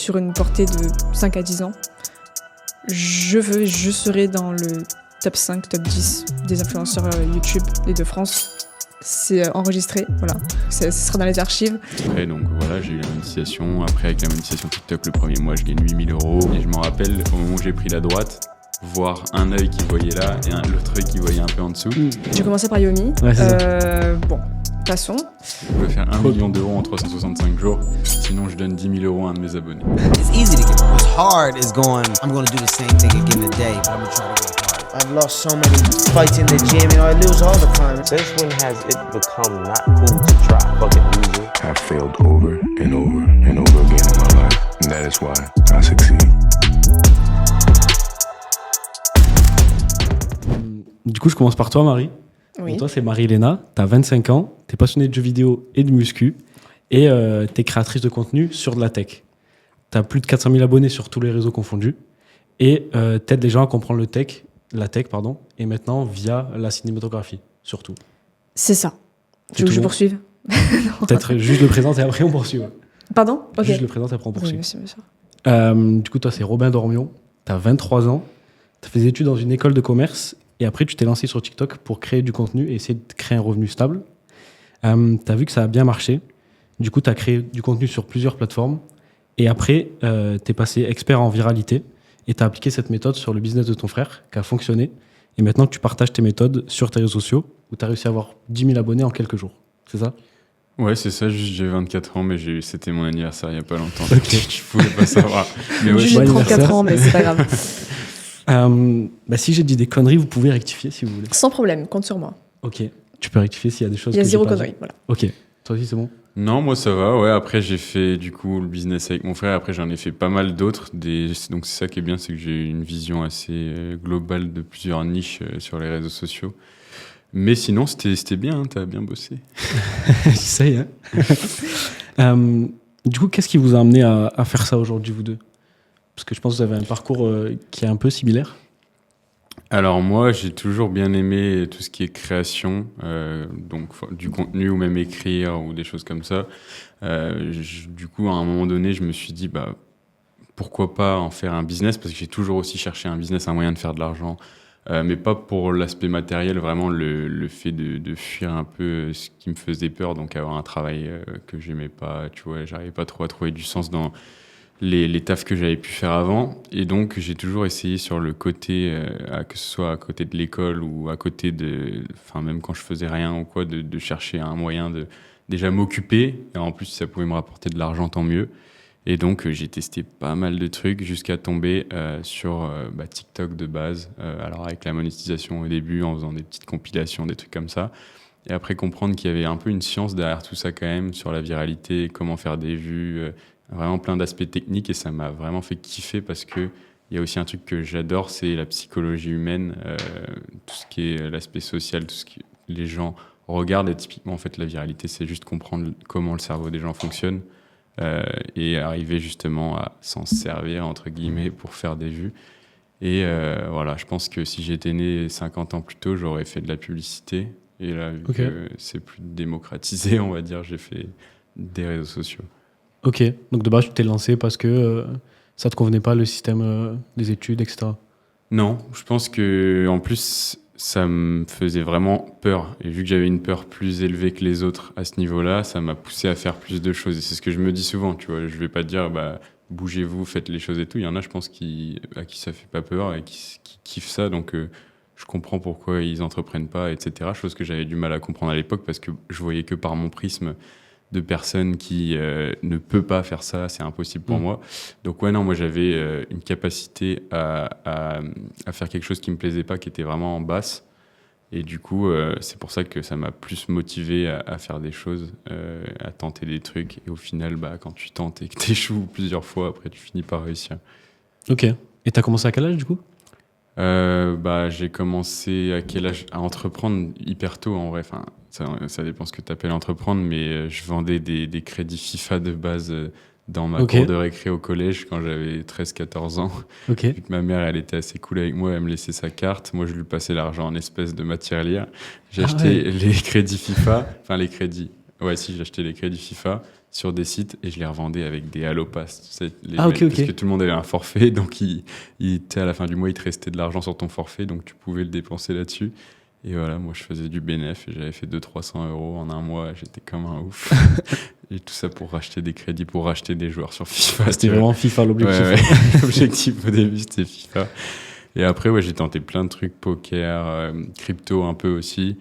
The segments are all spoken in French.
Sur une portée de 5 à 10 ans, je serai dans le top 5, top 10 des influenceurs YouTube de France. C'est enregistré, voilà. Ce sera dans les archives. Après, donc voilà, j'ai eu la monétisation. Après, avec la monétisation TikTok, le premier mois, je gagne 8 000 €. Et je m'en rappelle, au moment où j'ai pris la droite, voir un œil qui voyait là et l'autre œil qui voyait un peu en dessous. J'ai commencé par Yomi. Ouais, bon, passons. Je pouvais faire 1 million d'euros en 365 jours. Sinon, je donne 10 000 € à un de mes abonnés. It's easy to give up. What's hard is going, I'm going to do the same thing again today, but I'm going to try to work hard. I've lost so many fights in the gym, I lose all the time. Since when has it become not cool to try fucking losing? I've failed over and over and over again in my life, and that is why I succeed. Du coup, je commence par toi, Marie. Oui. Donc, toi, c'est Marie-Léna, t'as 25 ans, t'es passionnée de jeux vidéo et de muscu, et t'es créatrice de contenu sur de la tech. T'as plus de 400 000 abonnés sur tous les réseaux confondus, et t'aides les gens à comprendre la tech, et maintenant via la cinématographie, surtout. C'est ça. C'est Tu veux que tout je bon. poursuive? Peut-être juste le présente et après on poursuit. Ouais. Pardon? Ok. Juste le présente et après on poursuit. Oui, monsieur, monsieur. Du coup, toi, c'est Robin Dormion, t'as 23 ans, t'as fait des études dans une école de commerce, et après tu t'es lancé sur TikTok pour créer du contenu et essayer de créer un revenu stable. T'as vu que ça a bien marché, du coup t'as créé du contenu sur plusieurs plateformes, et après t'es passé expert en viralité, et t'as appliqué cette méthode sur le business de ton frère, qui a fonctionné, et maintenant tu partages tes méthodes sur tes réseaux sociaux, où t'as réussi à avoir 10 000 abonnés en quelques jours, c'est ça? Ouais, c'est ça, juste j'ai 24 ans, mais c'était mon anniversaire il n'y a pas longtemps. Ok. Je pouvais pas savoir. Mais ouais, Juste bon j'ai 34 anniversaire. ans, mais c'est pas grave. Si j'ai dit des conneries, vous pouvez rectifier si vous voulez. Sans problème, compte sur moi. Ok, tu peux rectifier s'il y a des choses Il y a que j'ai zéro pas dit. connerie, voilà. Ok, toi aussi c'est bon? Non, moi ça va, ouais. Après, j'ai fait du coup le business avec mon frère. Après, j'en ai fait pas mal d'autres. Donc, c'est ça qui est bien, c'est que j'ai une vision assez globale de plusieurs niches sur les réseaux sociaux. Mais sinon, c'était bien, hein, t'as bien bossé. J'essaye, hein. Du coup, qu'est-ce qui vous a amené à faire ça aujourd'hui, vous deux? Parce que je pense que vous avez un parcours qui est un peu similaire. Alors moi, j'ai toujours bien aimé tout ce qui est création, donc du contenu ou même écrire ou des choses comme ça. Du coup, à un moment donné, je me suis dit, pourquoi pas en faire un business, parce que j'ai toujours aussi cherché un business, un moyen de faire de l'argent, mais pas pour l'aspect matériel, vraiment le fait de fuir un peu ce qui me faisait peur, donc avoir un travail que j'aimais pas, tu vois, j'arrivais pas trop à trouver du sens dans les tafs que j'avais pu faire avant. Et donc, j'ai toujours essayé sur le côté, que ce soit à côté de l'école ou à côté enfin, même quand je faisais rien ou quoi, de chercher un moyen de déjà m'occuper. Et en plus, si ça pouvait me rapporter de l'argent, tant mieux. Et donc, j'ai testé pas mal de trucs jusqu'à tomber sur TikTok de base. Alors, avec la monétisation au début, en faisant des petites compilations, des trucs comme ça. Et après, comprendre qu'il y avait un peu une science derrière tout ça quand même, sur la viralité, comment faire des vues, vraiment plein d'aspects techniques, et ça m'a vraiment fait kiffer parce que il y a aussi un truc que j'adore, c'est la psychologie humaine, tout ce qui est l'aspect social, tout ce que les gens regardent. Et typiquement, en fait, la viralité, c'est juste comprendre comment le cerveau des gens fonctionne et arriver justement à s'en servir, entre guillemets, pour faire des vues. Et voilà, je pense que si j'étais né 50 ans plus tôt, j'aurais fait de la publicité. Et là, vu que c'est plus démocratisé, on va dire, j'ai fait des réseaux sociaux. Ok, donc de base tu t'es lancé parce que ça te convenait pas le système des études, etc. Non, je pense que en plus ça me faisait vraiment peur, et vu que j'avais une peur plus élevée que les autres à ce niveau-là, ça m'a poussé à faire plus de choses. Et c'est ce que je me dis souvent, tu vois. Je vais pas te dire bougez-vous, faites les choses et tout. Il y en a, je pense, à qui ça fait pas peur et qui kiffent ça, donc je comprends pourquoi ils entreprennent pas, etc. Chose que j'avais du mal à comprendre à l'époque parce que je voyais que par mon prisme de personnes qui ne peut pas faire ça, c'est impossible pour moi. Donc ouais, non, moi j'avais une capacité à faire quelque chose qui me plaisait pas, qui était vraiment en basse. Et du coup, c'est pour ça que ça m'a plus motivé à faire des choses, à tenter des trucs. Et au final, quand tu tentes et que t'échoues plusieurs fois, après tu finis par réussir. Ok. Et t'as commencé à quel âge du coup? J'ai commencé à quel âge? À entreprendre hyper tôt en vrai. Enfin, ça dépend ce que tu appelles entreprendre, mais je vendais des crédits FIFA de base dans ma cour de récré au collège quand j'avais 13-14 ans. Ok. Vu que ma mère, elle était assez cool avec moi, elle me laissait sa carte. Moi, je lui passais l'argent en espèces de matière lire. J'ai acheté les crédits FIFA, enfin les crédits. Ouais, si, j'achetais les crédits FIFA sur des sites et je les revendais avec des Allopass. Tu sais, Ah, ok, parce ok. que tout le monde avait un forfait, donc tu sais, à la fin du mois, il te restait de l'argent sur ton forfait, donc tu pouvais le dépenser là-dessus. Et voilà, moi, je faisais du bénéf et j'avais fait 200-300 euros en un mois. J'étais comme un ouf. Et tout ça pour racheter des crédits, pour racheter des joueurs sur FIFA. C'était tu vois. vraiment FIFA l'objectif. Ouais, ouais. L'objectif au début, c'était FIFA. Et après, ouais, j'ai tenté plein de trucs, poker, crypto un peu aussi.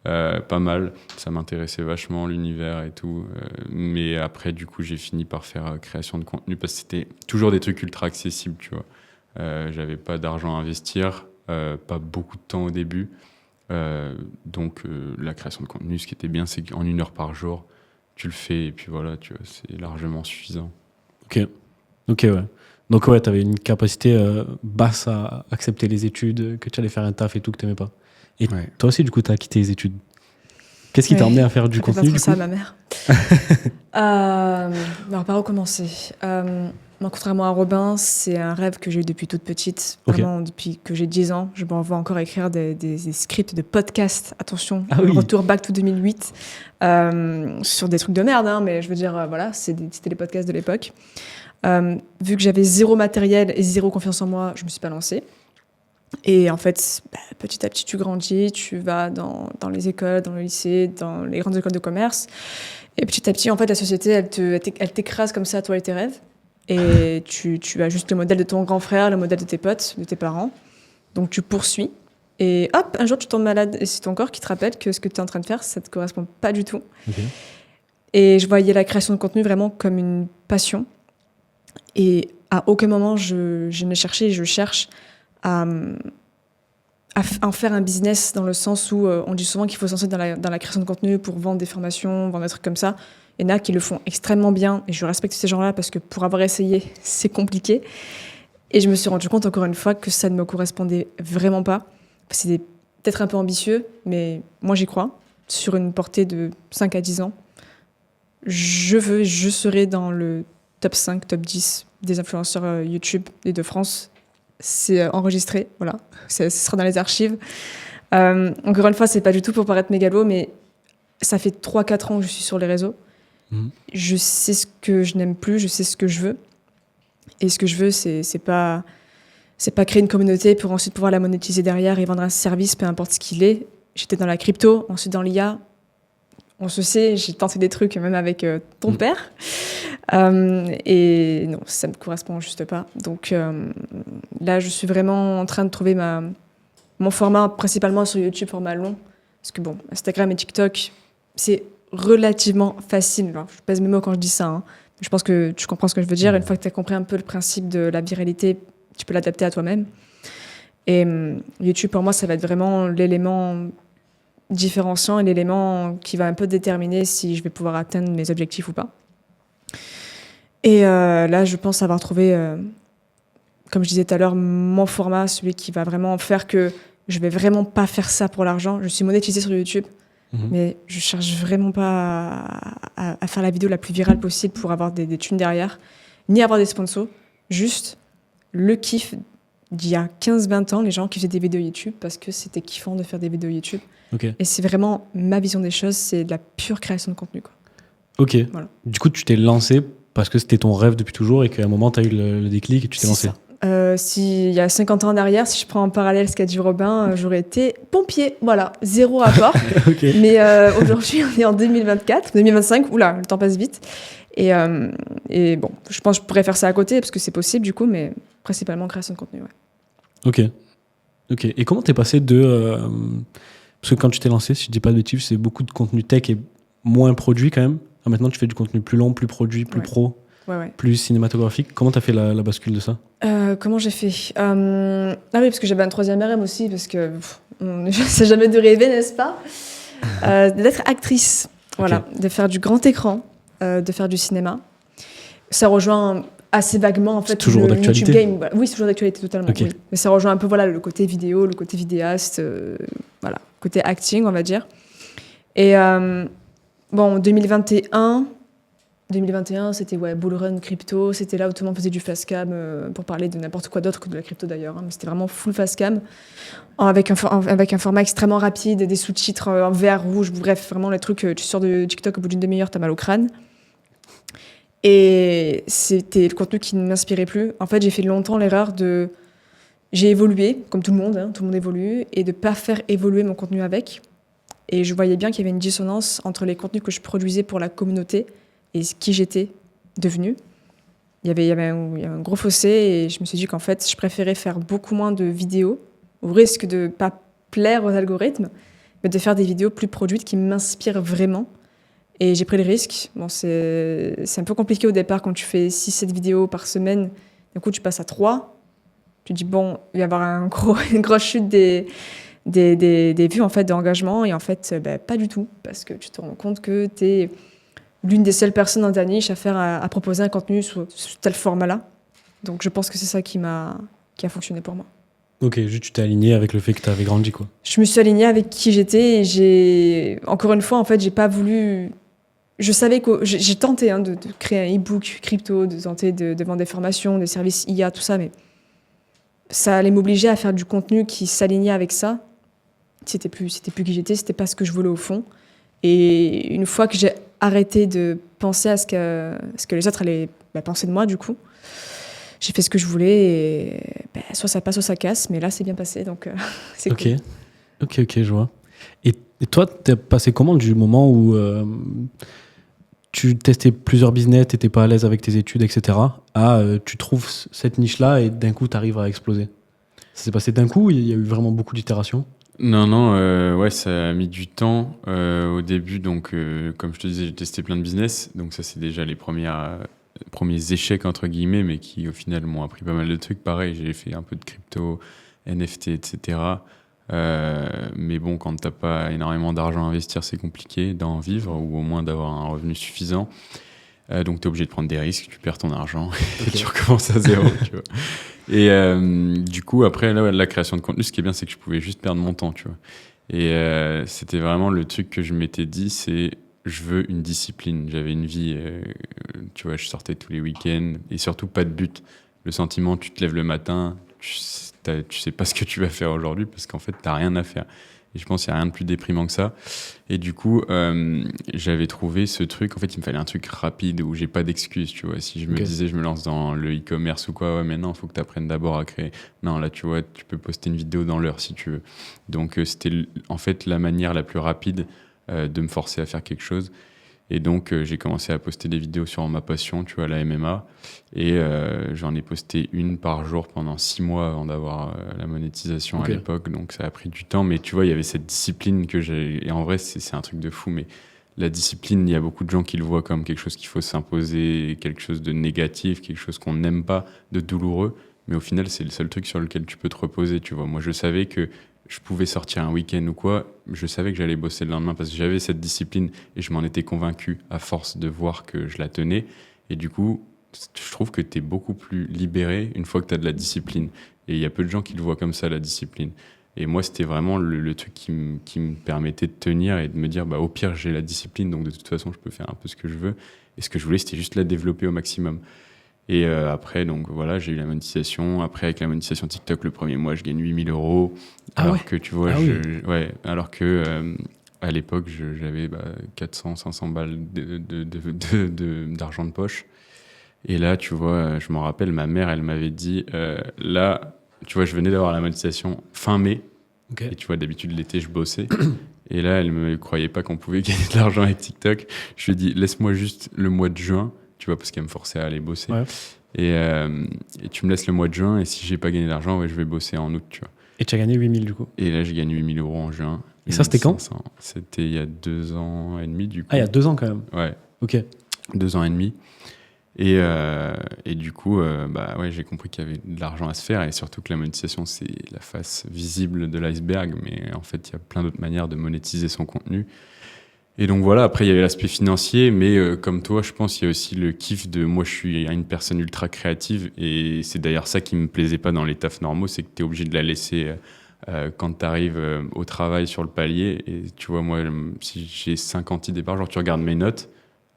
Pas mal. Ça m'intéressait vachement, l'univers et tout. Mais après, du coup, j'ai fini par faire création de contenu parce que c'était toujours des trucs ultra accessibles, tu vois. J'avais pas d'argent à investir, pas beaucoup de temps au début. Donc, la création de contenu, ce qui était bien, c'est qu'en 1 heure par jour, tu le fais et puis voilà, tu vois, c'est largement suffisant. Ok, ouais. Donc ouais, t'avais une capacité basse à accepter les études, que tu allais faire un taf et tout que t'aimais pas. Et Ouais. toi aussi, du coup, t'as quitté les études. Qu'est-ce qui t'a Ouais. amené à faire du Ça fait contenu, pas du trop coup? ça, ma mère. Alors, par où commencer moi, contrairement à Robin, c'est un rêve que j'ai eu depuis toute petite. Ok. Vraiment, depuis que j'ai 10 ans. Je m'envoie encore écrire des scripts de podcast. Attention, Ah le oui. retour back to 2008. Sur des trucs de merde, hein, mais je veux dire, voilà, c'était les podcasts de l'époque. Vu que j'avais zéro matériel et zéro confiance en moi, je me suis pas lancée. Et en fait, petit à petit, tu grandis, tu vas dans les écoles, dans le lycée, dans les grandes écoles de commerce. Et petit à petit, en fait, la société, elle t'écrase comme ça, toi et tes rêves. Et tu as juste le modèle de ton grand frère, le modèle de tes potes, de tes parents. Donc, tu poursuis. Et hop, un jour, tu tombes malade. Et c'est ton corps qui te rappelle que ce que tu es en train de faire, ça ne te correspond pas du tout. Ok. Et je voyais la création de contenu vraiment comme une passion. Et à aucun moment, je n'ai cherché, je cherche à en faire un business dans le sens où on dit souvent qu'il faut se lancer dans la création de contenu pour vendre des formations, vendre des trucs comme ça. Il y en a qui le font extrêmement bien et je respecte ces gens-là parce que pour avoir essayé, c'est compliqué. Et je me suis rendu compte encore une fois que ça ne me correspondait vraiment pas. C'est peut-être un peu ambitieux, mais moi j'y crois. Sur une portée de 5 à 10 ans, je serai dans le top 5, top 10 des influenceurs YouTube des de France. C'est enregistré, voilà. Ce sera dans les archives. Encore une fois, c'est pas du tout pour paraître mégalo, mais ça fait 3-4 ans que je suis sur les réseaux. Je sais ce que je n'aime plus, je sais ce que je veux. Et ce que je veux, c'est pas créer une communauté pour ensuite pouvoir la monétiser derrière et vendre un service, peu importe ce qu'il est. J'étais dans la crypto, ensuite dans l'IA. On se sait, j'ai tenté des trucs même avec ton père. Et non, ça me correspond juste pas. Donc là, je suis vraiment en train de trouver mon format, principalement sur YouTube, format long. Parce que bon, Instagram et TikTok, c'est relativement facile. Alors, je pèse mes mots quand je dis ça. Hein. Je pense que tu comprends ce que je veux dire. Une fois que tu as compris un peu le principe de la viralité, tu peux l'adapter à toi-même. Et YouTube, pour moi, ça va être vraiment l'élément différenciant et l'élément qui va un peu déterminer si je vais pouvoir atteindre mes objectifs ou pas. Et là, je pense avoir trouvé, comme je disais tout à l'heure, mon format, celui qui va vraiment faire que je vais vraiment pas faire ça pour l'argent. Je suis monétisée sur YouTube, mais je cherche vraiment pas à faire la vidéo la plus virale possible pour avoir des thunes derrière, ni avoir des sponsors. Juste le kiff d'il y a 15-20 ans, les gens qui faisaient des vidéos YouTube parce que c'était kiffant de faire des vidéos YouTube. Okay. Et c'est vraiment ma vision des choses, c'est de la pure création de contenu, quoi. Ok. Voilà. Du coup, tu t'es lancé parce que c'était ton rêve depuis toujours et qu'à un moment, tu as eu le déclic et tu t'es lancé. S'il y a 50 ans en arrière, si je prends en parallèle ce qu'a dit Robin, j'aurais été pompier. Voilà, zéro rapport. Okay. Mais aujourd'hui, on est en 2024, 2025. Oula, le temps passe vite. Et bon, je pense que je pourrais faire ça à côté parce que c'est possible du coup, mais principalement création de contenu. Ouais. Ok. Et comment t'es passé de... parce que quand tu t'es lancé, si je dis pas de bêtises, c'est beaucoup de contenu tech et moins produit quand même. Ah, maintenant, tu fais du contenu plus long, plus produit, plus pro, plus cinématographique. Comment t'as fait la bascule de ça ? Comment j'ai fait Ah oui, parce que j'avais un troisième RM aussi, parce que on ne sait jamais de rêver, n'est-ce pas d'être actrice, voilà, de faire du grand écran, de faire du cinéma. Ça rejoint assez vaguement en fait toujours le d'actualité. YouTube game. Voilà. Oui, c'est toujours d'actualité totalement. Okay. Oui. Mais ça rejoint un peu voilà le côté vidéo, le côté vidéaste, voilà, côté acting, on va dire. Et bon, 2021, 2021, c'était Bull Run crypto. C'était là où tout le monde faisait du fast cam pour parler de n'importe quoi d'autre que de la crypto d'ailleurs. Mais c'était vraiment full fast cam avec un format extrêmement rapide, des sous-titres en vert, rouge. Bref, vraiment les trucs, tu sors de TikTok au bout d'une demi-heure, t'as mal au crâne. Et c'était le contenu qui ne m'inspirait plus. En fait, j'ai fait longtemps l'erreur de... J'ai évolué, comme tout le monde évolue, et de ne pas faire évoluer mon contenu avec. Et je voyais bien qu'il y avait une dissonance entre les contenus que je produisais pour la communauté et qui j'étais devenue. Il y avait un gros fossé et je me suis dit qu'en fait, je préférais faire beaucoup moins de vidéos, au risque de ne pas plaire aux algorithmes, mais de faire des vidéos plus produites qui m'inspirent vraiment. Et j'ai pris le risque. Bon, c'est un peu compliqué au départ quand tu fais 6-7 vidéos par semaine. Du coup, tu passes à 3. Tu dis, bon, il va y avoir une grosse chute des vues, en fait, d'engagement. Et en fait, pas du tout. Parce que tu te rends compte que tu es l'une des seules personnes dans ta niche à proposer un contenu sous tel format-là. Donc, je pense que c'est ça qui a fonctionné pour moi. Ok, juste tu t'es aligné avec le fait que tu avais grandi, quoi. Je me suis alignée avec qui j'étais et encore une fois, en fait, j'ai pas voulu... Je savais que j'ai tenté de créer un e-book crypto, de tenter de vendre des formations, des services IA, tout ça, mais ça allait m'obliger à faire du contenu qui s'alignait avec ça. C'était plus qui j'étais, c'était pas ce que je voulais au fond. Et une fois que j'ai arrêté de penser à ce que les autres allaient penser de moi, du coup, j'ai fait ce que je voulais et soit ça passe, soit ça casse, mais là, c'est bien passé, donc c'est cool. Ok, je vois. Et toi, t'es passé comment du moment où tu testais plusieurs business, t'étais pas à l'aise avec tes études, etc., à tu trouves cette niche-là et d'un coup, t'arrives à exploser? Ça s'est passé d'un coup ou il y a eu vraiment beaucoup d'itérations? Non, ouais, ça a mis du temps. Au début, donc, comme je te disais, j'ai testé plein de business. Donc ça, c'est déjà les premiers échecs, entre guillemets, mais qui, au final, m'ont appris pas mal de trucs. Pareil, j'ai fait un peu de crypto, NFT, etc. Mais bon, quand t'as pas énormément d'argent à investir, c'est compliqué d'en vivre ou au moins d'avoir un revenu suffisant. Donc t'es obligé de prendre des risques, tu perds ton argent et tu recommences à zéro. Tu vois. Et du coup, après, là, la création de contenu, ce qui est bien, c'est que je pouvais juste perdre mon temps. Tu vois. Et c'était vraiment le truc que je m'étais dit, c'est je veux une discipline. J'avais une vie, tu vois, je sortais tous les week-ends et surtout pas de but. Le sentiment, tu te lèves le matin, tu sais pas ce que tu vas faire aujourd'hui parce qu'en fait, t'as rien à faire. Et je pense qu'il n'y a rien de plus déprimant que ça. Et du coup, j'avais trouvé ce truc. En fait, il me fallait un truc rapide où j'ai pas d'excuses, tu vois. Si je me disais, je me lance dans le e-commerce ou quoi, ouais, mais non, il faut que tu apprennes d'abord à créer. Non, là, tu vois, tu peux poster une vidéo dans l'heure si tu veux. Donc, c'était en fait la manière la plus rapide de me forcer à faire quelque chose. Et donc, j'ai commencé à poster des vidéos sur ma passion, tu vois, la MMA. Et j'en ai posté une par jour pendant 6 mois avant d'avoir la monétisation à l'époque. Donc, ça a pris du temps. Mais tu vois, il y avait cette discipline que j'ai. Et en vrai, c'est un truc de fou. Mais la discipline, il y a beaucoup de gens qui le voient comme quelque chose qu'il faut s'imposer, quelque chose de négatif, quelque chose qu'on n'aime pas, de douloureux. Mais au final, c'est le seul truc sur lequel tu peux te reposer, tu vois. Moi, je savais que je pouvais sortir un week-end ou quoi, je savais que j'allais bosser le lendemain parce que j'avais cette discipline et je m'en étais convaincu à force de voir que je la tenais. Et du coup, je trouve que tu es beaucoup plus libéré une fois que tu as de la discipline. Et il y a peu de gens qui le voient comme ça, la discipline. Et moi, c'était vraiment le truc qui me permettait de tenir et de me dire, au pire, j'ai la discipline, donc de toute façon, je peux faire un peu ce que je veux. Et ce que je voulais, c'était juste la développer au maximum. Et après, donc voilà, j'ai eu la monétisation. Après, avec la monétisation TikTok, le premier mois, je gagne 8 000 €. Alors que, tu vois, alors que à l'époque, j'avais 400, 500 balles d'argent de poche. Et là, tu vois, je m'en rappelle, ma mère, elle m'avait dit, là, tu vois, je venais d'avoir la monétisation fin mai. Et tu vois, d'habitude, l'été, je bossais. Et là, elle ne me croyait pas qu'on pouvait gagner de l'argent avec TikTok. Je lui ai dit, laisse-moi juste le mois de juin. Tu vois, parce qu'elle me forçait à aller bosser. Ouais. Et tu me laisses le mois de juin, et si j'ai pas gagné d'argent, je vais bosser en aut, tu vois. Et tu as gagné 8 000 du coup? Et là, j'ai gagné 8 000 € en juin. Et ça, c'était quand? C'était il y a 2 ans et demi, du coup. Ah, il y a 2 ans quand même? Ouais. Ok. 2 ans et demi. Et du coup, j'ai compris qu'il y avait de l'argent à se faire, et surtout que la monétisation, c'est la face visible de l'iceberg, mais en fait, il y a plein d'autres manières de monétiser son contenu. Et donc voilà, après il y avait l'aspect financier, mais comme toi, je pense qu'il y a aussi le kiff de moi, je suis une personne ultra créative, et c'est d'ailleurs ça qui me plaisait pas dans les tafs normaux, c'est que tu es obligé de la laisser quand tu arrives au travail sur le palier. Et tu vois, moi, si j'ai 50 idées par jour, tu regardes mes notes,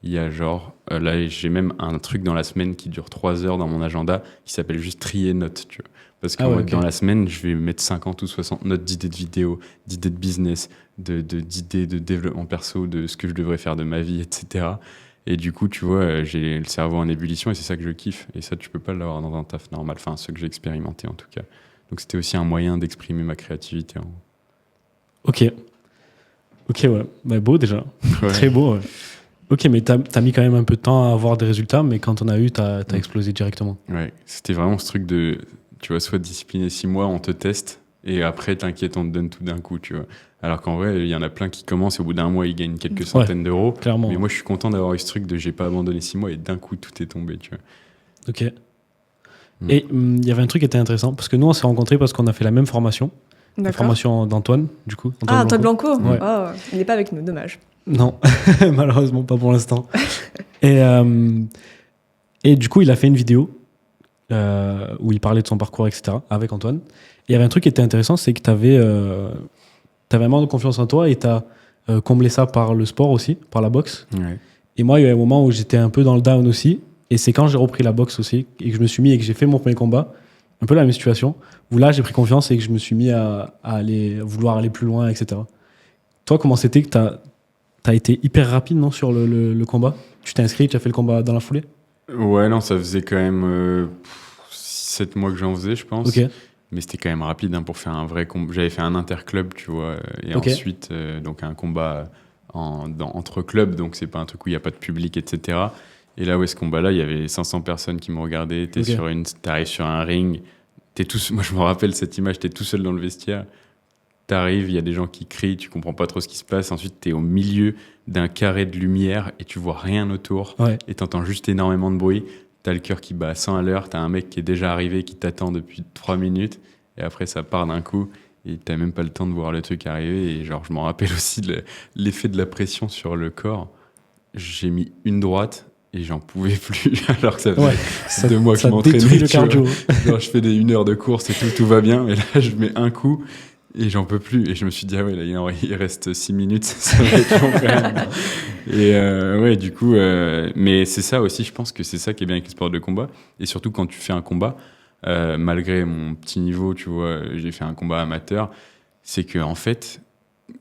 il y a genre, là j'ai même un truc dans la semaine qui dure 3 heures dans mon agenda qui s'appelle juste trier notes, tu vois. Parce que ok. dans la semaine, je vais mettre 50 ou 60 notes d'idées de vidéos, d'idées de business, d'idées de développement perso, de ce que je devrais faire de ma vie, etc. Et du coup, tu vois, j'ai le cerveau en ébullition et c'est ça que je kiffe. Et ça, tu peux pas l'avoir dans un taf normal. Enfin, ce que j'ai expérimenté en tout cas. Donc c'était aussi un moyen d'exprimer ma créativité. Ok. Ok, ouais. Bah, beau déjà. Ouais. Très beau, ouais. Ok, mais t'as mis quand même un peu de temps à avoir des résultats, mais quand on a eu, t'as explosé directement. Ouais, c'était vraiment ce truc de, tu vois, soit discipliné 6 mois, on te teste, et après, t'inquiète, on te donne tout d'un coup, tu vois. Alors qu'en vrai, il y en a plein qui commencent, et au bout d'un mois, ils gagnent quelques centaines d'euros. Clairement. Mais moi, je suis content d'avoir eu ce truc de j'ai pas abandonné 6 mois, et d'un coup, tout est tombé, tu vois. Ok. Et il y avait un truc qui était intéressant, parce que nous, on s'est rencontrés parce qu'on a fait la même formation. La D'accord. formation d'Antoine, du coup. Ah, Antoine Blanco. Ouais. Oh, il n'est pas avec nous, dommage. Non, malheureusement pas pour l'instant. Et du coup, il a fait une vidéo où il parlait de son parcours, etc., avec Antoine. Et il y avait un truc qui était intéressant, c'est que tu avais vraiment de confiance en toi et tu as comblé ça par le sport aussi, par la boxe. Ouais. Et moi, il y a eu un moment où j'étais un peu dans le down aussi. Et c'est quand j'ai repris la boxe aussi et que je me suis mis et que j'ai fait mon premier combat, un peu la même situation, où là, j'ai pris confiance et que je me suis mis à vouloir aller plus loin, etc. Toi, comment c'était que t'as été hyper rapide, non, sur le combat? Tu t'es inscrit, tu as fait le combat dans la foulée? Ouais, non, ça faisait quand même 7 mois que j'en faisais, je pense. Ok. Mais c'était quand même rapide hein, pour faire un vrai combat. J'avais fait un interclub, tu vois, et Ok. ensuite, donc un combat entre clubs, donc c'est pas un truc où il n'y a pas de public, etc. Et là, ouais, ce combat-là, il y avait 500 personnes qui me regardaient. T'arrives sur un ring, moi je me rappelle cette image, t'es tout seul dans le vestiaire. T'arrives, il y a des gens qui crient, tu comprends pas trop ce qui se passe. Ensuite, t'es au milieu d'un carré de lumière et tu vois rien autour. Ouais. Et t'entends juste énormément de bruit. T'as le cœur qui bat à 100 à l'heure. T'as un mec qui est déjà arrivé, qui t'attend depuis 3 minutes. Et après, ça part d'un coup. Et t'as même pas le temps de voir le truc arriver. Et genre, je m'en rappelle aussi l'effet de la pression sur le corps. J'ai mis une droite et j'en pouvais plus. Alors que ça faisait 2 mois que je m'entraînais. Ça détruit le tu vois. cardio. Genre, je fais 1 heure de course et tout va bien. Mais là, je mets un coup. Et j'en peux plus. Et je me suis dit, ah ouais, là, il reste 6 minutes, ça va être long quand même. Et ouais, du coup, mais c'est ça aussi, je pense que c'est ça qui est bien avec les sports de combat. Et surtout quand tu fais un combat, malgré mon petit niveau, tu vois, j'ai fait un combat amateur, c'est que en fait,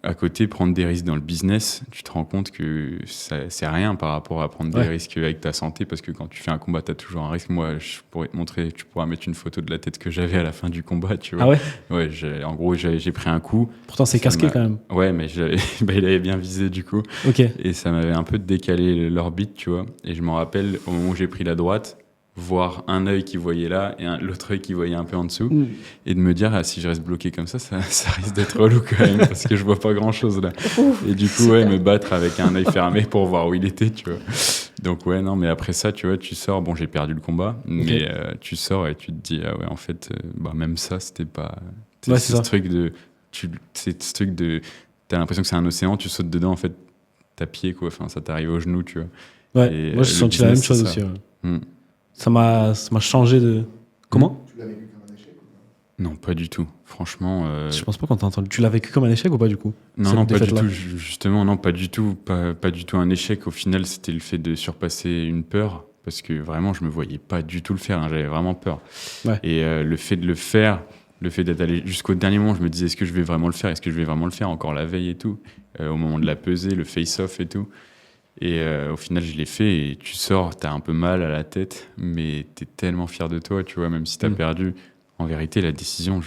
à côté, prendre des risques dans le business, tu te rends compte que c'est rien par rapport à prendre des risques avec ta santé, parce que quand tu fais un combat, tu as toujours un risque. Moi, je pourrais te montrer, tu pourras mettre une photo de la tête que j'avais à la fin du combat, tu vois. Ah ouais? Ouais, en gros, j'ai pris un coup. Pourtant, c'est casqué quand même. Ouais, mais il avait bien visé du coup. Ok. Et ça m'avait un peu décalé l'orbite, tu vois. Et je m'en rappelle, au moment où j'ai pris la droite, voir un œil qui voyait là et l'autre œil qui voyait un peu en dessous, et de me dire, si je reste bloqué comme ça risque d'être relou quand même, parce que je vois pas grand chose là. Et du coup, ouais, me battre avec un œil fermé pour voir où il était, tu vois. Donc ouais, non, mais après ça, tu vois, tu sors, bon, j'ai perdu le combat, mais tu sors et tu te dis, ah ouais, en fait, même ça, c'était pas... Ouais, c'est ce truc de... T'as l'impression que c'est un océan, tu sautes dedans, en fait, t'as pied, quoi, enfin, ça t'arrive au genou, tu vois. Ouais, Et moi j'ai senti la même chose aussi. Ouais. Ça m'a changé de... Comment? Tu l'as vécu comme un échec ou pas? Non, pas du tout. Franchement... Je pense pas qu'on t'a entendu. Tu l'as vécu comme un échec ou pas du coup? Non, pas du tout. Justement, non, pas du tout. Pas du tout un échec. Au final, c'était le fait de surpasser une peur. Parce que vraiment, je me voyais pas du tout le faire. Hein. J'avais vraiment peur. Ouais. Et le fait de le faire, le fait d'être allé jusqu'au dernier moment, je me disais, est-ce que je vais vraiment le faire? Est-ce que je vais vraiment le faire? Encore la veille et tout. Au moment de la pesée, le face-off et tout. Et au final, je l'ai fait et tu sors, t'as un peu mal à la tête, mais t'es tellement fier de toi, tu vois, même si t'as perdu. En vérité, la décision,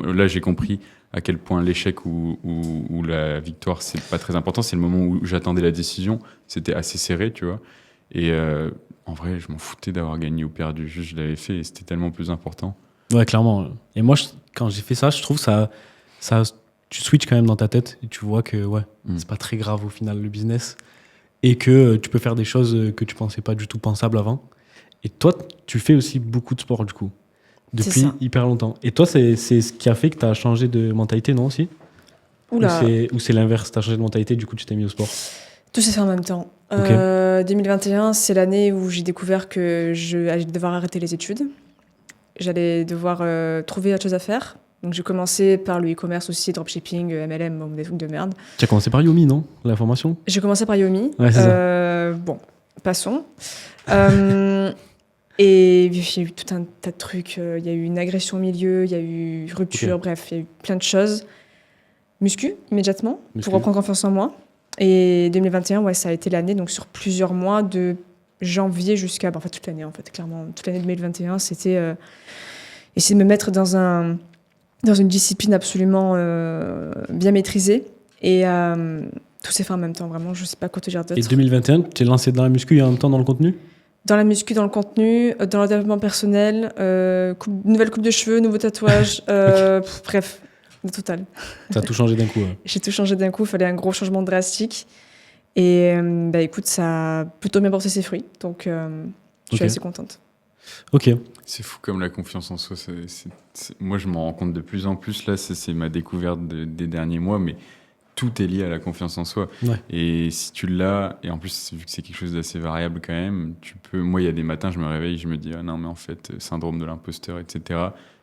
là, j'ai compris à quel point l'échec ou la victoire, c'est pas très important. C'est le moment où j'attendais la décision. C'était assez serré, tu vois. Et en vrai, je m'en foutais d'avoir gagné ou perdu. Juste, je l'avais fait et c'était tellement plus important. Ouais, clairement. Et moi, quand j'ai fait ça, je trouve ça tu switches quand même dans ta tête et tu vois que c'est pas très grave au final le business et que tu peux faire des choses que tu pensais pas du tout pensables avant. Et toi, tu fais aussi beaucoup de sport du coup depuis hyper longtemps. Et toi, c'est ce qui a fait que tu as changé de mentalité, non aussi? Oula. Ou c'est l'inverse, tu as changé de mentalité, du coup tu t'es mis au sport? Tout s'est fait en même temps. Okay. 2021, c'est l'année où j'ai découvert que j'allais devoir arrêter les études. J'allais devoir trouver autre chose à faire. Donc j'ai commencé par le e-commerce aussi, dropshipping, MLM, bon, des trucs de merde. Tu as commencé par Yomi, non? La formation? J'ai commencé par Yomi. Ouais, c'est ça. Bon, passons. Et il y a eu tout un tas de trucs. Il y a eu une agression au milieu, il y a eu rupture, bref, il y a eu plein de choses. Muscu, immédiatement, pour reprendre confiance en moi. Et 2021, ouais, ça a été l'année, donc sur plusieurs mois, de janvier jusqu'à... en fait, toute l'année, en fait, clairement. Toute l'année 2021, c'était essayer de me mettre dans une discipline absolument bien maîtrisée. Et tout s'est fait en même temps, vraiment, je sais pas quoi te dire d'autre. Et 2021, tu t'es lancé dans la muscu et en même temps dans le contenu? Dans la muscu, dans le contenu, dans le développement personnel, nouvelle coupe de cheveux, nouveau tatouage, bref, le total. Ça a tout changé d'un coup. Ouais. J'ai tout changé d'un coup, il fallait un gros changement drastique. Et écoute, ça a plutôt bien porté ses fruits, donc je suis assez contente. Ok. C'est fou comme la confiance en soi. Moi, je m'en rends compte de plus en plus. Là, c'est ma découverte des derniers mois, mais tout est lié à la confiance en soi. Ouais. Et si tu l'as, et en plus, vu que c'est quelque chose d'assez variable quand même, tu peux. Moi, il y a des matins, je me réveille, je me dis, ah non, mais en fait, syndrome de l'imposteur, etc.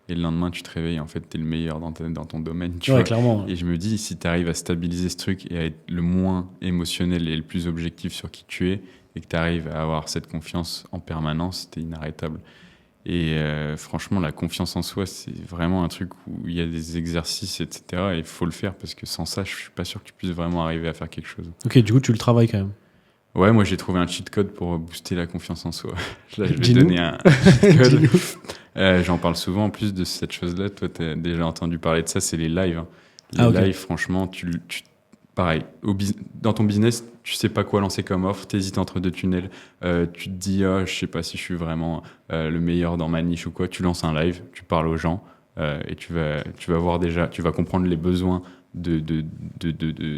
Et le lendemain, tu te réveilles, en fait, t'es le meilleur dans ton domaine. Tu vois. Clairement. Et je me dis, si tu arrives à stabiliser ce truc et à être le moins émotionnel et le plus objectif sur qui tu es, et que tu arrives à avoir cette confiance en permanence, t'es inarrêtable. Et franchement, la confiance en soi, c'est vraiment un truc où il y a des exercices, etc. Et il faut le faire parce que sans ça, je suis pas sûr que tu puisses vraiment arriver à faire quelque chose. Ok, du coup, tu le travailles quand même. Ouais, moi j'ai trouvé un cheat code pour booster la confiance en soi. Là, je vais Dis-nous. donner un cheat code. J'en parle souvent en plus de cette chose-là. Toi, tu as déjà entendu parler de ça, c'est les lives. Les lives, franchement, pareil, dans ton business, tu sais pas quoi lancer comme offre, t'hésites entre deux tunnels, tu te dis, je sais pas si je suis vraiment le meilleur dans ma niche ou quoi, tu lances un live, tu parles aux gens et tu vas voir déjà, tu vas comprendre les besoins de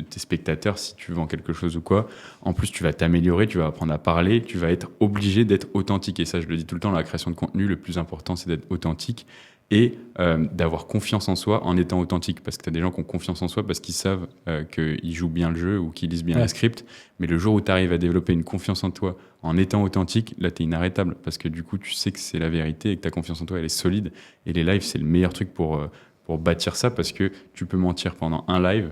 tes spectateurs si tu vends quelque chose ou quoi. En plus, tu vas t'améliorer, tu vas apprendre à parler, tu vas être obligé d'être authentique. Et ça, je le dis tout le temps, la création de contenu, le plus important, c'est d'être authentique et d'avoir confiance en soi en étant authentique. Parce que tu as des gens qui ont confiance en soi parce qu'ils savent qu'ils jouent bien le jeu ou qu'ils lisent bien le script. Mais le jour où tu arrives à développer une confiance en toi en étant authentique, là, tu es inarrêtable. Parce que du coup, tu sais que c'est la vérité et que ta confiance en toi, elle est solide. Et les lives, c'est le meilleur truc pour bâtir ça parce que tu peux mentir pendant un live,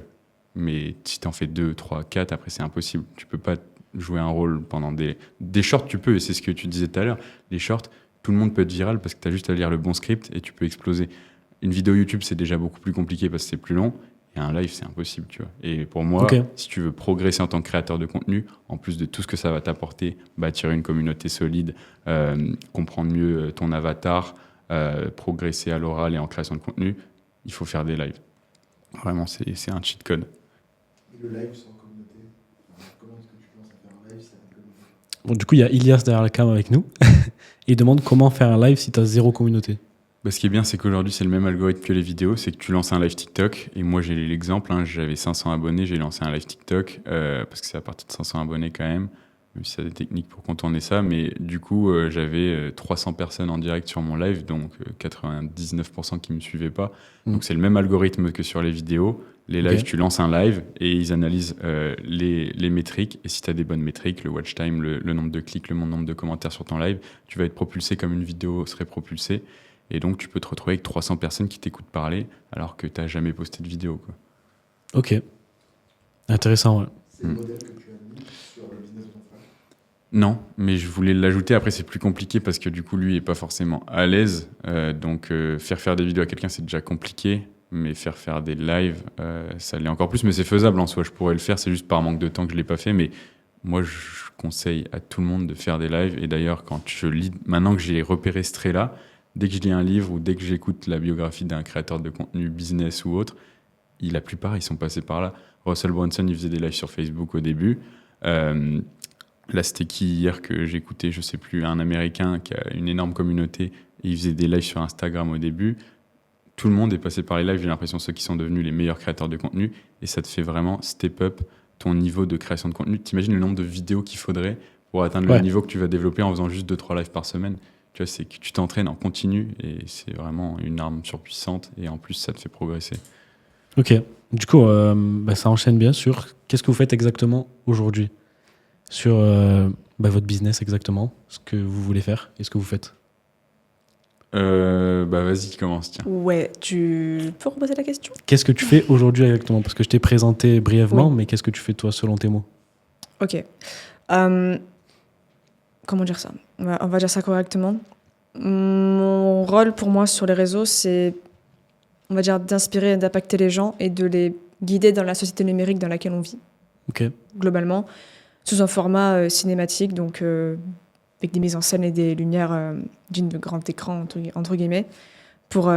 mais si tu en fais 2, 3, 4, après, c'est impossible. Tu peux pas jouer un rôle pendant des shorts, tu peux, et c'est ce que tu disais tout à l'heure. Les shorts, tout le monde peut être viral parce que tu as juste à lire le bon script et tu peux exploser. Une vidéo YouTube, c'est déjà beaucoup plus compliqué parce que c'est plus long. Et un live, c'est impossible, tu vois. Et pour moi, si tu veux progresser en tant que créateur de contenu, en plus de tout ce que ça va t'apporter, bâtir une communauté solide, comprendre mieux ton avatar, progresser à l'oral et en création de contenu, il faut faire des lives. Vraiment, c'est un cheat code. Et le live sans communauté, comment est-ce que tu penses à faire un live sans communauté? Bon, du coup, il y a Ilias derrière la cam avec nous. Il demande comment faire un live si tu as 0 communauté. Bah, ce qui est bien, c'est qu'aujourd'hui, c'est le même algorithme que les vidéos. C'est que tu lances un live TikTok. Et moi, j'ai l'exemple. J'avais 500 abonnés. J'ai lancé un live TikTok parce que c'est à partir de 500 abonnés quand même. Même si ça a des techniques pour contourner ça. Mais du coup, j'avais 300 personnes en direct sur mon live. Donc 99% qui ne me suivaient pas. Donc c'est le même algorithme que sur les vidéos. Les lives, tu lances un live et ils analysent les métriques. Et si tu as des bonnes métriques, le watch time, le nombre de clics, le nombre de commentaires sur ton live, tu vas être propulsé comme une vidéo serait propulsée. Et donc, tu peux te retrouver avec 300 personnes qui t'écoutent parler alors que tu n'as jamais posté de vidéo, quoi. Ok. Intéressant, ouais. C'est le modèle que tu as mis sur le business de ton frère? Non, mais je voulais l'ajouter. Après, c'est plus compliqué parce que du coup, lui n'est pas forcément à l'aise. Donc, faire des vidéos à quelqu'un, c'est déjà compliqué. Mais faire des lives, ça l'est encore plus. Mais c'est faisable en soi. Je pourrais le faire. C'est juste par manque de temps que je ne l'ai pas fait. Mais moi, je conseille à tout le monde de faire des lives. Et d'ailleurs, quand je lis, maintenant que j'ai repéré ce trait-là, dès que je lis un livre ou dès que j'écoute la biographie d'un créateur de contenu business ou autre, la plupart, ils sont passés par là. Russell Brunson, il faisait des lives sur Facebook au début. Là, c'était qui hier que j'écoutais, je sais plus, un Américain qui a une énorme communauté et il faisait des lives sur Instagram au début. Tout le monde est passé par les lives, j'ai l'impression, ceux qui sont devenus les meilleurs créateurs de contenu, et ça te fait vraiment step up ton niveau de création de contenu. T'imagines le nombre de vidéos qu'il faudrait pour atteindre le niveau que tu vas développer en faisant juste 2-3 lives par semaine. Tu vois, c'est que tu t'entraînes en continu et c'est vraiment une arme surpuissante et en plus, ça te fait progresser. Ok. Du coup, ça enchaîne bien sur qu'est-ce que vous faites exactement aujourd'hui sur votre business exactement, ce que vous voulez faire et ce que vous faites. Bah vas-y, commence, tiens. Ouais, tu peux reposer la question? Qu'est-ce que tu fais aujourd'hui exactement? Parce que je t'ai présenté brièvement, Oui. mais qu'est-ce que tu fais toi selon tes mots? Ok. Comment dire ça? On va dire ça correctement. Mon rôle pour moi sur les réseaux, c'est, on va dire, d'inspirer et d'impacter les gens et de les guider dans la société numérique dans laquelle on vit, Ok. globalement, sous un format cinématique, donc avec des mises en scène et des lumières d'une grand écran, entre guillemets, pour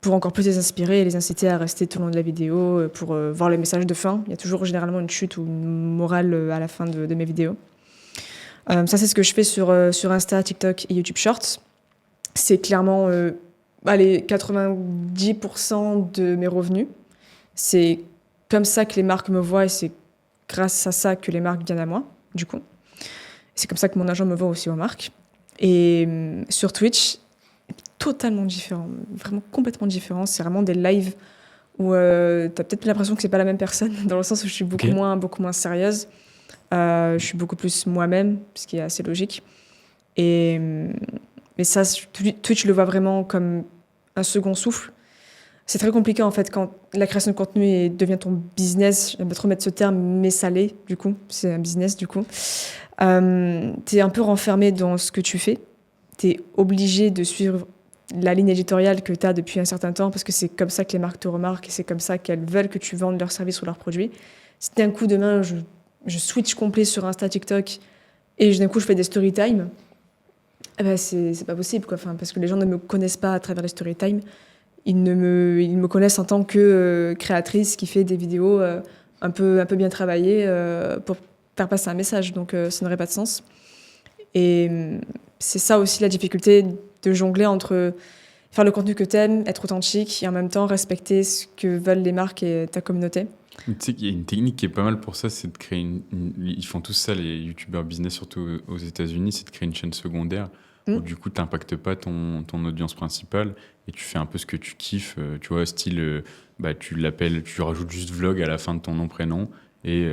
encore plus les inspirer et les inciter à rester tout le long de la vidéo, pour voir le message de fin. Il y a toujours généralement une chute ou une morale à la fin de mes vidéos. Ça, c'est ce que je fais sur Insta, TikTok et YouTube Shorts. C'est clairement allez, 90% de mes revenus. C'est comme ça que les marques me voient et c'est grâce à ça que les marques viennent à moi, du coup. C'est comme ça que mon agent me voit aussi aux marques. Et sur Twitch, totalement différent, vraiment complètement différent. C'est vraiment des lives où t'as peut-être l'impression que c'est pas la même personne, dans le sens où je suis beaucoup moins sérieuse. Je suis beaucoup plus moi-même, ce qui est assez logique. Mais ça, Twitch, je le vois vraiment comme un second souffle. C'est très compliqué, en fait, quand la création de contenu devient ton business. J'aime pas trop mettre ce terme, mais ça l'est, du coup. C'est un business, du coup. T'es un peu renfermé dans ce que tu fais. T'es obligé de suivre la ligne éditoriale que t'as depuis un certain temps, parce que c'est comme ça que les marques te remarquent et c'est comme ça qu'elles veulent que tu vendes leurs services ou leurs produits. Si d'un coup, demain, je switch complet sur Insta, TikTok, et d'un coup, je fais des story time, eh ben c'est pas possible, quoi. Enfin, parce que les gens ne me connaissent pas à travers les story time. Ils me connaissent en tant que créatrice qui fait des vidéos un peu bien travaillées pour faire passer un message. Donc, ça n'aurait pas de sens. Et c'est ça aussi la difficulté de jongler entre faire le contenu que t'aimes, être authentique, et en même temps respecter ce que veulent les marques et ta communauté. Tu sais qu'il y a une technique qui est pas mal pour ça, c'est de créer ils font tous ça, les youtubeurs business, surtout aux États-Unis, c'est de créer une chaîne secondaire où du coup tu n'impactes pas ton audience principale et tu fais un peu ce que tu kiffes, tu vois, style, tu rajoutes juste vlog à la fin de ton nom, prénom, et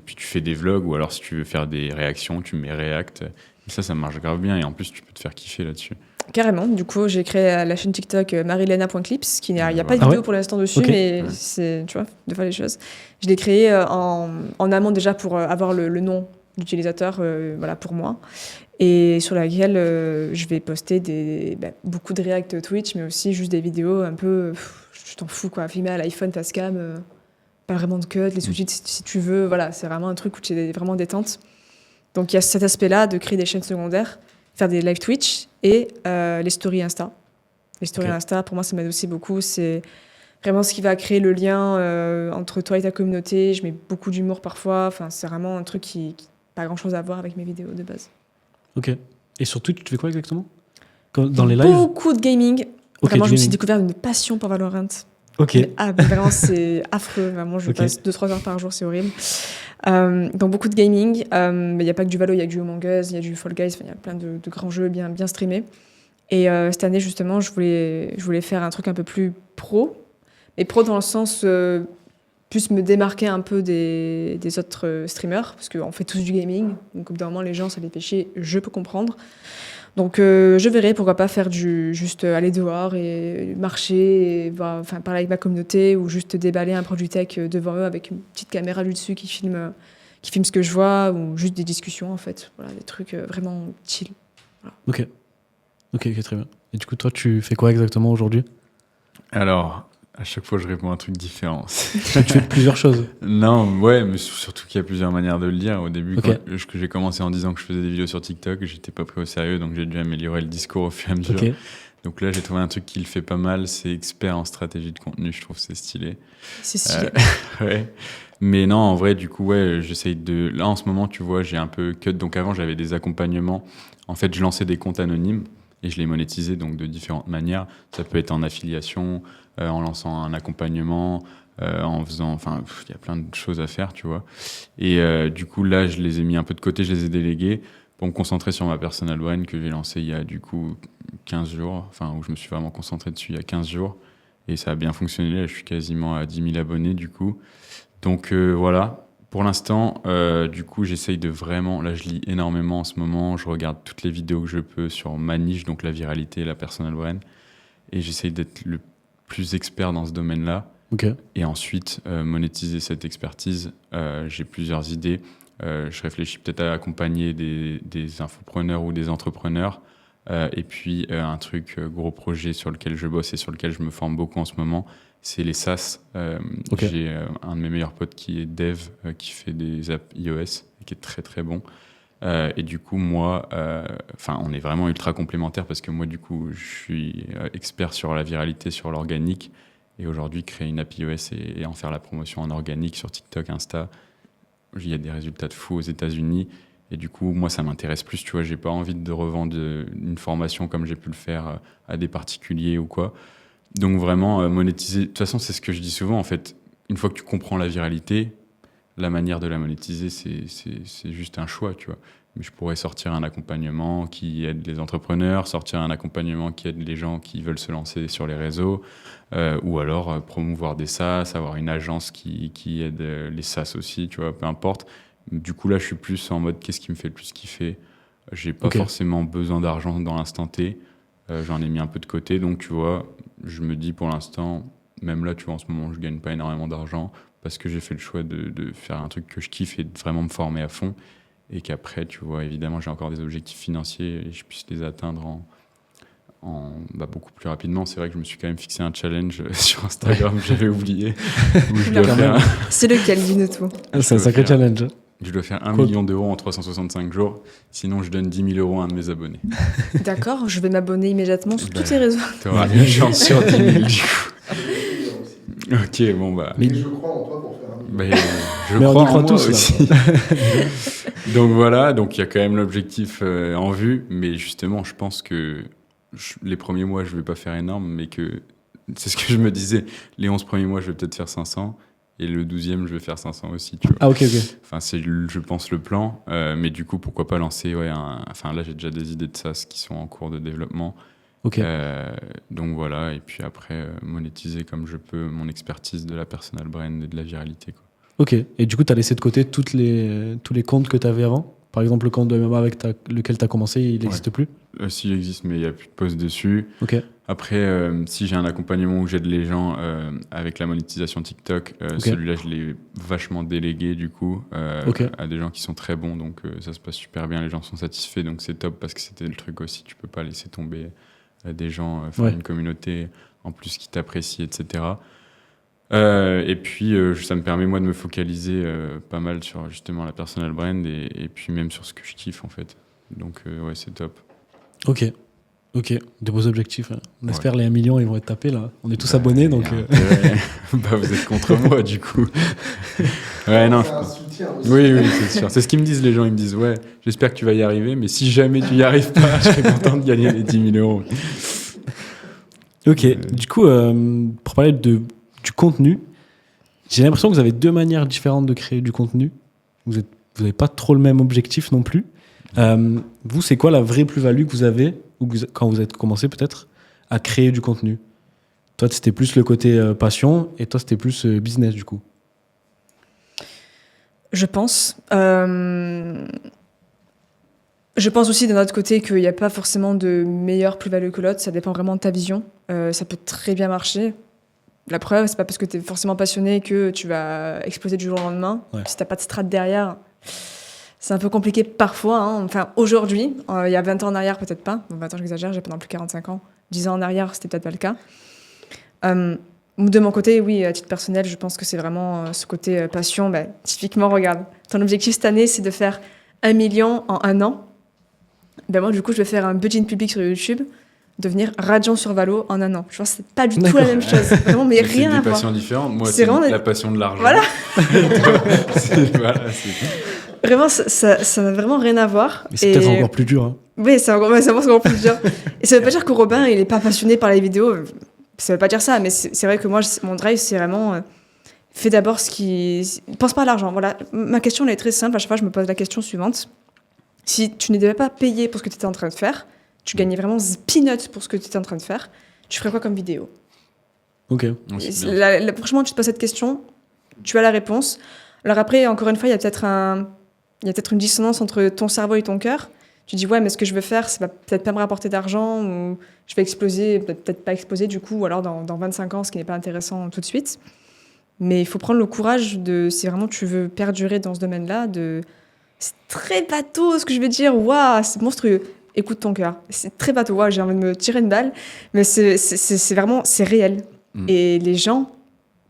puis tu fais des vlogs, ou alors si tu veux faire des réactions, tu mets React. Et ça marche grave bien, et en plus tu peux te faire kiffer là-dessus. Carrément. Du coup, j'ai créé la chaîne TikTok marilena.clips, il n'y a pas de vidéo pour l'instant dessus, mais c'est, tu vois, de faire les choses. Je l'ai créé en amont déjà pour avoir le nom d'utilisateur, voilà, pour moi, et sur laquelle je vais poster beaucoup de React Twitch, mais aussi juste des vidéos un peu, je t'en fous, quoi, filmé à l'iPhone face cam, pas vraiment de cut, les sous-titres si tu veux, voilà, c'est vraiment un truc où tu es vraiment détente. Donc il y a cet aspect-là de créer des chaînes secondaires, faire des live Twitch et les stories Insta. Les stories Insta, pour moi, ça m'aide aussi beaucoup. C'est vraiment ce qui va créer le lien entre toi et ta communauté. Je mets beaucoup d'humour parfois. Enfin, c'est vraiment un truc qui n'a pas grand-chose à voir avec mes vidéos de base. Ok. Et sur Twitch, tu fais quoi exactement? Dans les lives? Beaucoup de gaming. Vraiment, je me suis découvert une passion pour Valorant. Ok. Mais vraiment, c'est affreux. Vraiment, je passe 2-3 heures par jour, c'est horrible. Donc, beaucoup de gaming. Mais il n'y a pas que du Valo, il y a du Among Us, il y a du Fall Guys. Il y a plein de grands jeux bien streamés. Et cette année, justement, je voulais faire un truc un peu plus pro. Mais pro dans le sens plus me démarquer un peu des autres streamers. Parce qu'on fait tous du gaming. Donc, au bout d'un moment, les gens, ça les fait chier. Je peux comprendre. Donc, je verrai pourquoi pas faire juste aller dehors et marcher, et parler avec ma communauté, ou juste déballer un produit tech devant eux avec une petite caméra du dessus qui filme ce que je vois, ou juste des discussions, en fait. Voilà, des trucs vraiment chill. Voilà. Ok, très bien. Et du coup, toi, tu fais quoi exactement aujourd'hui? Alors, à chaque fois, je réponds à un truc différent. Tu fais plusieurs choses. Non, ouais, mais surtout qu'il y a plusieurs manières de le dire. Au début, quand j'ai commencé en disant que je faisais des vidéos sur TikTok, j'étais pas pris au sérieux, donc j'ai dû améliorer le discours au fur et à mesure. Donc là, j'ai trouvé un truc qui le fait pas mal, c'est expert en stratégie de contenu. Je trouve que c'est stylé. C'est stylé. Ouais. Mais non, en vrai, du coup, ouais, j'essaye de... Là, en ce moment, tu vois, j'ai un peu cut. Donc avant, j'avais des accompagnements. En fait, je lançais des comptes anonymes et je les monétisais donc de différentes manières. Ça peut être en affiliation, en lançant un accompagnement, en faisant... Enfin, il y a plein de choses à faire, tu vois. Et du coup, là, je les ai mis un peu de côté, je les ai délégués pour me concentrer sur ma personal brand que j'ai lancée il y a du coup 15 jours, enfin où je me suis vraiment concentré dessus il y a 15 jours. Et ça a bien fonctionné, là je suis quasiment à 10 000 abonnés du coup. Donc voilà, Pour l'instant, du coup, j'essaye de vraiment... Là, je lis énormément en ce moment. Je regarde toutes les vidéos que je peux sur ma niche, donc la viralité, la personal brand. Et j'essaye d'être le plus expert dans ce domaine-là. Ok. Et ensuite, monétiser cette expertise. J'ai plusieurs idées. Je réfléchis peut-être à accompagner des infopreneurs ou des entrepreneurs. Et puis, un gros projet sur lequel je bosse et sur lequel je me forme beaucoup en ce moment, c'est les SaaS. Ok. J'ai un de mes meilleurs potes qui est dev, qui fait des apps iOS et qui est très très bon. Et du coup, moi, on est vraiment ultra complémentaires parce que moi, du coup, je suis expert sur la viralité, sur l'organique. Et aujourd'hui, créer une app iOS et en faire la promotion en organique sur TikTok, Insta, il y a des résultats de fou aux États-Unis. Et du coup, moi, ça m'intéresse plus. Tu vois, j'ai pas envie de revendre une formation comme j'ai pu le faire à des particuliers ou quoi. Donc vraiment, monétiser. De toute façon, c'est ce que je dis souvent. En fait, une fois que tu comprends la viralité, la manière de la monétiser, c'est juste un choix, tu vois. Mais je pourrais sortir un accompagnement qui aide les entrepreneurs, sortir un accompagnement qui aide les gens qui veulent se lancer sur les réseaux, ou alors promouvoir des SaaS, avoir une agence qui aide les SaaS aussi, tu vois, peu importe. Du coup, là, je suis plus en mode qu'est-ce qui me fait le plus kiffer. J'ai pas forcément besoin d'argent dans l'instant T. J'en ai mis un peu de côté, donc tu vois, je me dis pour l'instant, même là, tu vois, en ce moment, je gagne pas énormément d'argent parce que j'ai fait le choix de faire un truc que je kiffe et de vraiment me former à fond. Et qu'après, tu vois, évidemment, j'ai encore des objectifs financiers et je puisse les atteindre beaucoup plus rapidement. C'est vrai que je me suis quand même fixé un challenge sur Instagram, j'avais oublié. Où je dois faire C'est lequel, dis-nous tout. C'est un sacré challenge. Je dois faire 1 million d'euros en 365 jours. Sinon, je donne 10 000 euros à un de mes abonnés. D'accord, je vais m'abonner immédiatement sur tous tes réseaux. T'auras une chance sur 10 000, du coup. Ok, bon, bah... Mais je crois en toi pour faire un million. Je Mais on crois y croit en moi tous, là. aussi. Donc voilà, donc il y a quand même l'objectif en vue, mais justement, je pense que les premiers mois, je vais pas faire énorme, mais que c'est ce que je me disais. Les 11 premiers mois, je vais peut-être faire 500, et le 12e, je vais faire 500 aussi, tu vois. Ah, ok. Enfin, c'est, je pense, le plan, mais du coup, pourquoi pas lancer, enfin là, j'ai déjà des idées de SaaS qui sont en cours de développement. Ok. Donc voilà, et puis après, monétiser comme je peux mon expertise de la personal brand et de la viralité, quoi. Ok. Et du coup, tu as laissé de côté tous les comptes que tu avais avant? Par exemple, le compte de MMA avec lequel tu as commencé, il n'existe plus? Si, il existe, mais il n'y a plus de post dessus. Ok. Après, si j'ai un accompagnement où j'aide les gens avec la monétisation TikTok, celui-là, je l'ai vachement délégué, du coup, à des gens qui sont très bons. Donc, ça se passe super bien, les gens sont satisfaits. Donc, c'est top parce que c'était le truc aussi. Tu peux pas laisser tomber des gens, une communauté en plus qui t'apprécie, etc. Et puis, ça me permet, moi, de me focaliser pas mal sur, justement, la personal brand et puis même sur ce que je kiffe, en fait. Donc, ouais, c'est top. Ok, de beaux objectifs. On espère les 1 million, ils vont être tapés, là. On est tous abonnés, donc... vous êtes contre moi, du coup. Ouais, non. C'est un soutien aussi. Oui, c'est sûr. C'est ce qu'ils me disent, les gens. Ils me disent, ouais, j'espère que tu vas y arriver, mais si jamais tu y arrives pas, je serais content de gagner les 10 000 euros. Ok, du coup, pour parler du contenu, j'ai l'impression que vous avez 2 manières différentes de créer du contenu. Vous n'avez pas trop le même objectif non plus. Vous, c'est quoi la vraie plus-value que vous avez, quand vous êtes commencé peut-être, à créer du contenu? Toi, c'était plus le côté passion, et toi, c'était plus business, du coup. Je pense. Je pense aussi d'un autre côté qu'il n'y a pas forcément de meilleure plus-value que l'autre. Ça dépend vraiment de ta vision. Ça peut très bien marcher. La preuve, c'est pas parce que tu es forcément passionné que tu vas exploser du jour au lendemain. Ouais. Si t'as pas de strat derrière, c'est un peu compliqué parfois. Hein. Enfin, aujourd'hui, il y a 20 ans en arrière, peut-être pas. Bon, 20 ans, j'exagère, j'ai pas non plus 45 ans. 10 ans en arrière, c'était peut-être pas le cas. De mon côté, oui, à titre personnel, je pense que c'est vraiment ce côté passion. Typiquement, regarde, ton objectif cette année, c'est de faire 1 million en 1 an. Moi, du coup, je vais faire un budget public sur YouTube, devenir radiant sur Valo en 1 an. Je pense que c'est pas du tout la même chose. Vraiment, mais rien à C'est des voir. passions différentes. Moi, C'est c'est vraiment la passion de l'argent. Voilà. Voilà, Vraiment, ça n'a vraiment rien à voir. Mais c'est peut-être encore plus dur. Hein. Oui, c'est encore plus dur. Et ça veut pas dire que Robin, il est pas passionné par les vidéos. Ça veut pas dire ça, mais c'est vrai que moi, mon drive, c'est vraiment... fais d'abord ce qui... Pense pas à l'argent. Voilà. Ma question, elle est très simple. À chaque fois, je me pose la question suivante. Si tu n'étais pas payé pour ce que tu étais en train de faire, tu gagnais vraiment peanuts pour ce que tu étais en train de faire, tu ferais quoi comme vidéo? Ok. Franchement, tu te poses cette question, tu as la réponse. Alors après, encore une fois, il y a peut-être une dissonance entre ton cerveau et ton cœur. Tu dis, ouais, mais ce que je veux faire, ça va peut-être pas me rapporter d'argent, ou je vais exploser, peut-être pas exploser du coup, ou alors dans 25 ans, ce qui n'est pas intéressant tout de suite. Mais il faut prendre le courage si vraiment tu veux perdurer dans ce domaine-là, c'est très bateau ce que je vais dire, waouh, c'est monstrueux. Écoute ton cœur. C'est très bateau, waouh, j'ai envie de me tirer une balle, mais c'est vraiment, c'est réel. Et les gens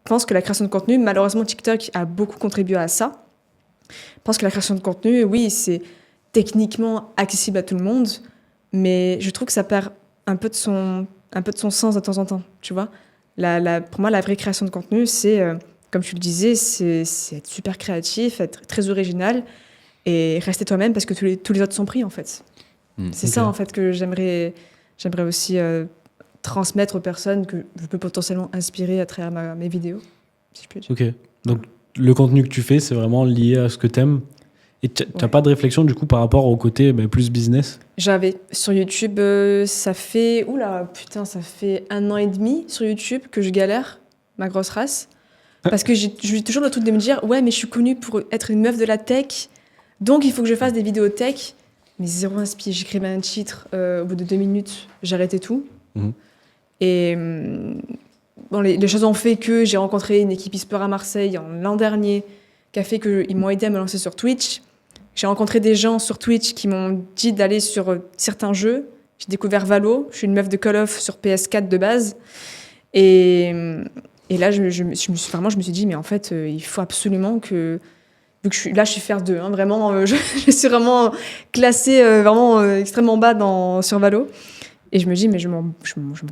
pensent que la création de contenu, malheureusement TikTok a beaucoup contribué à ça, pensent que la création de contenu, oui, c'est techniquement accessible à tout le monde, mais je trouve que ça perd un peu de son sens de temps en temps, tu vois. Pour moi, la vraie création de contenu, c'est, comme tu le disais, c'est être super créatif, être très original et rester toi-même parce que tous les autres sont pris, en fait. C'est ça, en fait, que j'aimerais aussi transmettre aux personnes que je peux potentiellement inspirer à travers mes vidéos, si je peux dire. Ok. Donc, le contenu que tu fais, c'est vraiment lié à ce que t'aimes. Et tu n'as pas de réflexion, du coup, par rapport au côté plus business? J'avais. Sur YouTube, ça fait 1 an et demi sur YouTube que je galère, ma grosse race. Parce que j'ai toujours le truc de me dire, ouais, mais je suis connue pour être une meuf de la tech, donc il faut que je fasse des vidéos tech. Mais zéro inspi. J'écrivais un titre, au bout de 2 minutes, j'arrêtais tout. Et bon, les choses ont fait que j'ai rencontré une équipe e-sport à Marseille l'an dernier, qui a fait qu'ils m'ont aidé à me lancer sur Twitch. J'ai rencontré des gens sur Twitch qui m'ont dit d'aller sur certains jeux. J'ai découvert Valo. Je suis une meuf de Call of sur PS4 de base. Et là, je me suis dit, mais en fait, il faut absolument que... Vu que je suis faire 2, hein, vraiment, je suis vraiment classée vraiment extrêmement bas sur Valo. Et je me dis, mais je m'en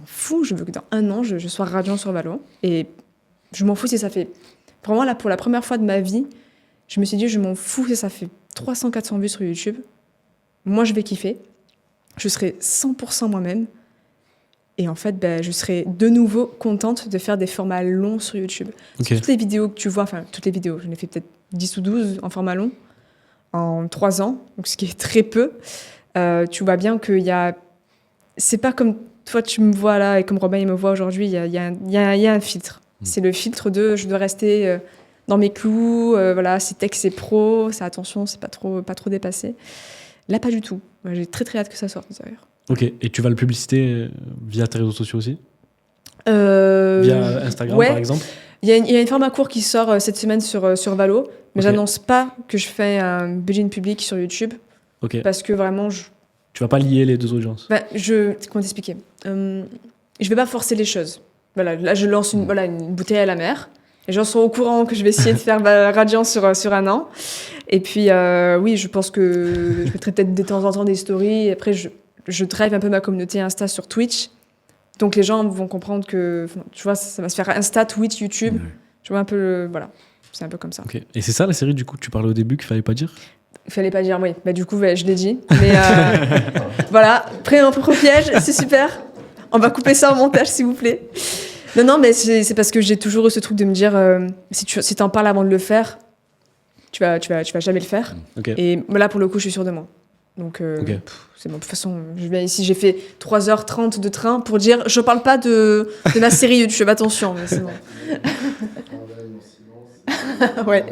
fous, je veux que dans 1 an, je sois radiant sur Valo. Et je m'en fous si ça fait... Vraiment, là, pour la première fois de ma vie, je me suis dit, je m'en fous si ça fait 300-400 vues sur YouTube. Moi, je vais kiffer. Je serai 100% moi-même. Et en fait, je serai de nouveau contente de faire des formats longs sur YouTube. Okay. Toutes les vidéos que tu vois, enfin, toutes les vidéos, j'en ai fait peut-être 10 ou 12 en format long, en 3 ans, donc ce qui est très peu. Tu vois bien qu'il y a... C'est pas comme toi, tu me vois là, et comme Robin, il me voit aujourd'hui, il y a un filtre. C'est le filtre de je dois rester dans mes clous, voilà, c'est tech, c'est pro, c'est attention, c'est pas trop dépassé. Là, pas du tout. Moi, j'ai très très hâte que ça sorte d'ailleurs. Ok, et tu vas le publiciter via tes réseaux sociaux aussi? Via Instagram par exemple? Il y a une format court qui sort cette semaine sur Valo, mais j'annonce pas que je fais un bulletin public sur YouTube. Parce que vraiment, tu vas pas lier les deux audiences? Comment t'expliquer? Je vais pas forcer les choses. Voilà, là, je lance une bouteille à la mer. Les gens sont au courant que je vais essayer de faire radiant sur 1 an. Et puis, oui, je pense que je mettrai peut-être de temps en temps des stories. Et après, je drive un peu ma communauté Insta sur Twitch. Donc, les gens vont comprendre que, tu vois, ça va se faire Insta, Twitch, YouTube. Tu vois, un peu, voilà. C'est un peu comme ça. Okay. Et c'est ça, la série, du coup, tu parlais au début qu'il fallait pas dire? Il fallait pas dire, oui. Du coup, je l'ai dit. Mais voilà, prêt un propre piège, c'est super. On va couper ça au montage, s'il vous plaît. Non, mais c'est parce que j'ai toujours eu ce truc de me dire, si t'en parles avant de le faire, tu vas jamais le faire. Et là, pour le coup, je suis sûre de moi. Donc, c'est bon. De toute façon, je viens ici, j'ai fait 3h30 de train pour dire, je parle pas de ma série YouTube, attention, mais c'est bon. Ouais.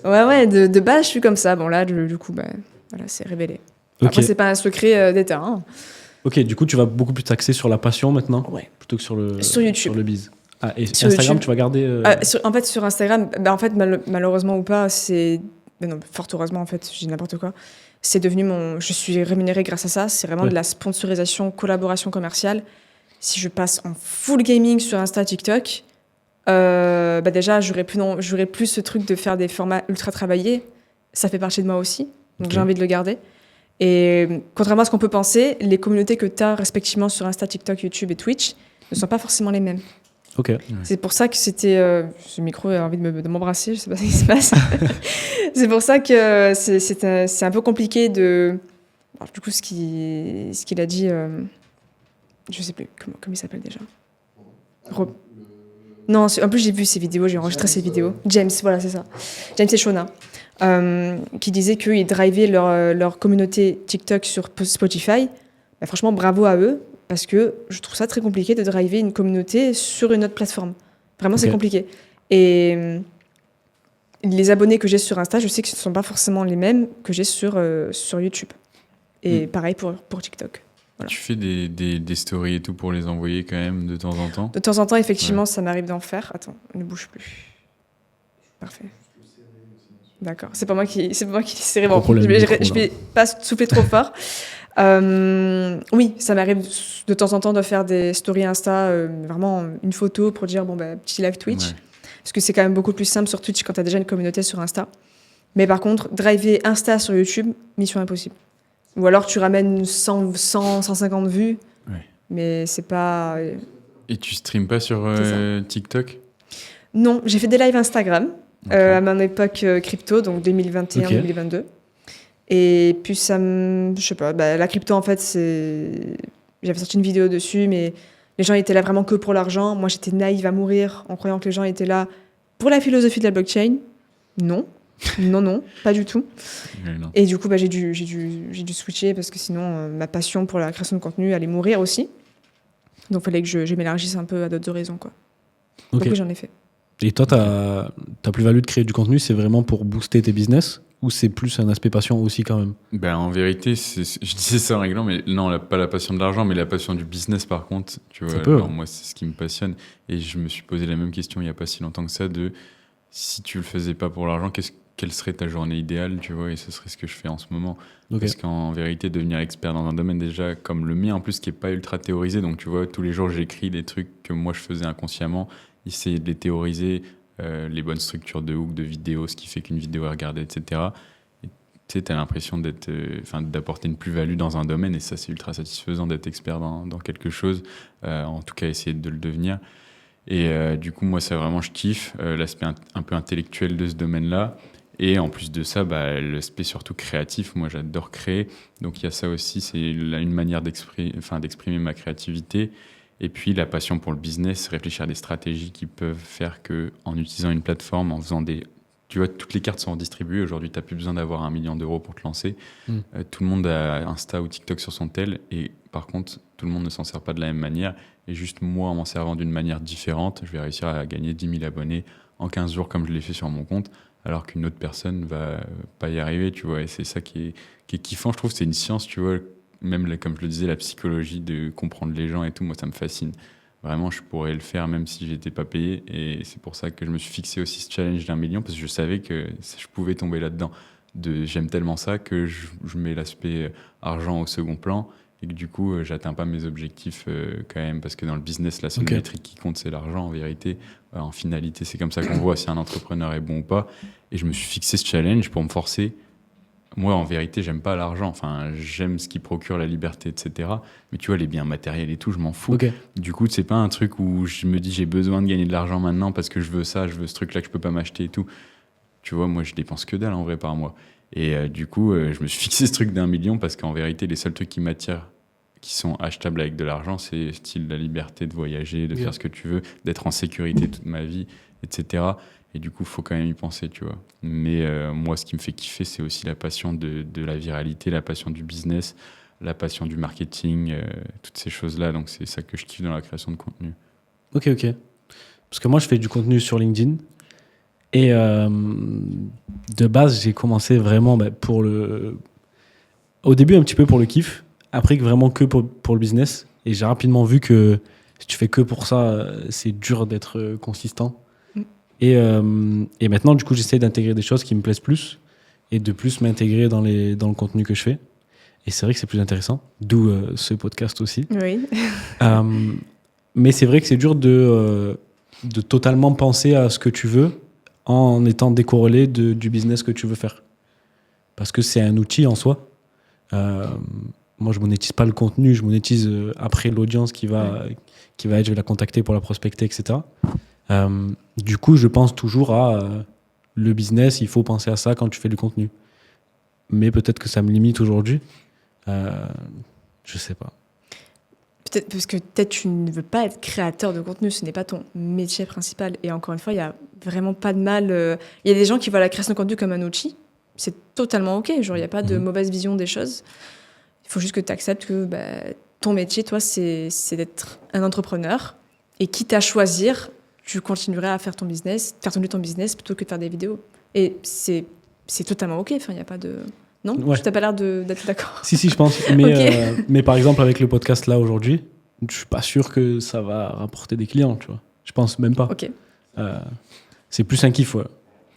Ouais, de base, je suis comme ça. Bon, là, du coup, voilà, c'est révélé. Après, c'est pas un secret d'État, hein. Ok, du coup, tu vas beaucoup plus t'axer sur la passion maintenant, plutôt que sur YouTube. Sur le biz. Ah, et sur Instagram, YouTube, tu vas garder... En fait, sur Instagram, malheureusement ou pas, c'est... non, fort heureusement, en fait, je dis n'importe quoi. C'est devenu je suis rémunérée grâce à ça. C'est vraiment de la sponsorisation, collaboration commerciale. Si je passe en full gaming sur Insta, TikTok, déjà, j'aurais plus ce truc de faire des formats ultra travaillés. Ça fait partie de moi aussi, donc j'ai envie de le garder. Et contrairement à ce qu'on peut penser, les communautés que tu as respectivement sur Insta, TikTok, YouTube et Twitch ne sont pas forcément les mêmes. C'est pour ça que c'était... ce micro a envie de m'embrasser, je sais pas ce qui se passe. C'est pour ça que c'est un peu compliqué de... Alors, du coup, ce qu'il a dit... je sais plus, comment il s'appelle déjà Non, en plus j'ai vu ses vidéos, j'ai enregistré ses vidéos. James, voilà, c'est ça. James et Shona. Qui disaient qu'ils drivaient leur communauté TikTok sur Spotify. Franchement, bravo à eux, parce que je trouve ça très compliqué de driver une communauté sur une autre plateforme. Vraiment, c'est compliqué. Et les abonnés que j'ai sur Insta, je sais que ce ne sont pas forcément les mêmes que j'ai sur YouTube. Et pareil pour TikTok. Voilà. Tu fais des stories et tout pour les envoyer quand même de temps en temps? De temps en temps, effectivement, ça m'arrive d'en faire. Attends, ne bouge plus. Parfait. D'accord. C'est pas moi qui l'ai serré. Bon, je vais pas souffler trop fort. Oui, ça m'arrive de temps en temps de faire des stories Insta, vraiment une photo pour dire, petit live Twitch. Ouais. Parce que c'est quand même beaucoup plus simple sur Twitch quand tu as déjà une communauté sur Insta. Mais par contre, driver Insta sur YouTube, mission impossible. Ou alors tu ramènes 150 vues, mais c'est pas... Et tu streames pas sur TikTok? Non, j'ai fait des lives Instagram à mon époque crypto, donc 2021-2022. Et puis je sais pas, la crypto en fait, j'avais sorti une vidéo dessus, mais les gens étaient là vraiment que pour l'argent. Moi, j'étais naïve à mourir en croyant que les gens étaient là pour la philosophie de la blockchain. Non, pas du tout. Non. Et du coup, j'ai dû switcher parce que sinon, ma passion pour la création de contenu allait mourir aussi. Donc, il fallait que je m'élargisse un peu à d'autres horizons, quoi. Ok. Donc, j'en ai fait. Et toi, ta plus-value de créer du contenu, c'est vraiment pour booster tes business ou c'est plus un aspect passion aussi quand même? En vérité, je disais ça en rigolant, mais non, pas la passion de l'argent, mais la passion du business par contre. Tu vois, alors, moi, c'est ce qui me passionne. Et je me suis posé la même question il n'y a pas si longtemps que ça de si tu le faisais pas pour l'argent, quelle serait ta journée idéale, tu vois, et ce serait ce que je fais en ce moment. Okay. Parce qu'en vérité, devenir expert dans un domaine déjà comme le mien, en plus, qui est pas ultra théorisé, donc tu vois, tous les jours, j'écris des trucs que moi, je faisais inconsciemment, essayer de les théoriser, les bonnes structures de hook, de vidéo, ce qui fait qu'une vidéo est regardée, etc. Et tu sais, t'as l'impression d'apporter une plus-value dans un domaine, et ça, c'est ultra satisfaisant d'être expert dans quelque chose, en tout cas, essayer de le devenir. Et du coup, moi, ça vraiment, je kiffe l'aspect un peu intellectuel de ce domaine-là. Et en plus de ça, l'aspect surtout créatif. Moi, j'adore créer. Donc, il y a ça aussi. C'est une manière d'exprimer ma créativité. Et puis, la passion pour le business, réfléchir à des stratégies qui peuvent faire qu'en utilisant une plateforme, en faisant tu vois, toutes les cartes sont distribuées. Aujourd'hui, tu n'as plus besoin d'avoir 1 million d'euros pour te lancer. Tout le monde a Insta ou TikTok sur son tel. Et par contre, tout le monde ne s'en sert pas de la même manière. Et juste moi, en m'en servant d'une manière différente, je vais réussir à gagner 10 000 abonnés en 15 jours comme je l'ai fait sur mon compte, alors qu'une autre personne va pas y arriver, tu vois. Et c'est ça qui est kiffant, je trouve. C'est une science, tu vois. Même, comme je le disais, la psychologie de comprendre les gens et tout, moi, ça me fascine. Vraiment, je pourrais le faire même si j'étais pas payé. Et c'est pour ça que je me suis fixé aussi ce challenge d'1 million, parce que je savais que je pouvais tomber là-dedans. J'aime tellement ça que je mets l'aspect argent au second plan. Et que du coup, j'atteins pas mes objectifs quand même, parce que dans le business, la seule métrique qui compte, c'est l'argent en vérité. En finalité, c'est comme ça qu'on voit si un entrepreneur est bon ou pas. Et je me suis fixé ce challenge pour me forcer. Moi, en vérité, j'aime pas l'argent. Enfin, j'aime ce qui procure la liberté, etc. Mais tu vois, les biens matériels et tout, je m'en fous. Okay. Du coup, c'est pas un truc où je me dis j'ai besoin de gagner de l'argent maintenant parce que je veux ça, je veux ce truc-là que je peux pas m'acheter et tout. Tu vois, moi, je dépense que dalle en vrai par mois. Et du coup, je me suis fixé ce truc d'1 million parce qu'en vérité, les seuls trucs qui m'attirent, qui sont achetables avec de l'argent, c'est style la liberté de voyager, de faire ce que tu veux, d'être en sécurité toute ma vie, etc. Et du coup, il faut quand même y penser, tu vois. Mais moi, ce qui me fait kiffer, c'est aussi la passion de la viralité, la passion du business, la passion du marketing, toutes ces choses-là. Donc, c'est ça que je kiffe dans la création de contenu. Ok. Parce que moi, je fais du contenu sur LinkedIn. Et de base, j'ai commencé vraiment au début, un petit peu pour le kiff. Après, vraiment que pour le business. Et j'ai rapidement vu que si tu fais que pour ça, c'est dur d'être consistant. Et maintenant, du coup, j'essaie d'intégrer des choses qui me plaisent plus et de plus m'intégrer dans le contenu que je fais. Et c'est vrai que c'est plus intéressant, d'où ce podcast aussi. Oui. Mais c'est vrai que c'est dur de totalement penser à ce que tu veux en étant décorrélé du business que tu veux faire. Parce que c'est un outil en soi. Moi, je monétise pas le contenu, je monétise après l'audience qui va être, je vais la contacter pour la prospecter, etc. Du coup, je pense toujours à le business, il faut penser à ça quand tu fais du contenu. Mais peut-être que ça me limite aujourd'hui. Je sais pas. Peut-être parce que peut-être tu ne veux pas être créateur de contenu, ce n'est pas ton métier principal. Et encore une fois, il n'y a vraiment pas de mal. Il y a des gens qui voient la création de contenu comme un outil. C'est totalement OK. Genre, il n'y a pas de mauvaise vision des choses. Il faut juste que tu acceptes que ton métier, toi, c'est d'être un entrepreneur. Et quitte à choisir, tu continuerais à faire ton business plutôt que de faire des vidéos. Et c'est totalement OK. Enfin, il n'y a pas de... Non, Ouais. tu n'as pas l'air d'être d'accord. Si, je pense. Mais par exemple, avec le podcast là aujourd'hui, je suis pas sûr que ça va rapporter des clients, tu vois. Je pense même pas. OK. C'est plus un kiff, ouais.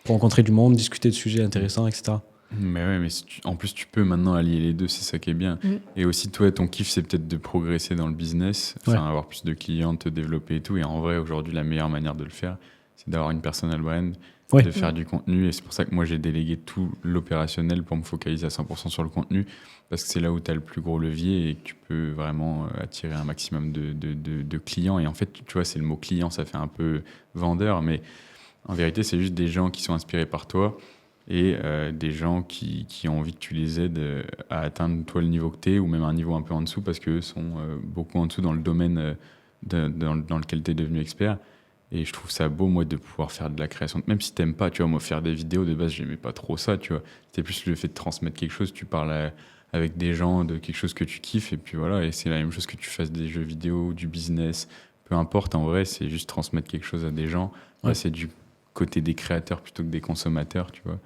Pour rencontrer du monde, discuter de sujets intéressants, etc. Mais ouais, mais en plus, tu peux maintenant allier les deux, c'est ça qui est bien. Et aussi, toi, ton kiff, c'est peut-être de progresser dans le business, avoir plus de clients, te développer et tout. Et en vrai, aujourd'hui, la meilleure manière de le faire, c'est d'avoir une personal brand, de faire du contenu. Et c'est pour ça que moi, j'ai délégué tout l'opérationnel pour me focaliser à 100% sur le contenu, parce que c'est là où tu as le plus gros levier et que tu peux vraiment attirer un maximum de clients. Et en fait, tu vois, c'est le mot client, ça fait un peu vendeur, mais en vérité, c'est juste des gens qui sont inspirés par toi et des gens qui ont envie que tu les aides à atteindre toi le niveau que tu es ou même un niveau un peu en dessous parce qu'eux sont beaucoup en dessous dans le domaine dans lequel tu es devenu expert. Et je trouve ça beau, moi, de pouvoir faire de la création. Même si t'aimes pas, tu vois, moi, faire des vidéos, de base, j'aimais pas trop ça, tu vois. C'était plus le fait de transmettre quelque chose. Tu parles avec des gens de quelque chose que tu kiffes et puis voilà. Et c'est la même chose que tu fasses des jeux vidéo, du business. Peu importe, en vrai, c'est juste transmettre quelque chose à des gens. Là, c'est du côté des créateurs plutôt que des consommateurs, tu vois.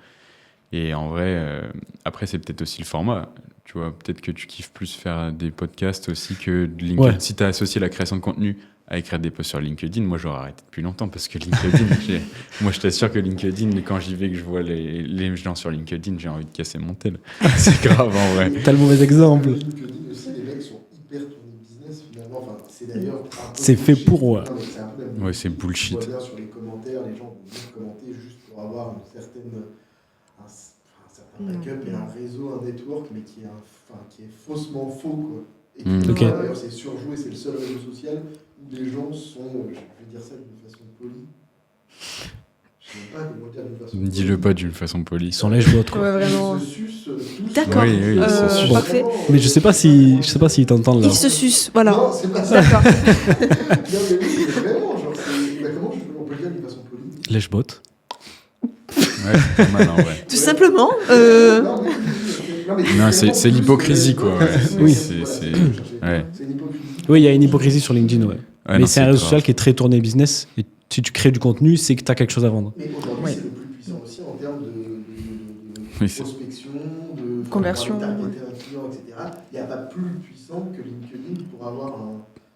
Et en vrai, après, c'est peut-être aussi le format. Tu vois, peut-être que tu kiffes plus faire des podcasts aussi que de LinkedIn. Ouais. Si tu as associé la création de contenu à écrire des posts sur LinkedIn, moi, j'aurais arrêté depuis longtemps parce que LinkedIn, moi, je t'assure que LinkedIn, quand j'y vais, que je vois les gens sur LinkedIn, j'ai envie de casser mon tel. C'est grave, en vrai. T'as le mauvais exemple. LinkedIn aussi, les mecs sont hyper tournés business finalement. Enfin, c'est d'ailleurs un peu C'est fait bullshit. pour, ouais. Non, mais c'est un peu même Ouais, c'est bullshit. On voit bien sur les commentaires, les gens vont venir commenter juste pour avoir un certain backup et un réseau, un network, mais qui est faussement faux, quoi. Et qui, Ok. d'ailleurs, c'est surjoué, c'est le seul réseau social où les gens sont, je vais dire ça d'une façon polie. Je sais même pas comment dire d'une façon polie. Dis-le pas d'une façon polie. Ils sont lèche-bottes, quoi. Ouais, vraiment. Ils se sucent tous. D'accord. Oui, oui, ils se sucent. Parfait. Mais je sais pas s'ils t'entendent là. Ils se sucent, voilà. Non, c'est pas ça. D'accord. Non, mais oui, c'est vraiment, genre, comment on peut le dire d'une façon polie? Lèche-bottes. Ouais, c'est pas mal, en vrai. Tout simplement. Non, c'est l'hypocrisie, quoi. Ouais. Oui. C'est ouais. C'est une hypocrisie. Oui, il y a une hypocrisie sur LinkedIn, ouais. Ouais, Mais non, c'est un réseau grave. social qui est très tourné business. Et si tu crées du contenu, c'est que tu as quelque chose à vendre. Mais aujourd'hui, Ouais. c'est le plus puissant aussi en termes de Oui, c'est- prospection, de Conversion, targeter un client, etc. Il n'y a pas plus puissant que LinkedIn pour avoir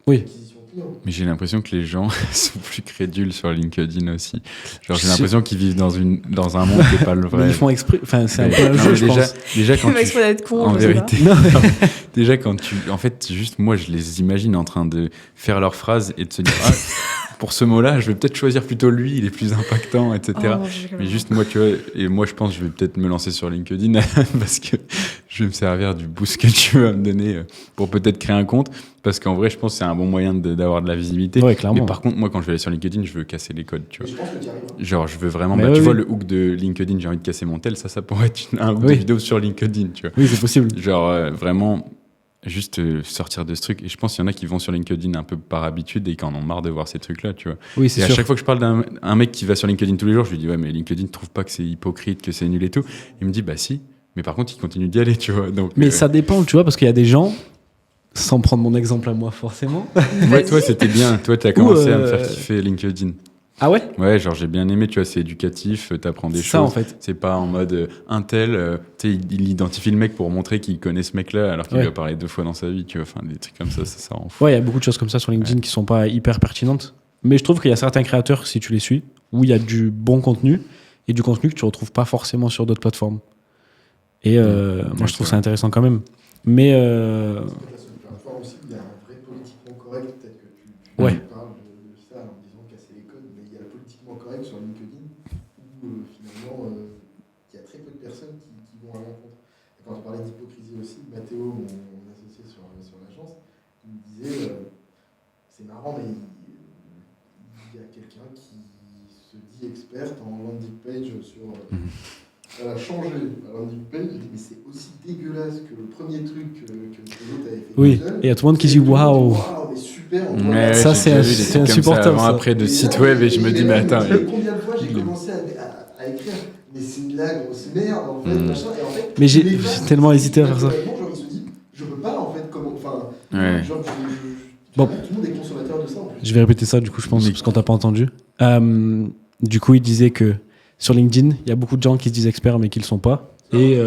Oui. une acquisition client. Mais j'ai l'impression que les gens sont plus crédules sur LinkedIn aussi. Genre, j'ai l'impression qu'ils vivent dans un monde qui n'est pas le Mais vrai. ils font exprès. Enfin, c'est un Mais- peu un non, jeu, mais je pense. déjà quand Il va tu... exprès d'être con. En je sais pas. vérité, déjà quand tu... En fait, juste moi, je les imagine en train de faire leurs phrases et de se dire « Ah, pour ce mot-là, je vais peut-être choisir plutôt lui, il est plus impactant, etc. Oh, mon Dieu, Mais juste moi, tu vois, et moi je pense que je vais peut-être me lancer sur LinkedIn parce que je vais me servir du boost que tu vas me donner pour peut-être créer un compte. Parce qu'en vrai, je pense que c'est un bon moyen d'avoir de la visibilité. Ouais, clairement. Mais par contre, moi, quand je vais aller sur LinkedIn, je veux casser les codes, tu Mais vois. je pense que tu y arrives. Genre, je veux vraiment. Mais Bah, oui, tu vois, oui. le hook de LinkedIn, j'ai envie de casser mon tel, ça pourrait être un hook de Oui. vidéo sur LinkedIn, tu vois. Oui, c'est possible. Genre, vraiment, juste sortir de ce truc. Et je pense qu'il y en a qui vont sur LinkedIn un peu par habitude et qui en ont marre de voir ces trucs-là, tu vois. Oui, Et c'est à sûr. chaque fois que je parle d'un mec qui va sur LinkedIn tous les jours, je lui dis ouais mais LinkedIn trouve pas que c'est hypocrite, que c'est nul et tout. Il me dit bah si, mais par contre il continue d'y aller, tu vois. Donc Mais ça dépend, tu vois, parce qu'il y a des gens, sans prendre mon exemple à moi forcément. ouais, toi c'était bien, toi t'as commencé à me faire euh, kiffer LinkedIn. Ah ouais? Ouais, genre j'ai bien aimé, tu vois, c'est éducatif, t'apprends des C'est choses. ça en fait. C'est pas en mode un tel, tu sais, il identifie le mec pour montrer qu'il connaît ce mec-là alors qu'il Ouais. lui a parlé 2 fois dans sa vie, tu vois. Enfin des trucs comme ça rend fou. Ouais, il y a beaucoup de choses comme ça sur LinkedIn qui sont pas hyper pertinentes. Mais je trouve qu'il y a certains créateurs, si tu les suis, où il y a du bon contenu et du contenu que tu retrouves pas forcément sur d'autres plateformes. Et moi, je trouve c'est ça intéressant quand même. Mais La seule plateforme aussi, il y a un vrai politiquement correct. Peut-être que tu Ouais. parles de ça en disant casser les codes, mais il y a le politiquement correct sur LinkedIn où finalement il y a très peu de personnes qui vont à l'encontre. Et quand on parlait d'hypocrisie aussi, Mathéo, mon associé sur l'agence, il me disait c'est marrant, mais il y a quelqu'un qui se dit experte en landing page sur. Elle a changé la landing page, il dit, mais c'est aussi dégueulasse que le premier truc que l'autre avait fait. oui, tout seul. et il y a tout le monde qui Et dit tout le monde waouh. Waouh, mais super. on doit Ouais, la- Ça, j'ai c'est déjà un- vu des c'est trucs comme ça insupportable, avant ça. après de Et sites là, web et je me dis mais attends. Combien de fois j'ai commencé à écrire, mais c'est de la grosse merde en fait, machin, et en fait. Mais j'ai les gens, tellement hésité à faire ça. naturellement, genre, ils se disent, je peux pas en fait, comment. Enfin, Ouais. genre, Bon. tout le monde est consommateur de ça en plus. Je vais répéter ça, du coup, je pense, Mais- parce qu'on t'a pas entendu. Du coup, il disait que Sur LinkedIn, il y a beaucoup de gens qui se disent experts mais qui ne le sont pas. Et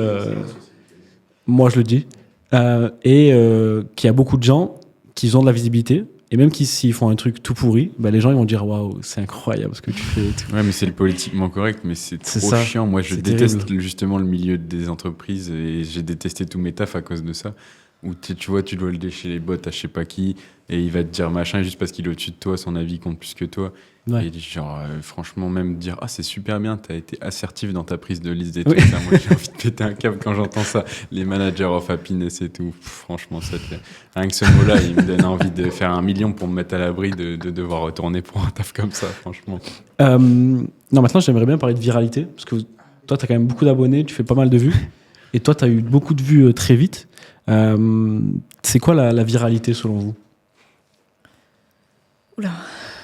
moi, je le dis. Qu'il y a beaucoup de gens qui ont de la visibilité. Et même s'ils font un truc tout pourri, bah, les gens ils vont dire waouh, c'est incroyable ce que tu fais. Et tout. Ouais, mais c'est le politiquement correct, mais c'est trop ça. chiant. Moi, je C'est déteste terrible. justement le milieu des entreprises et j'ai détesté tous mes tafs à cause de ça. Où tu vois, tu dois le déchirer les bottes à je sais pas qui et il va te dire machin juste parce qu'il est au-dessus de toi, son avis compte plus que toi. Ouais. Et genre, franchement, même dire ah, c'est super bien, t'as été assertif dans ta prise de liste des Oui. trucs. Ça, moi, j'ai envie de péter un câble quand j'entends ça. Les managers of happiness et tout. Franchement, rien que ce mot-là, il me donne envie de faire 1 million pour me mettre à l'abri de devoir retourner pour un taf comme ça, franchement. Non, maintenant j'aimerais bien parler de viralité parce que toi tu as quand même beaucoup d'abonnés, tu fais pas mal de vues et toi tu as eu beaucoup de vues très vite. C'est quoi la viralité selon vous? Oula.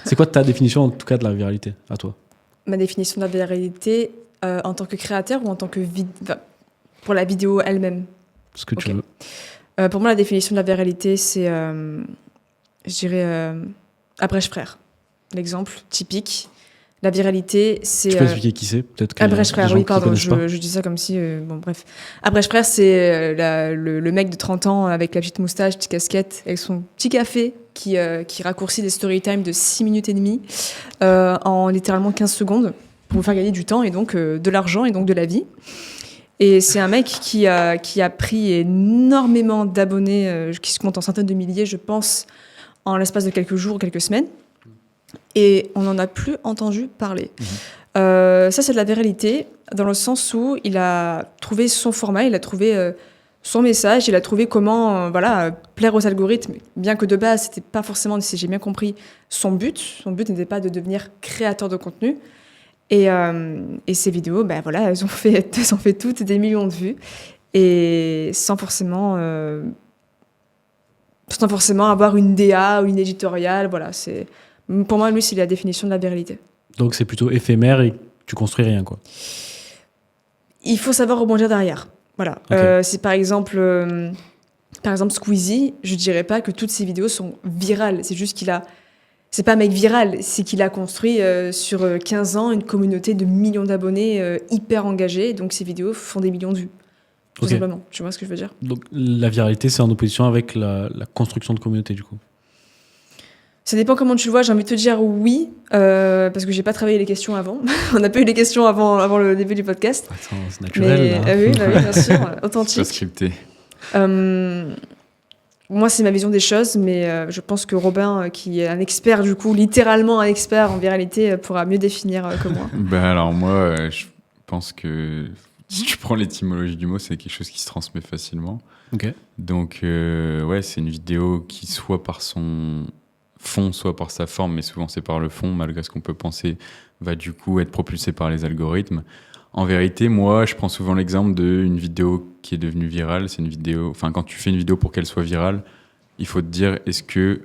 C'est quoi ta définition en tout cas de la viralité à toi? Ma définition de la viralité en tant que créateur ou en tant que pour la vidéo elle-même? Ce que tu Ok. veux. Pour moi, la définition de la viralité, c'est, je dirais, Abrèche Frères. L'exemple typique. La viralité, c'est... Tu peux expliquer qui c'est? Peut-être qu'il y a Abrèche des Frères, gens oui, qui pardon, connaissent pas. je dis ça comme si... bon, bref. Abrèche Frères, c'est le mec de 30 ans avec la petite moustache, petite casquette, avec son petit café qui raccourcit des story time de 6 minutes et demie en littéralement 15 secondes pour vous faire gagner du temps et donc de l'argent et donc de la vie. Et c'est un mec qui a pris énormément d'abonnés, qui se comptent en centaines de milliers, je pense, en l'espace de quelques jours, quelques semaines. Et on n'en a plus entendu parler. Ça, c'est de la viralité, dans le sens où il a trouvé son format, il a trouvé son message, il a trouvé comment plaire aux algorithmes, bien que de base, c'était pas forcément, si j'ai bien compris, son but. Son but n'était pas de devenir créateur de contenu. Et ces vidéos, elles ont fait toutes des millions de vues, et sans forcément avoir une DA ou une éditoriale. Voilà, pour moi, lui, c'est la définition de la viralité. Donc c'est plutôt éphémère et tu construis rien quoi. Il faut savoir rebondir derrière. Voilà. Ok. C'est par exemple Squeezie, je dirais pas que toutes ses vidéos sont virales. C'est juste c'est pas un mec viral, c'est qu'il a construit sur 15 ans une communauté de millions d'abonnés hyper engagés. Donc ses vidéos font des millions de vues. Tout Ok. simplement. Tu vois ce que je veux dire? Donc la viralité c'est en opposition avec la construction de communauté du coup. Ça dépend comment tu le vois. J'ai envie de te dire oui, parce que j'ai pas travaillé les questions avant. On n'a pas eu les questions avant le début du podcast. Attends, c'est naturel. Mais là. oui, bien sûr, C'est pas authentique. scripté. Moi, c'est ma vision des choses, mais je pense que Robin, qui est un expert, du coup, littéralement un expert en viralité, pourra mieux définir que moi. Alors moi, je pense que si tu prends l'étymologie du mot, c'est quelque chose qui se transmet facilement. Ok. Donc ouais, c'est une vidéo qui soit par son fond, soit par sa forme, mais souvent c'est par le fond, malgré ce qu'on peut penser, va du coup être propulsé par les algorithmes. En vérité, moi, je prends souvent l'exemple d'une vidéo qui est devenue virale. C'est une vidéo, enfin, quand tu fais une vidéo pour qu'elle soit virale, il faut te dire, est-ce que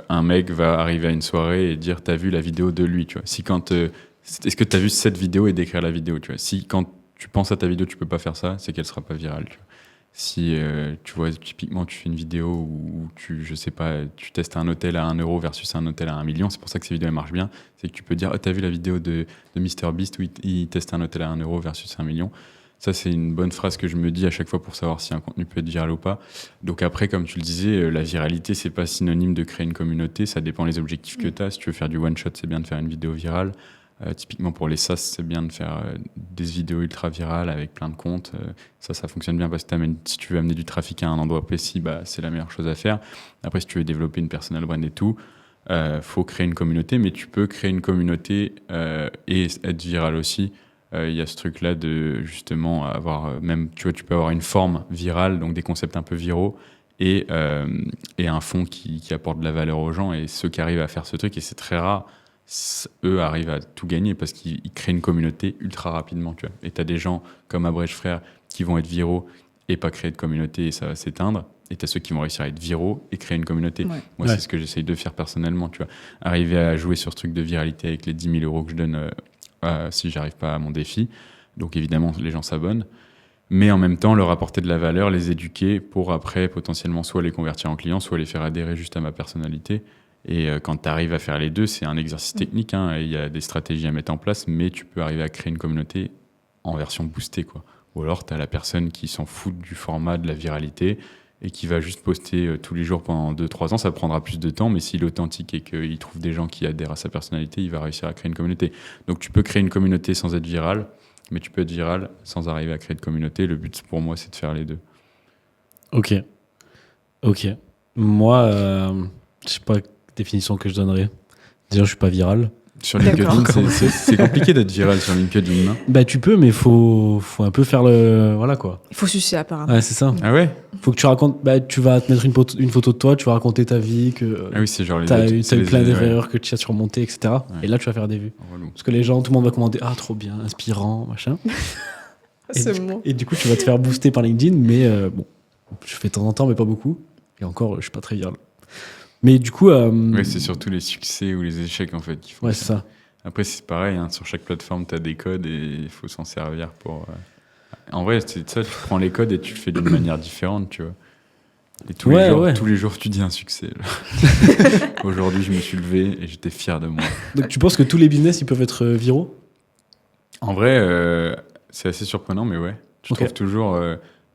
un mec va arriver à une soirée et dire, t'as vu la vidéo de lui, tu vois. Est-ce que t'as vu cette vidéo et décrire la vidéo, tu vois. Si quand tu penses à ta vidéo, tu peux pas faire ça, c'est qu'elle sera pas virale, tu vois. Si, tu vois, typiquement, tu fais une vidéo où je sais pas, tu testes un hôtel à 1 euro versus un hôtel à 1 million, c'est pour ça que ces vidéos elles marchent bien, c'est que tu peux dire, t'as vu la vidéo de MrBeast où il teste un hôtel à 1 euro versus 1 million. Ça, c'est une bonne phrase que je me dis à chaque fois pour savoir si un contenu peut être viral ou pas. Donc après, comme tu le disais, la viralité, c'est pas synonyme de créer une communauté, ça dépend des objectifs que tu as. Si tu veux faire du one-shot, c'est bien de faire une vidéo virale. Typiquement pour les SaaS, c'est bien de faire des vidéos ultra virales avec plein de comptes. Ça fonctionne bien parce que si tu veux amener du trafic à un endroit précis, c'est la meilleure chose à faire. Après, si tu veux développer une personal brand et tout, faut créer une communauté, mais tu peux créer une communauté et être viral aussi. Il y a ce truc-là de justement avoir même, tu vois, tu peux avoir une forme virale, donc des concepts un peu viraux, et un fond qui apporte de la valeur aux gens. Et ceux qui arrivent à faire ce truc, et c'est très rare, eux arrivent à tout gagner parce qu'ils créent une communauté ultra rapidement, tu vois. Et t'as des gens comme Abrèche Frères qui vont être viraux et pas créer de communauté et ça va s'éteindre. Et t'as ceux qui vont réussir à être viraux et créer une communauté. Ouais. Moi, Ouais. c'est ce que j'essaye de faire personnellement, tu vois. Arriver à jouer sur ce truc de viralité avec les 10 000 euros que je donne si j'arrive pas à mon défi. Donc évidemment, les gens s'abonnent. Mais en même temps, leur apporter de la valeur, les éduquer pour après potentiellement soit les convertir en clients, soit les faire adhérer juste à ma personnalité. Et quand tu arrives à faire les deux, c'est un exercice technique, hein, il y a des stratégies à mettre en place, mais tu peux arriver à créer une communauté en version boostée, quoi. Ou alors, tu as la personne qui s'en fout du format, de la viralité, et qui va juste poster tous les jours pendant 2-3 ans. Ça prendra plus de temps, mais s'il est authentique et qu'il trouve des gens qui adhèrent à sa personnalité, il va réussir à créer une communauté. Donc, tu peux créer une communauté sans être viral, mais tu peux être viral sans arriver à créer de communauté. Le but, pour moi, c'est de faire les deux. Ok. Moi, je sais pas la définition que je donnerais. Déjà, je suis pas viral. Sur LinkedIn, c'est compliqué d'être viral sur LinkedIn, non? Bah, tu peux, mais faut un peu faire le. Voilà quoi. Il faut sucer apparemment. Ouais, c'est ça. Ah ouais? Faut que tu racontes. Bah, tu vas te mettre une photo de toi, tu vas raconter ta vie, que Ah oui, c'est genre les t'as autres, eu c'est les plein autres, d'erreurs que tu as surmontées, etc. Ouais. Et là, tu vas faire des vues. Relou. Parce que les gens, tout le monde va commenter ah, trop bien, inspirant, machin. Ce mot. Et du coup, tu vas te faire booster par LinkedIn, mais bon, je fais de temps en temps, mais pas beaucoup. Et encore, je suis pas très viral. Mais du coup. Ouais, c'est surtout les succès ou les échecs en fait qui font Ouais, c'est ça. Après, c'est pareil, hein, sur chaque plateforme, tu as des codes et il faut s'en servir pour. En vrai, c'est ça, tu prends les codes et tu le fais d'une manière différente, tu vois. Et tous les jours, tu dis un succès. Aujourd'hui, je me suis levé et j'étais fier de moi. Donc, tu penses que tous les business, ils peuvent être viraux? En vrai, c'est assez surprenant, mais ouais. Tu trouves toujours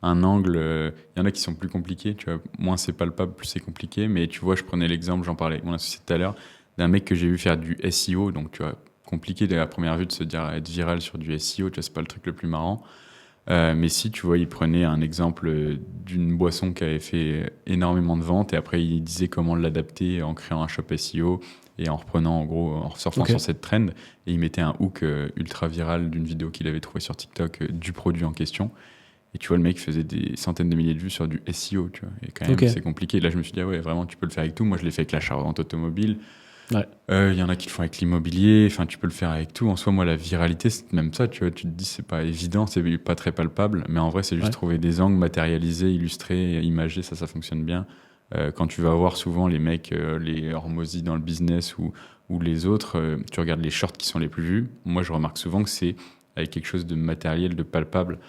un angle. Il y en a qui sont plus compliqués, tu vois. Moins c'est palpable, plus c'est compliqué. Mais tu vois, je prenais l'exemple, j'en parlais avec mon associé tout à l'heure, d'un mec que j'ai vu faire du SEO. Donc, tu vois, compliqué dès la première vue de se dire être viral sur du SEO, tu vois, c'est pas le truc le plus marrant. Mais si, tu vois, il prenait un exemple d'une boisson qui avait fait énormément de ventes et après, il disait comment l'adapter en créant un shop SEO et en reprenant, en gros, en surfant sur cette trend. Et il mettait un hook ultra viral d'une vidéo qu'il avait trouvée sur TikTok du produit en question. Et tu vois, le mec faisait des centaines de milliers de vues sur du SEO, tu vois. Et quand même, c'est compliqué. Et là, je me suis dit, ah ouais, vraiment, tu peux le faire avec tout. Moi, je l'ai fait avec l'achat-revente automobile. Ouais. Y en a qui le font avec l'immobilier. Enfin, tu peux le faire avec tout. En soi, moi, la viralité, c'est même ça, tu vois. Tu te dis, c'est pas évident, c'est pas très palpable. Mais en vrai, c'est juste trouver des angles matérialisés, illustrés, imagés. Ça fonctionne bien. Quand tu vas voir souvent les mecs, les Hormozy dans le business ou les autres, tu regardes les shorts qui sont les plus vus. Moi, je remarque souvent que c'est avec quelque chose de matériel, de palpable.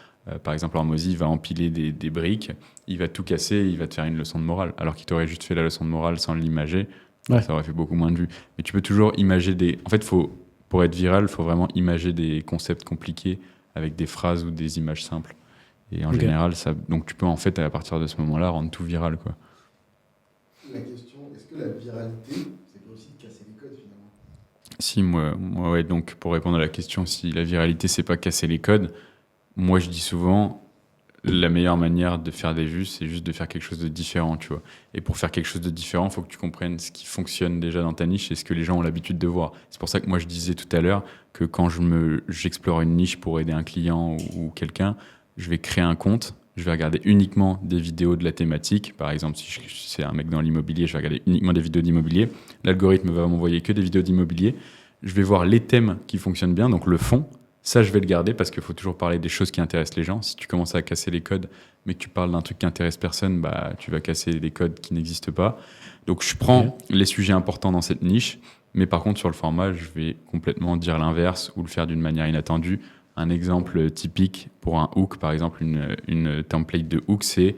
Par exemple, Hormozy, il va empiler des briques, il va tout casser, il va te faire une leçon de morale. Alors qu'il t'aurait juste fait la leçon de morale sans l'imager, ça aurait fait beaucoup moins de vues. Mais tu peux toujours imager des... En fait, pour être viral, il faut vraiment imager des concepts compliqués avec des phrases ou des images simples. Et en général, donc tu peux en fait, à partir de ce moment-là, rendre tout viral, quoi. La question, est-ce que la viralité, c'est aussi de casser les codes finalement? Si, moi, ouais, donc pour répondre à la question, si la viralité, c'est pas casser les codes, moi je dis souvent, la meilleure manière de faire des vues, c'est juste de faire quelque chose de différent, tu vois. Et pour faire quelque chose de différent, il faut que tu comprennes ce qui fonctionne déjà dans ta niche et ce que les gens ont l'habitude de voir. C'est pour ça que moi je disais tout à l'heure que quand j'explore une niche pour aider un client ou quelqu'un, je vais créer un compte. Je vais regarder uniquement des vidéos de la thématique. Par exemple, si c'est un mec dans l'immobilier, je vais regarder uniquement des vidéos d'immobilier. L'algorithme va m'envoyer que des vidéos d'immobilier. Je vais voir les thèmes qui fonctionnent bien, donc le fond. Ça, je vais le garder parce qu'il faut toujours parler des choses qui intéressent les gens. Si tu commences à casser les codes, mais que tu parles d'un truc qui intéresse personne, bah, tu vas casser des codes qui n'existent pas. Donc, je prends les sujets importants dans cette niche. Mais par contre, sur le format, je vais complètement dire l'inverse ou le faire d'une manière inattendue. Un exemple typique pour un hook, par exemple, une template de hook, c'est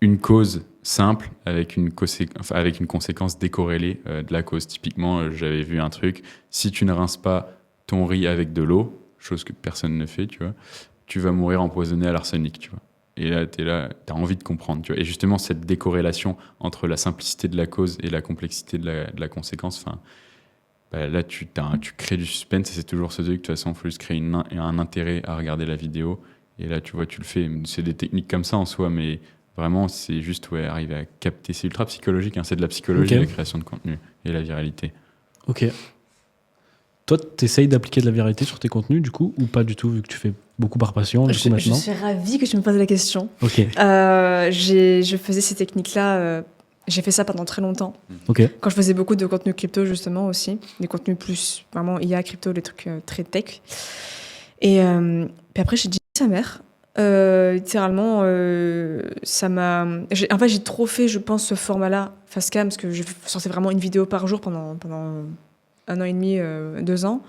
une cause simple avec une conséquence décorrélée de la cause. Typiquement, j'avais vu un truc, si tu ne rinces pas ton riz avec de l'eau, chose que personne ne fait, tu vois, tu vas mourir empoisonné à l'arsenic, tu vois. Et là, t'as envie de comprendre, tu vois. Et justement, cette décorrélation entre la simplicité de la cause et la complexité de la conséquence, enfin, bah là, tu crées du suspense et c'est toujours ce truc. De toute façon, il faut juste créer un intérêt à regarder la vidéo. Et là, tu vois, tu le fais. C'est des techniques comme ça en soi, mais vraiment, c'est juste arriver à capter. C'est ultra psychologique, hein, c'est de la psychologie, la création de contenu et la viralité. Ok. Toi, tu essayes d'appliquer de la viralité sur tes contenus, du coup, ou pas du tout, vu que tu fais beaucoup par passion, du coup, maintenant? Je suis ravie que tu me poses la question. Ok. Je faisais ces techniques-là... J'ai fait ça pendant très longtemps. Ok. Quand je faisais beaucoup de contenu crypto, justement, aussi. Des contenus plus, vraiment, IA, crypto, des trucs très tech. Et puis après, j'ai dit sa mère. Littéralement, ça m'a... En fait, j'ai trop fait, je pense, ce format-là, Facecam, parce que je sortais vraiment une vidéo par jour pendant 1 an et demi, 2 ans.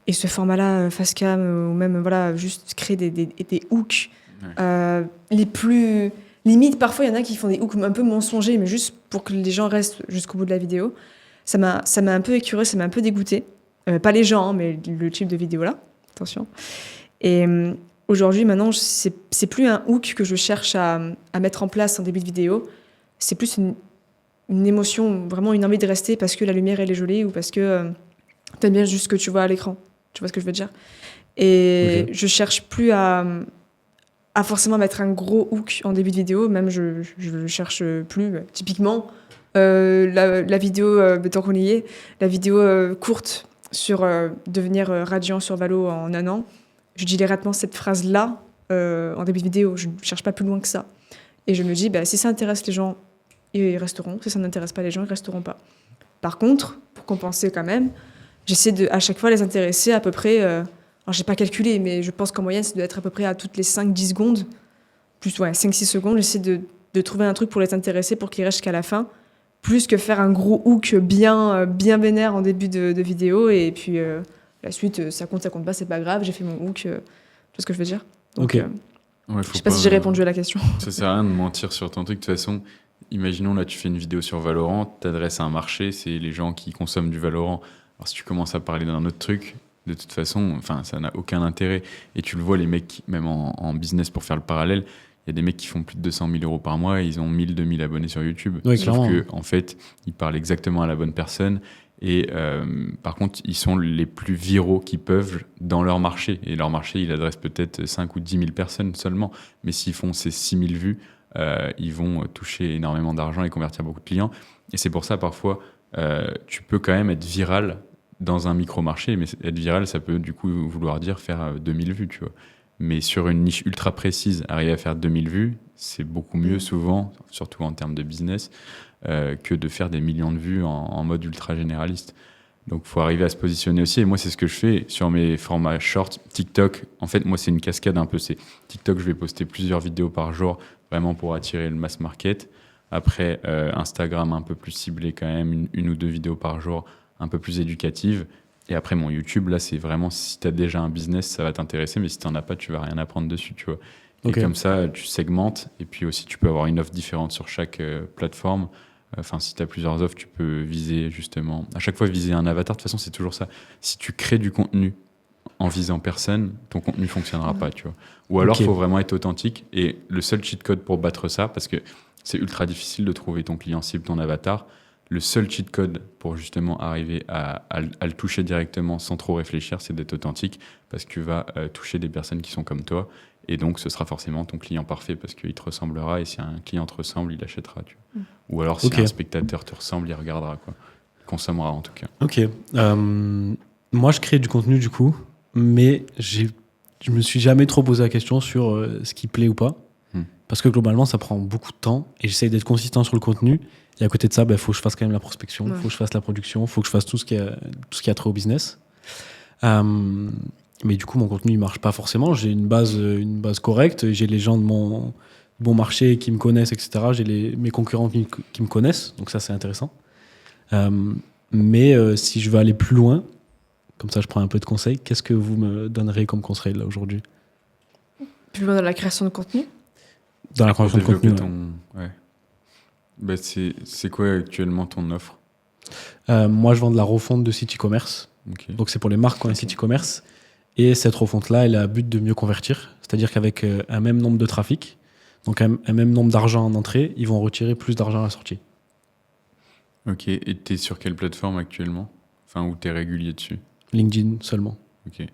Et ce format-là, Facecam, ou même, voilà, juste créer des hooks les plus Limite, parfois, il y en a qui font des hooks un peu mensongers, mais juste pour que les gens restent jusqu'au bout de la vidéo. Ça m'a un peu écœuré, ça m'a un peu dégoûté. Pas les gens, hein, mais le type de vidéo-là. Attention. Et aujourd'hui, maintenant, c'est plus un hook que je cherche à mettre en place en début de vidéo. C'est plus une émotion, vraiment une envie de rester parce que la lumière, elle est jolie ou parce que t'aimes bien juste ce que tu vois à l'écran. Tu vois ce que je veux dire? Et je cherche plus à forcément mettre un gros hook en début de vidéo. Même, je le cherche plus. Typiquement, la vidéo, tant qu'on y est, la vidéo courte sur devenir radiant sur Valo en 1 an. Je dis directement cette phrase-là en début de vidéo. Je ne cherche pas plus loin que ça. Et je me dis, si ça intéresse les gens, ils resteront. Si ça n'intéresse pas les gens, ils resteront pas. Par contre, pour compenser quand même, j'essaie à chaque fois les intéresser à peu près... alors, j'ai pas calculé, mais je pense qu'en moyenne, ça doit être à peu près à toutes les 5-10 secondes. Plus, 5-6 secondes. J'essaie de trouver un truc pour les intéresser, pour qu'ils restent jusqu'à la fin. Plus que faire un gros hook bien vénère en début de vidéo. Et puis, la suite, ça compte pas, c'est pas grave. J'ai fait mon hook. Tu vois ce que je veux dire? Donc, Ouais, je sais pas si j'ai répondu à la question. Ça sert à rien de mentir sur ton truc. De toute façon, imaginons là, tu fais une vidéo sur Valorant, t'adresses à un marché, c'est les gens qui consomment du Valorant. Alors si tu commences à parler d'un autre truc, de toute façon, ça n'a aucun intérêt. Et tu le vois, les mecs, même en business, pour faire le parallèle, il y a des mecs qui font plus de 200 000 euros par mois et ils ont 1000, 2000 abonnés sur YouTube. Oui, Sauf clairement. que, en fait, ils parlent exactement à la bonne personne. Et par contre, ils sont les plus viraux qu'ils peuvent dans leur marché. Et leur marché, il adresse peut-être 5 ou 10 000 personnes seulement. Mais s'ils font ces 6 000 vues, ils vont toucher énormément d'argent et convertir beaucoup de clients. Et c'est pour ça, parfois, tu peux quand même être viral dans un micro-marché. Mais être viral, ça peut du coup vouloir dire faire 2000 vues, tu vois. Mais sur une niche ultra précise, arriver à faire 2000 vues, c'est beaucoup mieux souvent, surtout en termes de business, que de faire des millions de vues en mode ultra généraliste. Donc, il faut arriver à se positionner aussi. Et moi, c'est ce que je fais sur mes formats short. TikTok, en fait, moi, c'est une cascade un peu. C'est TikTok, je vais poster plusieurs vidéos par jour, vraiment pour attirer le mass market. Après, Instagram, un peu plus ciblé quand même, une ou deux vidéos par jour, un peu plus éducatives. Et après, mon YouTube, là, c'est vraiment, si tu as déjà un business, ça va t'intéresser. Mais si tu n'en as pas, tu vas rien apprendre dessus, tu vois. Et comme ça, tu segmentes. Et puis aussi, tu peux avoir une offre différente sur chaque plateforme. Enfin, si tu as plusieurs offres, tu peux viser justement... À chaque fois, viser un avatar. De toute façon, c'est toujours ça. Si tu crées du contenu en visant personne, ton contenu ne fonctionnera pas, tu vois. Ou alors, il faut vraiment être authentique. Et le seul cheat code pour battre ça, parce que c'est ultra difficile de trouver ton client cible, ton avatar, le seul cheat code pour justement arriver à le toucher directement sans trop réfléchir, c'est d'être authentique, parce que tu vas toucher des personnes qui sont comme toi. Et donc, ce sera forcément ton client parfait parce qu'il te ressemblera. Et si un client te ressemble, il achètera. Tu vois. Ou alors, si un spectateur te ressemble, il regardera. Quoi. Il consommera en tout cas. Ok. Moi, je crée du contenu du coup, mais je me suis jamais trop posé la question sur ce qui plaît ou pas. Parce que globalement, ça prend beaucoup de temps. Et j'essaye d'être consistant sur le contenu. Et à côté de ça, faut que je fasse quand même la prospection. Faut que je fasse la production. Faut que je fasse tout ce qui a trait au business. Mais du coup, mon contenu, il marche pas forcément. J'ai une base correcte. J'ai les gens de mon marché qui me connaissent, etc. J'ai mes concurrents qui me connaissent. Donc ça, c'est intéressant. Mais si je veux aller plus loin, comme ça, je prends un peu de conseils. Qu'est-ce que vous me donnerez comme conseil là aujourd'hui? Plus loin dans la création de contenu? Dans la création de contenu, ouais. C'est quoi actuellement ton offre? Moi, je vends de la refonte de site e-commerce. Okay. Donc, c'est pour les marques qui ont un site e-commerce. Et cette refonte-là, elle a but de mieux convertir. C'est-à-dire qu'avec un même nombre de trafic, donc un même nombre d'argent en entrée, ils vont retirer plus d'argent à la sortie. Ok. Et tu es sur quelle plateforme actuellement? Enfin, où tu es régulier dessus? LinkedIn seulement. Ok.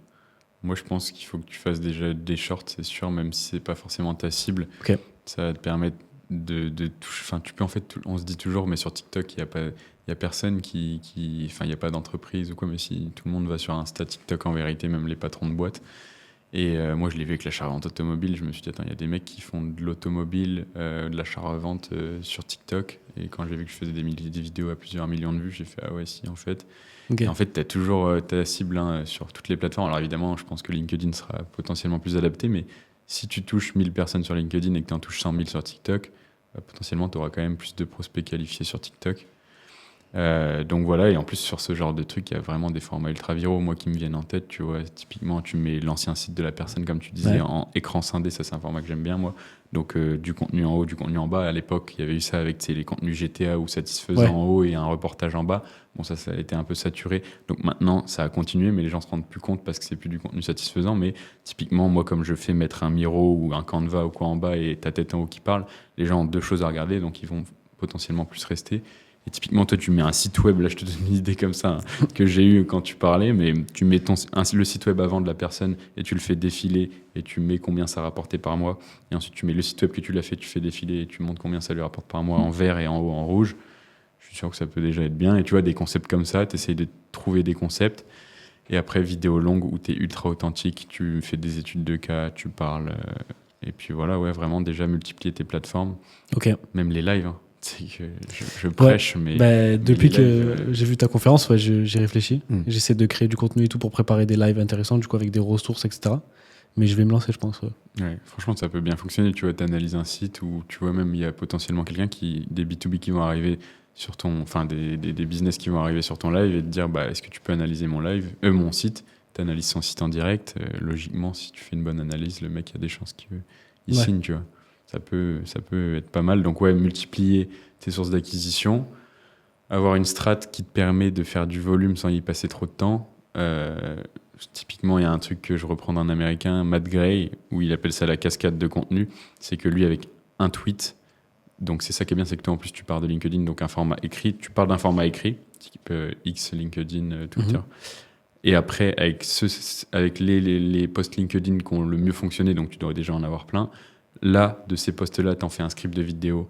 Moi, je pense qu'il faut que tu fasses déjà des shorts, c'est sûr, même si c'est pas forcément ta cible. Ok. Ça va te permettre de toucher. Enfin, tu peux en fait, on se dit toujours, mais sur TikTok, il y a personne enfin, il y a pas d'entreprise ou quoi, mais si tout le monde va sur Insta, TikTok, en vérité, même les patrons de boîtes. Et moi, je l'ai vu avec l'achat-revente automobile. Je me suis dit, attends, il y a des mecs qui font de l'automobile, de l'achat-revente sur TikTok. Et quand j'ai vu que je faisais des vidéos à plusieurs millions de vues, j'ai fait, ah ouais, si, en fait. Okay. Et en fait, tu as toujours ta cible sur toutes les plateformes. Alors évidemment, je pense que LinkedIn sera potentiellement plus adapté, mais si tu touches 1000 personnes sur LinkedIn et que tu en touches 100 000 sur TikTok, potentiellement, tu auras quand même plus de prospects qualifiés sur TikTok. Donc voilà, et en plus sur ce genre de truc, il y a vraiment des formats ultra viraux, moi qui me viennent en tête, tu vois, typiquement tu mets l'ancien site de la personne comme tu disais Ouais. en écran scindé, ça c'est un format que j'aime bien moi, donc du contenu en haut, du contenu en bas, à l'époque il y avait eu ça avec tu sais, les contenus GTA ou satisfaisants Ouais. en haut et un reportage en bas, bon ça a été un peu saturé, donc maintenant ça a continué mais les gens se rendent plus compte parce que c'est plus du contenu satisfaisant, mais typiquement moi comme je fais mettre un Miro ou un Canva ou quoi en bas et ta tête en haut qui parle, les gens ont deux choses à regarder donc ils vont potentiellement plus rester. Et typiquement, toi, tu mets un site web, là, je te donne une idée comme ça, hein, que j'ai eu quand tu parlais, mais tu mets le site web avant de la personne et tu le fais défiler et tu mets combien ça rapportait par mois. Et ensuite, tu mets le site web que tu l'as fait, tu fais défiler et tu montres combien ça lui rapporte par mois en vert et en haut en rouge. Je suis sûr que ça peut déjà être bien. Et tu vois, des concepts comme ça, tu essayes de trouver des concepts. Et après, vidéo longue où tu es ultra authentique, tu fais des études de cas, tu parles. Et puis voilà, ouais, vraiment déjà multiplier tes plateformes, Ok. même les lives. Hein. C'est que je prêche, mais. Depuis les que lives, j'ai vu ta conférence, ouais, j'ai réfléchi. Mm. J'essaie de créer du contenu et tout pour préparer des lives intéressants, du coup, avec des ressources, etc. Mais je vais me lancer, je pense. Ouais. Ouais, franchement, ça peut bien fonctionner. Tu vois, t'analyses un site où tu vois même il y a potentiellement des B2B qui vont arriver sur ton, enfin des business qui vont arriver sur ton live et te dire, bah, est-ce que tu peux analyser mon site? T'analyses son site en direct. Logiquement, si tu fais une bonne analyse, le mec, il y a des chances qu'il Ouais. signe, tu vois. Ça peut être pas mal. Donc ouais, multiplier tes sources d'acquisition, avoir une strat qui te permet de faire du volume sans y passer trop de temps. Typiquement, il y a un truc que je reprends d'un américain, Matt Gray, où il appelle ça la cascade de contenu. C'est que lui, avec un tweet, donc c'est ça qui est bien, c'est que toi en plus tu pars de LinkedIn, donc un format écrit, tu parles d'un format écrit, type X, LinkedIn, Twitter. Et après, avec les posts LinkedIn qui ont le mieux fonctionné, donc tu dois déjà en avoir plein, là, de ces posts-là, tu en fais un script de vidéo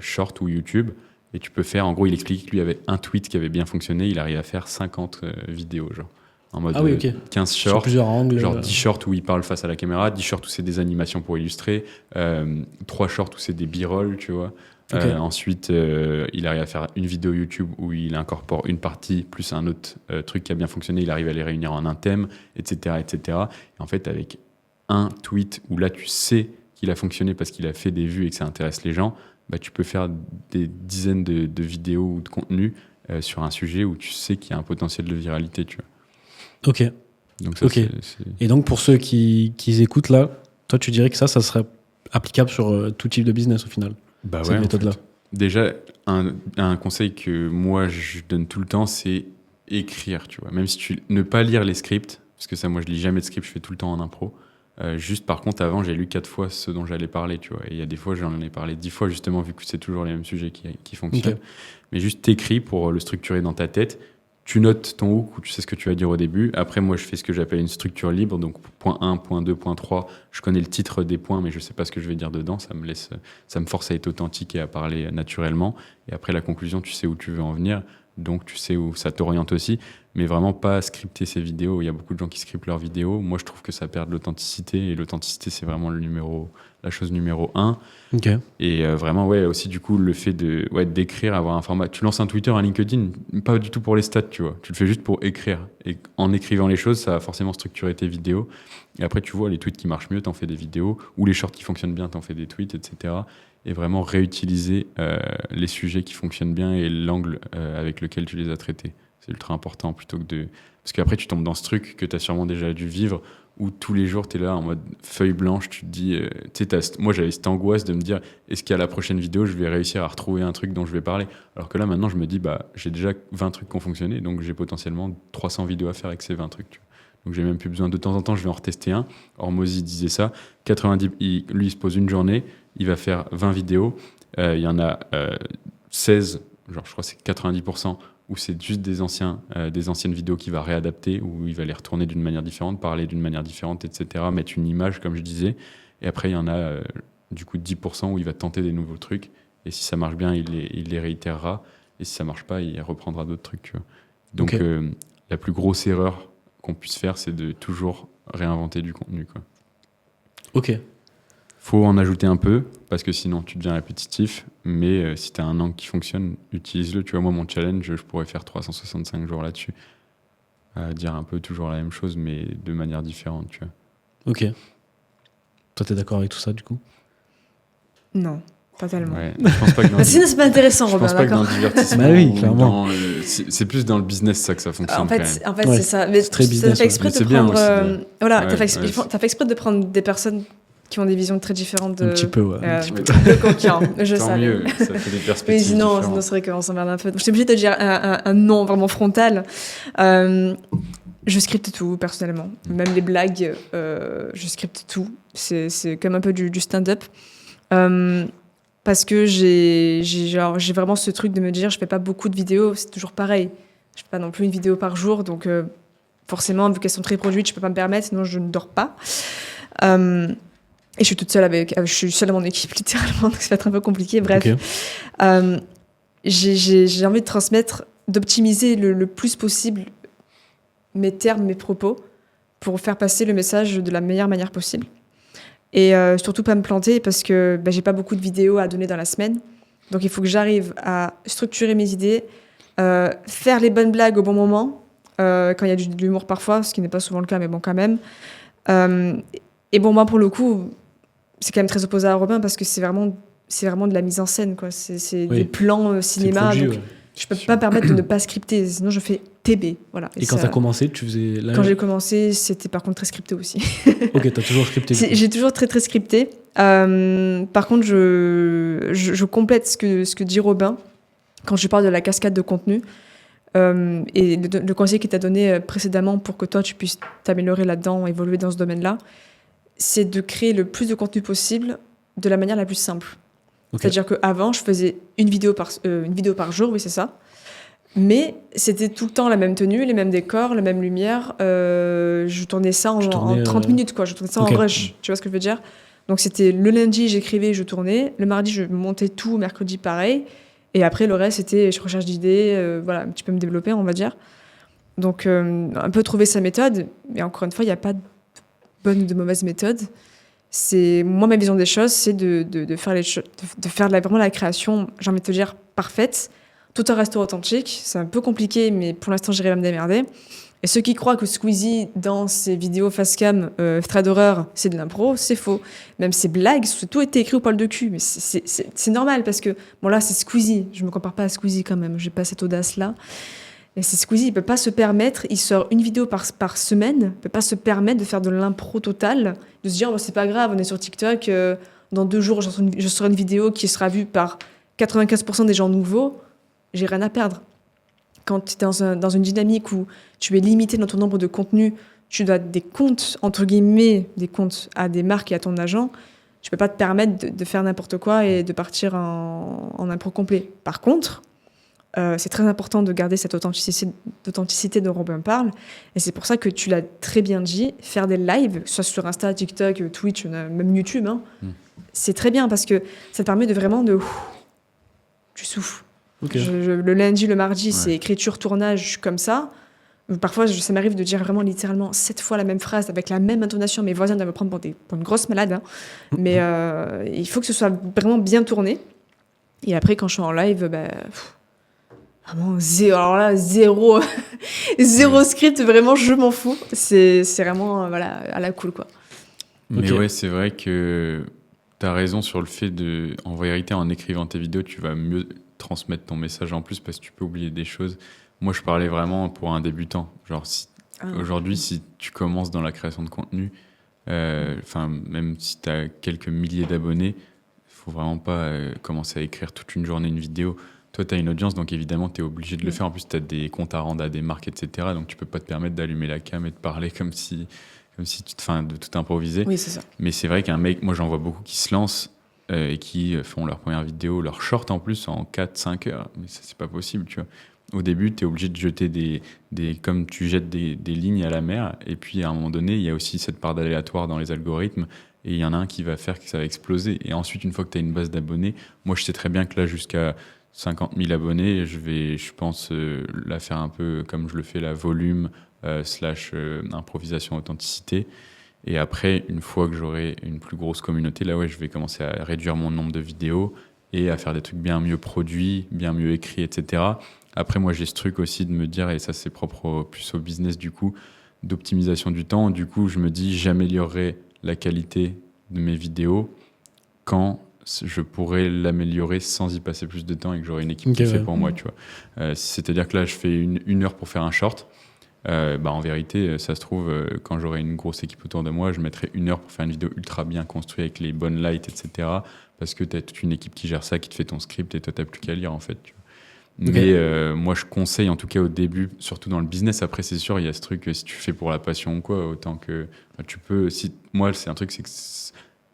short ou YouTube, et tu peux faire, en gros, il explique que lui avait un tweet qui avait bien fonctionné, il arrive à faire 50 vidéos, genre, en mode Ah oui, ok. 15 Sur shorts, plusieurs angles. genre 10 shorts où il parle face à la caméra, 10 shorts où c'est des animations pour illustrer, 3 shorts où c'est des b-rolls, tu vois. Ok. Ensuite, il arrive à faire une vidéo YouTube où il incorpore une partie plus un autre truc qui a bien fonctionné, il arrive à les réunir en un thème, etc., etc. Et en fait, avec un tweet où là, tu sais qu'il a fonctionné parce qu'il a fait des vues et que ça intéresse les gens, bah, tu peux faire des dizaines de vidéos ou de contenus sur un sujet où tu sais qu'il y a un potentiel de viralité, tu vois. Ok. Donc ça, Ok. Et donc, pour ceux qui écoutent là, toi, tu dirais que ça serait applicable sur tout type de business au final, bah cette ouais, méthode-là. en fait. Déjà, un conseil que moi, je donne tout le temps, c'est écrire, tu vois. Même si ne pas lire les scripts, parce que ça, moi, je lis jamais de script, je fais tout le temps en impro. Juste, par contre, avant, j'ai lu 4 fois ce dont j'allais parler, tu vois. Et il y a des fois, j'en ai parlé 10 fois, justement, vu que c'est toujours les mêmes sujets qui fonctionnent. Ok. Mais juste, t'écris pour le structurer dans ta tête. Tu notes ton hook où tu sais ce que tu vas dire au début. Après, moi, je fais ce que j'appelle une structure libre. Donc, point 1, point 2, point 3, je connais le titre des points, mais je sais pas ce que je vais dire dedans. Ça me force à être authentique et à parler naturellement. Et après, la conclusion, tu sais où tu veux en venir. Donc, tu sais où ça t'oriente aussi. Mais vraiment pas scripter ces vidéos. Il y a beaucoup de gens qui scriptent leurs vidéos. Moi, je trouve que ça perd de l'authenticité. Et l'authenticité, c'est vraiment la chose numéro 1. Ok. Et vraiment, ouais, aussi du coup, le fait d'écrire, avoir un format. Tu lances un Twitter, un LinkedIn, pas du tout pour les stats, tu vois. Tu le fais juste pour écrire. Et en écrivant les choses, ça va forcément structurer tes vidéos. Et après, tu vois, les tweets qui marchent mieux, t'en fais des vidéos. Ou les shorts qui fonctionnent bien, t'en fais des tweets, etc. Et vraiment réutiliser les sujets qui fonctionnent bien et l'angle avec lequel tu les as traités. C'est ultra important plutôt que de. Parce qu'après, tu tombes dans ce truc que t'as sûrement déjà dû vivre où tous les jours, tu es là en mode feuille blanche, tu te dis... moi, j'avais cette angoisse de me dire, est-ce qu'à la prochaine vidéo, je vais réussir à retrouver un truc dont je vais parler? Alors que là, maintenant, je me dis, bah, j'ai déjà 20 trucs qui ont fonctionné, donc j'ai potentiellement 300 vidéos à faire avec ces 20 trucs. Tu vois. Donc, j'ai même plus besoin. De temps en temps, je vais en retester un. Hormozy disait ça. 90, lui, il se pose une journée, il va faire 20 vidéos. Il y en a 16, genre, je crois que c'est 90%, où c'est juste des anciennes vidéos qu'il va réadapter, où il va les retourner d'une manière différente, parler d'une manière différente, etc., mettre une image, comme je disais. Et après, il y en a du coup 10% où il va tenter des nouveaux trucs. Et si ça marche bien, il les réitérera. Et si ça marche pas, il reprendra d'autres trucs. Tu vois. Donc, la plus grosse erreur qu'on puisse faire, c'est de toujours réinventer du contenu, quoi. Ok. Faut en ajouter un peu, parce que sinon tu deviens répétitif, mais si tu as un angle qui fonctionne, utilise-le. Tu vois, moi, mon challenge, je pourrais faire 365 jours là-dessus. Dire un peu toujours la même chose, mais de manière différente, tu vois. Ok. Toi, t'es d'accord avec tout ça, du coup? Non. Pas tellement. Ouais, je pense pas que dans Sinon, c'est pas intéressant, je Robin, pense pas que dans d'accord. le divertissement. Bah oui, ou clairement. c'est plus dans le business ça que ça fonctionne. En quand même. fait Ouais, c'est ça. Mais c'est très t'as business, fait exprès ouais. de Mais c'est bien prendre. aussi de- Voilà, Ouais, t'as fait exprès de prendre des personnes qui ont des visions très différentes de. Un petit peu, ouais. Un petit peu. De coquins. Je Tant savais. mieux, ça fait des Mais perspectives sinon, différentes. c'est vrai qu'on s'emmerde un peu. J'étais obligée de te dire un non vraiment frontal. Je scripte tout, personnellement. Même les blagues, je scripte tout. C'est comme un peu du stand-up. Parce que j'ai vraiment ce truc de me dire, je fais pas beaucoup de vidéos, c'est toujours pareil. Je fais pas non plus une vidéo par jour, donc forcément, vu qu'elles sont très produites, je peux pas me permettre, sinon je ne dors pas. Et je suis toute seule je suis seule à mon équipe, littéralement, donc ça va être un peu compliqué. Bref. Ok. J'ai envie de transmettre, d'optimiser le plus possible mes termes, mes propos, pour faire passer le message de la meilleure manière possible. Et surtout pas me planter, parce que j'ai pas beaucoup de vidéos à donner dans la semaine. Donc il faut que j'arrive à structurer mes idées, faire les bonnes blagues au bon moment, quand il y a de l'humour parfois, ce qui n'est pas souvent le cas, mais bon, quand même. Et bon, moi, pour le coup, c'est quand même très opposé à Robin, parce que c'est vraiment de la mise en scène, quoi. C'est Oui. des plans cinéma. C'est produit, Donc, ouais. je peux pas me permettre de ne pas scripter, sinon je fais TB. Voilà. Et quand ça- t'as commencé, tu faisais. Quand j'ai commencé, c'était par contre très scripté aussi. Ok, t'as toujours scripté. du coup. J'ai toujours très très scripté. Par contre, je complète ce que dit Robin quand je parle de la cascade de contenu. Et le conseil qu'il t'a donné précédemment pour que toi tu puisses t'améliorer là-dedans, évoluer dans ce domaine-là, c'est de créer le plus de contenu possible de la manière la plus simple. Ok. C'est-à-dire qu'avant, je faisais une vidéo par jour, oui, c'est ça. Mais c'était tout le temps la même tenue, les mêmes décors, la même lumière. Je tournais ça en 30 minutes, quoi. Je tournais ça Ok. en rush. Tu vois ce que je veux dire? Donc c'était le lundi, j'écrivais, je tournais. Le mardi, je montais tout. Mercredi, pareil. Et après, le reste, c'était je recherche d'idées, voilà, un petit peu me développer, on va dire. Donc, un peu trouver sa méthode. Mais encore une fois, il n'y a pas de bonne ou de mauvaise méthode. Moi, ma vision des choses, c'est de faire vraiment la création, j'ai envie de te dire, parfaite, tout en restant authentique. C'est un peu compliqué, mais pour l'instant, j'arrive à me démerder. Et ceux qui croient que Squeezie, dans ses vidéos face-cam, thread d'horreur, c'est de l'impro, c'est faux. Même ses blagues, tout était écrit au poil de cul. Mais c'est normal, parce que, bon là, c'est Squeezie. Je me compare pas à Squeezie quand même, j'ai pas cette audace-là. Et c'est Squeezie, il peut pas se permettre, il sort une vidéo par semaine, il peut pas se permettre de faire de l'impro total, de se dire, oh, c'est pas grave, on est sur TikTok, dans 2 jours, je sors une vidéo qui sera vue par 95% des gens nouveaux, j'ai rien à perdre. Quand tu es dans une dynamique où tu es limité dans ton nombre de contenus, tu dois des comptes, entre guillemets, des comptes à des marques et à ton agent, tu peux pas te permettre de faire n'importe quoi et de partir en impro complet. Par contre, c'est très important de garder cette authenticité dont Robin parle. Et c'est pour ça que tu l'as très bien dit, faire des lives, soit sur Insta, TikTok, Twitch, même YouTube, c'est très bien parce que ça te permet de vraiment tu souffles. Ok. Le lundi, le mardi, Ouais. c'est écriture, tournage, comme ça. Parfois, ça m'arrive de dire vraiment littéralement 7 fois la même phrase avec la même intonation. Mes voisins doivent me prendre pour une grosse malade. Hein. Mais il faut que ce soit vraiment bien tourné. Et après, quand je suis en live, vraiment zéro script. Vraiment, je m'en fous. C'est vraiment à la cool, quoi. Mais Ok. ouais, c'est vrai que tu as raison sur le fait en vérité, en écrivant tes vidéos, tu vas mieux transmettre ton message en plus parce que tu peux oublier des choses. Moi, je parlais vraiment pour un débutant. Genre, aujourd'hui, si tu commences dans la création de contenu, même si tu as quelques milliers d'abonnés, il faut vraiment pas commencer à écrire toute une journée une vidéo. Toi, tu as une audience, donc évidemment, tu es obligé de le faire. En plus, tu as des comptes à rendre à des marques, etc. Donc, tu peux pas te permettre d'allumer la cam et de parler comme si de tout improviser. Oui, c'est ça. Mais c'est vrai qu'un mec, moi j'en vois beaucoup qui se lancent et qui font leur première vidéo, leur short en plus en 4-5 heures. Mais ça, c'est pas possible, tu vois. Au début, tu es obligé de jeter comme tu jettes des lignes à la mer. Et puis à un moment donné, il y a aussi cette part d'aléatoire dans les algorithmes. Et il y en a un qui va faire que ça va exploser. Et ensuite, une fois que tu as une base d'abonnés, moi je sais très bien que là, jusqu'à 50 000 abonnés, je pense, la faire un peu comme je le fais, la volume / improvisation, authenticité. Et après, une fois que j'aurai une plus grosse communauté, là, ouais, je vais commencer à réduire mon nombre de vidéos et à faire des trucs bien mieux produits, bien mieux écrits, etc. Après, moi, j'ai ce truc aussi de me dire, et ça, c'est propre plus au business, du coup, d'optimisation du temps. Du coup, je me dis, j'améliorerai la qualité de mes vidéos quand je pourrais l'améliorer sans y passer plus de temps et que j'aurais une équipe qui Ok, fait ouais. pour moi, tu vois. C'est-à-dire que là, je fais une heure pour faire un short. En vérité, ça se trouve, quand j'aurai une grosse équipe autour de moi, je mettrai 1 heure pour faire une vidéo ultra bien construite avec les bonnes lights, etc. Parce que tu as toute une équipe qui gère ça, qui te fait ton script et toi, tu n'as plus qu'à lire, en fait. Tu vois. Ok. Mais moi, je conseille, en tout cas au début, surtout dans le business. Après, c'est sûr, il y a ce truc, si tu fais pour la passion ou quoi, autant que tu peux. Moi, c'est un truc, c'est que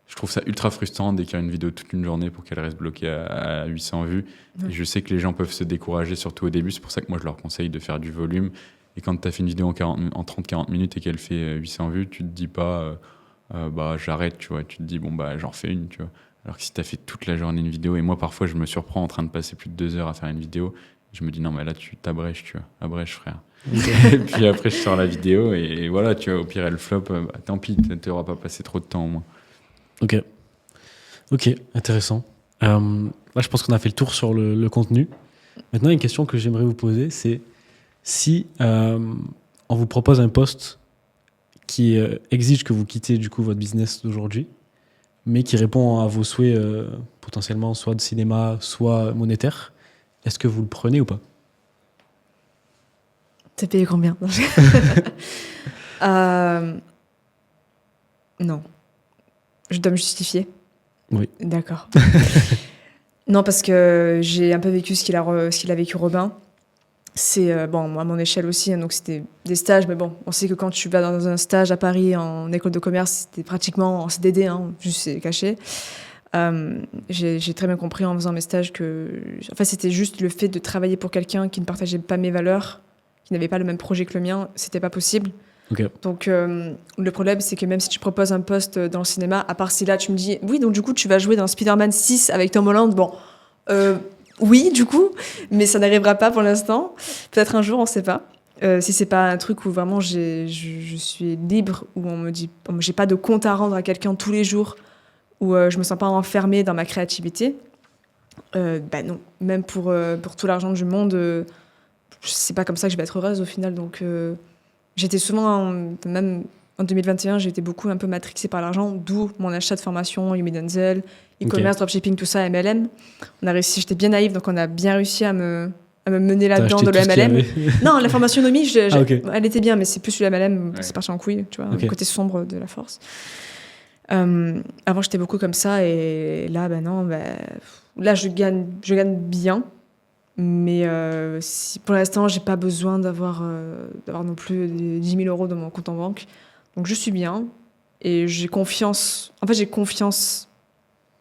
je trouve ça ultra frustrant d'écrire une vidéo toute une journée pour qu'elle reste bloquée à 800 vues. Ouais. Et je sais que les gens peuvent se décourager, surtout au début. C'est pour ça que moi, je leur conseille de faire du volume. Et quand tu as fait une vidéo en 30-40 minutes et qu'elle fait 800 vues, tu te dis pas j'arrête, tu vois. Tu te dis j'en fais une, tu vois. Alors que si tu as fait toute la journée une vidéo, et moi parfois je me surprends en train de passer plus de 2 heures à faire une vidéo, je me dis non mais là tu t'abrèches, tu vois. Abrèche frère. Et puis après je sors la vidéo et voilà, tu vois, au pire elle flop, tant pis, tu n'auras pas passé trop de temps au moins. Ok, intéressant. Là, je pense qu'on a fait le tour sur le contenu. Maintenant, une question que j'aimerais vous poser, c'est si on vous propose un poste qui exige que vous quittiez du coup votre business d'aujourd'hui, mais qui répond à vos souhaits potentiellement soit de cinéma, soit monétaire, est-ce que vous le prenez ou pas? T'es payé combien? Non. Je dois me justifier? Oui. D'accord. Non, parce que j'ai un peu vécu ce qu'il a vécu Robin. C'est, à mon échelle aussi, hein, donc c'était des stages, mais bon, on sait que quand tu vas dans un stage à Paris en école de commerce, c'était pratiquement en CDD, hein, juste c'est caché. J'ai très bien compris en faisant mes stages que... En fait, c'était juste le fait de travailler pour quelqu'un qui ne partageait pas mes valeurs, qui n'avait pas le même projet que le mien, c'était pas possible. Ok. Donc, le problème, c'est que même si tu proposes un poste dans le cinéma, à part si là, tu me dis, oui, donc du coup, tu vas jouer dans Spider-Man 6 avec Tom Holland, oui, du coup, mais ça n'arrivera pas pour l'instant. Peut-être un jour, on ne sait pas. Si c'est pas un truc où vraiment je suis libre, où on me dit, j'ai pas de compte à rendre à quelqu'un tous les jours, où je me sens pas enfermée dans ma créativité, non. Même pour tout l'argent du monde, c'est pas comme ça que je vais être heureuse au final. Donc, j'étais souvent, même en 2021, j'ai été beaucoup un peu matrixée par l'argent, d'où mon achat de formation, Yumi Denzel, e-commerce, dropshipping, tout ça, MLM. J'étais bien naïve, donc on a bien réussi à me mener là-dedans de le MLM. Non, la formation Nomi, elle était bien, mais c'est plus le MLM, c'est parti en couille, tu vois, le côté sombre de la force. Avant, j'étais beaucoup comme ça, et là, là, je gagne bien, mais pour l'instant, j'ai pas besoin d'avoir non plus 10 000 euros dans mon compte en banque. Donc, je suis bien, et j'ai confiance. En fait, j'ai confiance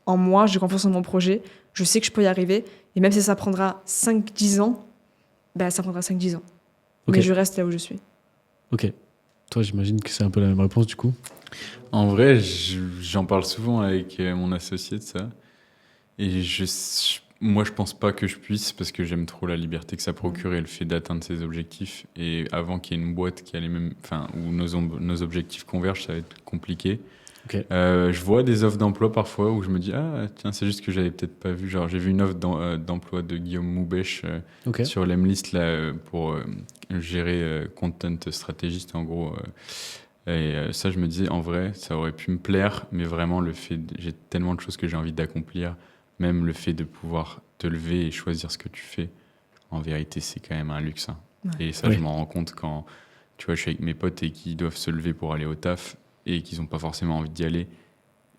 en moi, j'ai confiance en mon projet. Je sais que je peux y arriver, et même si ça prendra 5-10 ans, ça prendra 5-10 ans. Ok. Mais je reste là où je suis. Ok. Toi, j'imagine que c'est un peu la même réponse du coup. En vrai, j'en parle souvent avec mon associé de ça. Et moi, je pense pas que je puisse parce que j'aime trop la liberté que ça procure et le fait d'atteindre ses objectifs. Et avant qu'il y ait une boîte qui a les mêmes, où nos objectifs convergent, ça va être compliqué. Ok. Je vois des offres d'emploi parfois où je me dis tiens, c'est juste que j'avais peut-être pas vu. Genre, j'ai vu une offre d'emploi de Guillaume Moubèche sur l'Emlist là pour gérer content stratégiste en gros. Et ça, je me disais, en vrai, ça aurait pu me plaire, mais vraiment, j'ai tellement de choses que j'ai envie d'accomplir, même le fait de pouvoir te lever et choisir ce que tu fais, en vérité, c'est quand même un luxe. Hein. Ouais. Et ça, je m'en rends compte quand, tu vois, je suis avec mes potes et qui doivent se lever pour aller au taf et qu'ils n'ont pas forcément envie d'y aller.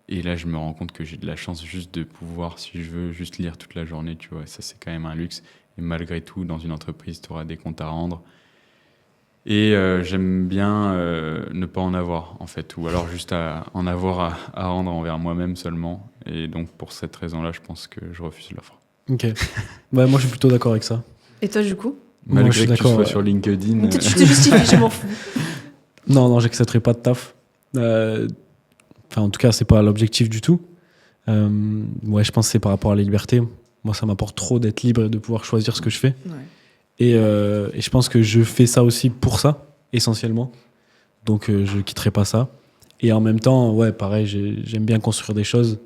Et là, je me rends compte que j'ai de la chance juste de pouvoir, si je veux, juste lire toute la journée, tu vois. Ça, c'est quand même un luxe. Et malgré tout, dans une entreprise, tu auras des comptes à rendre. Et j'aime bien ne pas en avoir, en fait, ou alors juste en avoir à rendre envers moi-même seulement. Et donc, pour cette raison-là, je pense que je refuse l'offre. Ok. Moi, je suis plutôt d'accord avec ça. Et toi, du coup? Malgré que tu sois sur LinkedIn... Tu te justifies, je m'en fous. Non, j'accepterai pas de taf. En tout cas, c'est pas l'objectif du tout. Je pense que c'est par rapport à la liberté. Moi, ça m'apporte trop d'être libre et de pouvoir choisir ce que je fais. Ouais. Et je pense que je fais ça aussi pour ça, essentiellement. Donc, je ne quitterai pas ça. Et en même temps, pareil, j'aime bien construire des choses.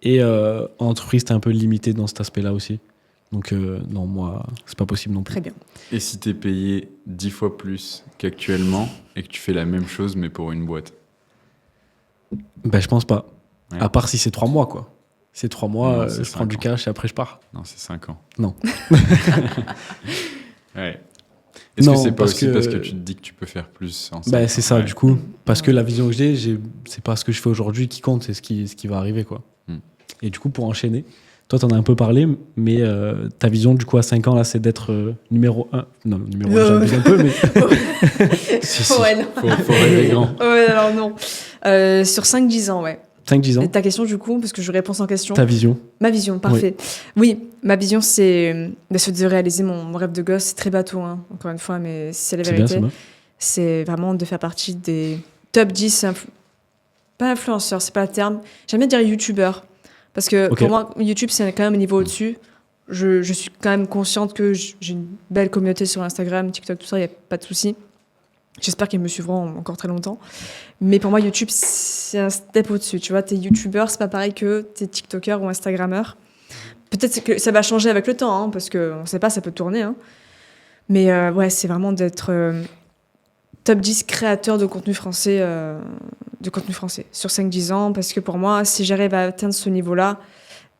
Et en entreprise, t'es un peu limité dans cet aspect-là aussi. Donc, non, moi, c'est pas possible non plus. Très bien. Et si t'es payé 10 fois plus qu'actuellement et que tu fais la même chose, mais pour une boîte? Je pense pas. Ouais. À part si c'est 3 mois, quoi. C'est 3 mois, Non, c'est je prends 5 du ans. cash et après je pars. Non, c'est 5 ans. Non. Ouais. Est-ce Non, que c'est pas parce aussi que- parce que tu te dis que tu peux faire plus en 5 Bah, ans? c'est ça, Ouais. du coup. Parce que la vision que c'est pas ce que je fais aujourd'hui qui compte, c'est ce qui va arriver, quoi. Hmm. Et du coup, pour enchaîner, toi, t'en as un peu parlé, mais ta vision, du coup, à 5 ans, là, c'est d'être numéro 1. Non, numéro 1, j'abuse un peu, mais. Si, si. Ouais, non. Faut rêver grand. Ouais, alors non. Sur 5-10 ans, ouais. 5-10 ans, Et ta question, du coup, parce que je réponds sans question. ta vision. Ma vision, parfait. Oui, ma vision, c'est de réaliser mon rêve de gosse. C'est très bateau, hein, encore une fois, mais c'est la C'est bien, vérité. c'est bien. C'est vraiment de faire partie des top 10, pas influenceurs, c'est pas le terme. J'aime bien dire youtubeur. Parce que Ok. pour moi, YouTube, c'est quand même un niveau au-dessus. Je suis quand même consciente que j'ai une belle communauté sur Instagram, TikTok, tout ça, il n'y a pas de souci. J'espère qu'ils me suivront encore très longtemps. Mais pour moi, YouTube, c'est un step au-dessus. Tu vois, t'es youtubeur, c'est pas pareil que t'es tiktoker ou instagrammeur. Peut-être que ça va changer avec le temps, hein, parce qu'on sait pas, ça peut tourner. Hein. Mais ouais, c'est vraiment d'être top 10 créateur de contenu français sur 5-10 ans. Parce que pour moi, si j'arrive à atteindre ce niveau-là,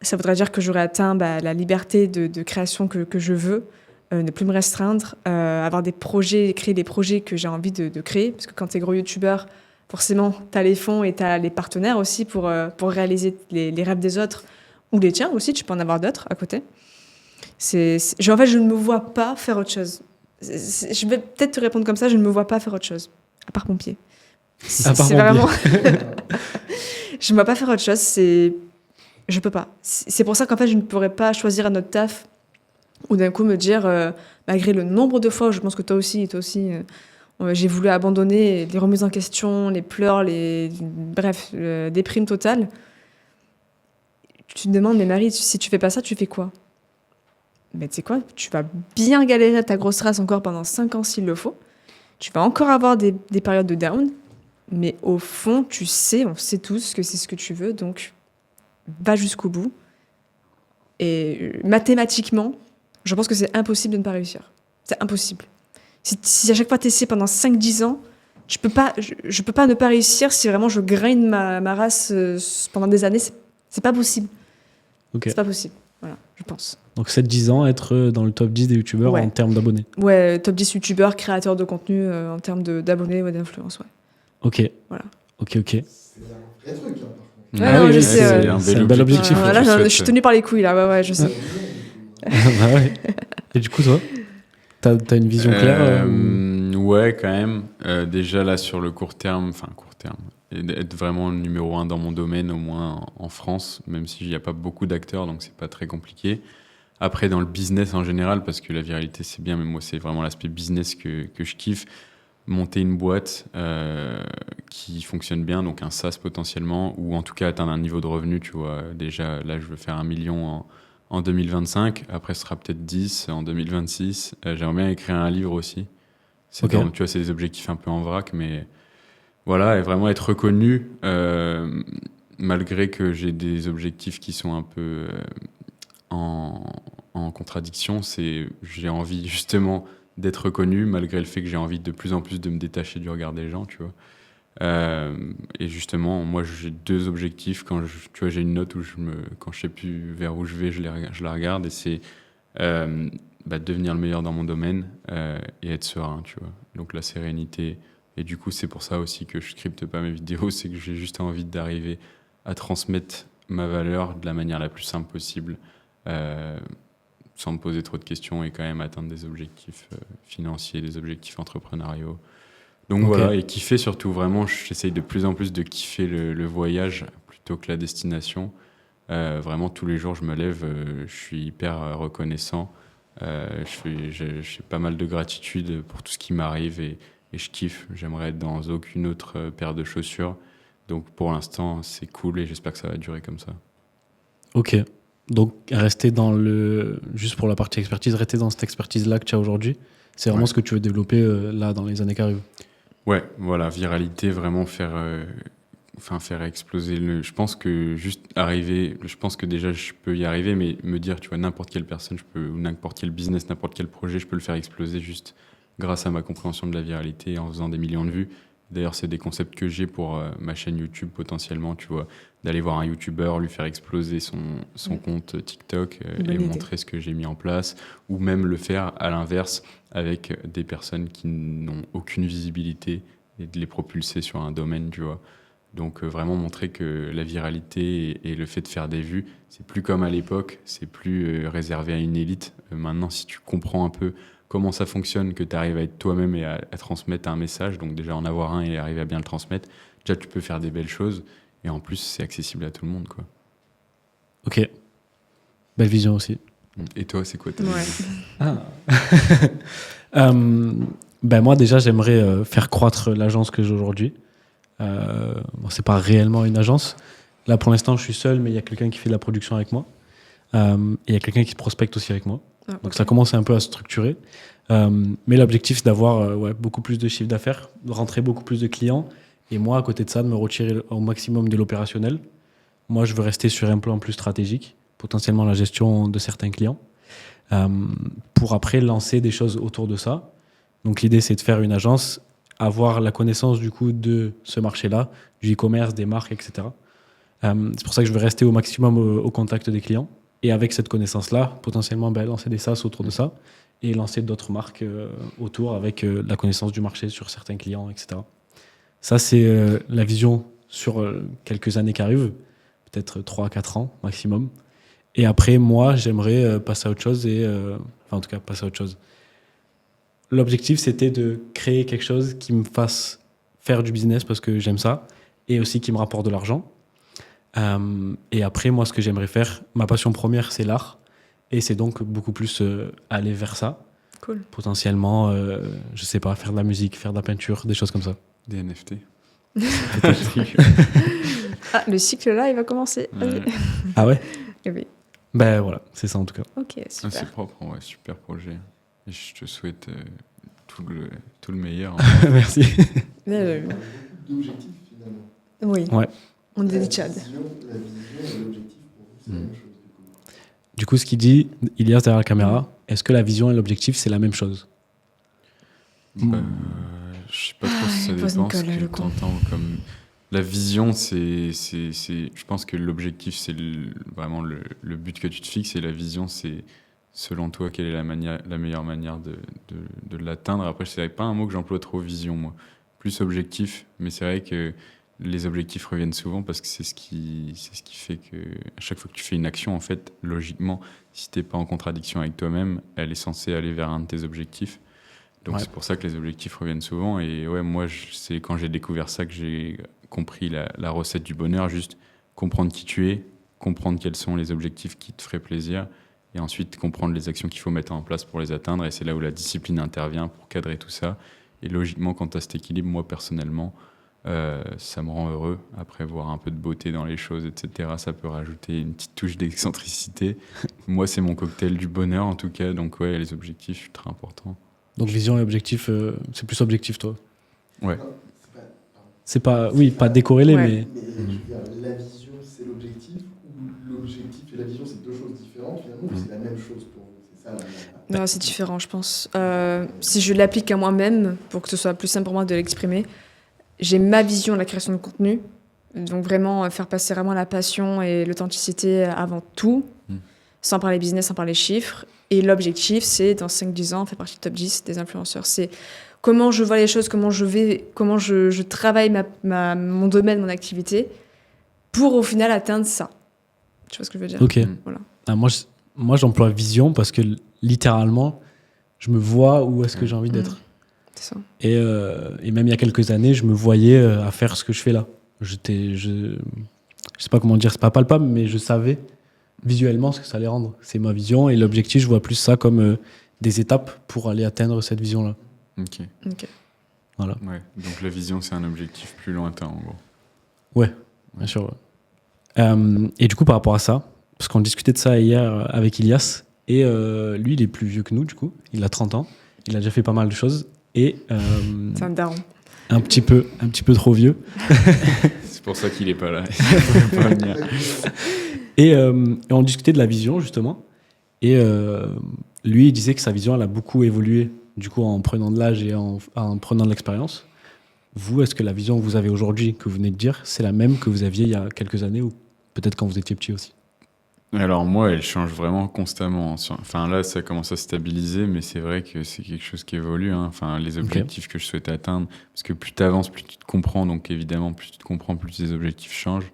ça voudrait dire que j'aurais atteint la liberté de création que je veux. Ne plus me restreindre, avoir des projets, créer des projets que j'ai envie de créer. Parce que quand tu es gros youtubeur, forcément, tu as les fonds et tu as les partenaires aussi pour réaliser les rêves des autres ou les tiens aussi. Tu peux en avoir d'autres à côté. En fait, je ne me vois pas faire autre chose. Je vais peut-être te répondre comme ça, je ne me vois pas faire autre chose, à part pompier. À part pompier. Vraiment... je ne me vois pas faire autre chose, je peux pas. C'est pour ça qu'en fait, je ne pourrais pas choisir un autre taf ou d'un coup me dire, malgré le nombre de fois où je pense que toi aussi, j'ai voulu abandonner les remises en question, les pleurs, bref, déprime totale. Tu te demandes, mais Marie, si tu fais pas ça, tu fais quoi? Mais tu sais quoi, tu vas bien galérer à ta grosse race encore pendant 5 ans s'il le faut. Tu vas encore avoir des périodes de down, mais au fond, on sait tous que c'est ce que tu veux, donc va jusqu'au bout. Et mathématiquement, je pense que c'est impossible de ne pas réussir. C'est impossible. Si à chaque fois tu essaies pendant 5-10 ans, je peux pas ne pas réussir si vraiment je grind ma race pendant des années. C'est pas possible. Ok. C'est pas possible. Voilà, je pense. Donc 7-10 ans, être dans le top 10 des youtubeurs Ouais. en termes d'abonnés. Ouais, top 10 youtubeurs, créateurs de contenu en termes d'abonnés ou d'influence. Ouais. Ok. Voilà. Ok. C'est un vrai truc, hein, par contre. Ouais, non, je sais, c'est un bel objectif. Là, je suis tenue par les couilles, là. Ouais, je sais. Bah ouais. Et du coup, toi, t'as une vision claire Ouais, quand même. Déjà, là, sur le court terme, être vraiment numéro 1 dans mon domaine, au moins en France, même s'il n'y a pas beaucoup d'acteurs, donc c'est pas très compliqué. Après, dans le business en général, parce que la viralité, c'est bien, mais moi, c'est vraiment l'aspect business que je kiffe. Monter une boîte qui fonctionne bien, donc un SaaS potentiellement, ou en tout cas atteindre un niveau de revenu, tu vois. Déjà, là, je veux faire 1 million en 2025. Après, ce sera peut-être 10 en 2026. J'aimerais bien écrire un livre aussi. Ok. Tu vois, c'est des objectifs un peu en vrac, mais voilà, et vraiment être reconnu, malgré que j'ai des objectifs qui sont un peu en contradiction. J'ai envie justement d'être reconnu, malgré le fait que j'ai envie de plus en plus de me détacher du regard des gens, tu vois. Et justement, moi, j'ai 2 objectifs. Tu vois, j'ai une note où quand je sais plus vers où je vais, je la regarde, et c'est devenir le meilleur dans mon domaine et être serein, tu vois. Donc la sérénité. Et du coup, c'est pour ça aussi que je scripte pas mes vidéos, c'est que j'ai juste envie d'arriver à transmettre ma valeur de la manière la plus simple possible, sans me poser trop de questions, et quand même atteindre des objectifs financiers, des objectifs entrepreneuriaux. Donc voilà, et kiffer surtout, vraiment, j'essaye de plus en plus de kiffer le voyage plutôt que la destination. Vraiment, tous les jours, je me lève, je suis hyper reconnaissant. J'ai pas mal de gratitude pour tout ce qui m'arrive, et je kiffe. J'aimerais être dans aucune autre paire de chaussures. Donc pour l'instant, c'est cool, et j'espère que ça va durer comme ça. Ok. Donc rester juste pour la partie expertise, rester dans cette expertise-là que tu as aujourd'hui, c'est vraiment ce que tu veux développer là dans les années qui arrivent. Ouais, voilà, viralité, vraiment faire exploser je pense que je pense que déjà je peux y arriver, mais me dire, tu vois, n'importe quelle personne, ou n'importe quel business, n'importe quel projet, je peux le faire exploser juste grâce à ma compréhension de la viralité, en faisant des millions de vues. D'ailleurs, c'est des concepts que j'ai pour ma chaîne YouTube potentiellement, tu vois, d'aller voir un YouTuber, lui faire exploser son compte TikTok Bonne et idée. montrer ce que j'ai mis en place, ou même le faire à l'inverse avec des personnes qui n'ont aucune visibilité et de les propulser sur un domaine, tu vois. Donc vraiment montrer que la viralité et le fait de faire des vues, c'est plus comme à l'époque, c'est plus réservé à une élite. Maintenant, si tu comprends un peu comment ça fonctionne, que tu arrives à être toi-même et à transmettre un message, donc déjà en avoir un et arriver à bien le transmettre, déjà tu peux faire des belles choses et en plus c'est accessible à tout le monde, quoi. Ok. Belle vision aussi. Et toi, c'est quoi ta Ouais. vision? Ben moi, déjà, j'aimerais faire croître l'agence que j'ai aujourd'hui. Bon, c'est pas réellement une agence. Là, pour l'instant, je suis seul, mais il y a quelqu'un qui fait de la production avec moi. Et il y a quelqu'un qui prospecte aussi avec moi. Ah, Donc ok. ça commence un peu à se structurer. Mais l'objectif, c'est d'avoir beaucoup plus de chiffre d'affaires, de rentrer beaucoup plus de clients. Et moi, à côté de ça, de me retirer au maximum de l'opérationnel. Moi, je veux rester sur un plan plus stratégique, potentiellement la gestion de certains clients, pour après lancer des choses autour de ça. Donc l'idée, c'est de faire une agence, avoir la connaissance du coup de ce marché-là, du e-commerce, des marques, etc. C'est pour ça que je veux rester au maximum au contact des clients. Et avec cette connaissance-là, potentiellement lancer des SaaS autour de ça et lancer d'autres marques autour avec la connaissance du marché sur certains clients, etc. Ça, c'est la vision sur quelques années qui arrivent, peut-être 3 à 4 ans maximum. Et après, moi, j'aimerais passer à autre chose enfin, en tout cas, passer à autre chose. L'objectif, c'était de créer quelque chose qui me fasse faire du business parce que j'aime ça et aussi qui me rapporte de l'argent. Et après, moi, ce que j'aimerais faire, ma passion première, c'est l'art. Et c'est donc beaucoup plus aller vers ça. Cool. Potentiellement, je sais pas, faire de la musique, faire de la peinture, des choses comme ça. Des NFT. Ah, le cycle là, il va commencer. Ouais. Ah ouais? Eh oui. Ben voilà, c'est ça en tout cas. Ok, Ah, c'est super. propre, ouais, super projet. Et je te souhaite tout le meilleur, hein. Merci. Euh, Beaucoup d'objectifs finalement. oui. Ouais. On est des La Tchad. vision et l'objectif pour vous, c'est la même chose du coup. Du coup, ce qu'il dit, Ilias derrière la caméra, est-ce que la vision et l'objectif, c'est la même chose? Bah, je sais pas trop si ça il pose dépend ce Nicolas, que le con. t'entends comme... La vision, je pense que l'objectif, c'est vraiment le but que tu te fixes, et la vision, c'est, selon toi, quelle est la meilleure manière de l'atteindre. Après, c'est pas un mot que j'emploie trop, vision, moi. Plus objectif, mais c'est vrai que les objectifs reviennent souvent parce que c'est ce qui fait que à chaque fois que tu fais une action, en fait, logiquement, si t'es pas en contradiction avec toi-même, elle est censée aller vers un de tes objectifs. Donc Ouais. c'est pour ça que les objectifs reviennent souvent. Et ouais, moi, c'est quand j'ai découvert ça que j'ai compris la recette du bonheur, juste comprendre qui tu es, comprendre quels sont les objectifs qui te feraient plaisir, et ensuite comprendre les actions qu'il faut mettre en place pour les atteindre. Et c'est là où la discipline intervient pour cadrer tout ça. Et logiquement, quand tu as cet équilibre, moi personnellement, ça me rend heureux. Après, voir un peu de beauté dans les choses, etc., ça peut rajouter une petite touche d'excentricité. Moi, c'est mon cocktail du bonheur, en tout cas. Donc ouais, les objectifs, c'est très important. Donc vision et objectif, c'est plus objectif, toi? Ouais. Non, c'est pas, pardon. C'est pas, oui, pas décorrélé, Ouais. mais... Mais je veux dire, la vision, c'est l'objectif, ou l'objectif et la vision, c'est deux choses différentes finalement, ou c'est la même chose pour vous? C'est ça la... Non, c'est différent, je pense. Si je l'applique à moi-même, pour que ce soit plus simple pour moi de l'exprimer, j'ai ma vision de la création de contenu. Donc vraiment, faire passer vraiment la passion et l'authenticité avant tout, sans parler business, sans parler chiffres. Et l'objectif, c'est, dans 5-10 ans, faire partie du top 10 des influenceurs. C'est comment je vois les choses, comment je travaille mon domaine, mon activité, pour au final atteindre ça. Tu vois ce que je veux dire? Ok. Voilà. Ah, moi, j'emploie vision parce que littéralement, je me vois où est-ce que j'ai envie d'être. C'est ça. Et même il y a quelques années, je me voyais à faire ce que je fais là. Je sais pas comment dire, c'est pas palpable, mais je savais visuellement ce que ça allait rendre. C'est ma vision, et l'objectif, je vois plus ça comme des étapes pour aller atteindre cette vision-là. Ok. Voilà. Ouais. Donc la vision, c'est un objectif plus lointain, en gros. Ouais, bien sûr. Ouais. Et du coup, par rapport à ça, parce qu'on discutait de ça hier avec Ilias, et lui, il est plus vieux que nous, du coup. Il a 30 ans. Il a déjà fait pas mal de choses. Et C'est un daron. un petit peu trop vieux. C'est pour ça qu'il est pas là. Il pouvait pas venir. Et on discutait de la vision, justement. Et lui, il disait que sa vision, elle a beaucoup évolué, du coup, en prenant de l'âge et en prenant de l'expérience. Vous, est-ce que la vision que vous avez aujourd'hui, que vous venez de dire, c'est la même que vous aviez il y a quelques années ou peut-être quand vous étiez petit aussi? Alors moi, elle change vraiment constamment. Enfin là, ça commence à se stabiliser, mais c'est vrai que c'est quelque chose qui évolue, hein. Enfin, les objectifs que je souhaite atteindre, parce que plus tu avances, plus tu te comprends. Donc évidemment, plus tu te comprends, plus tes objectifs changent.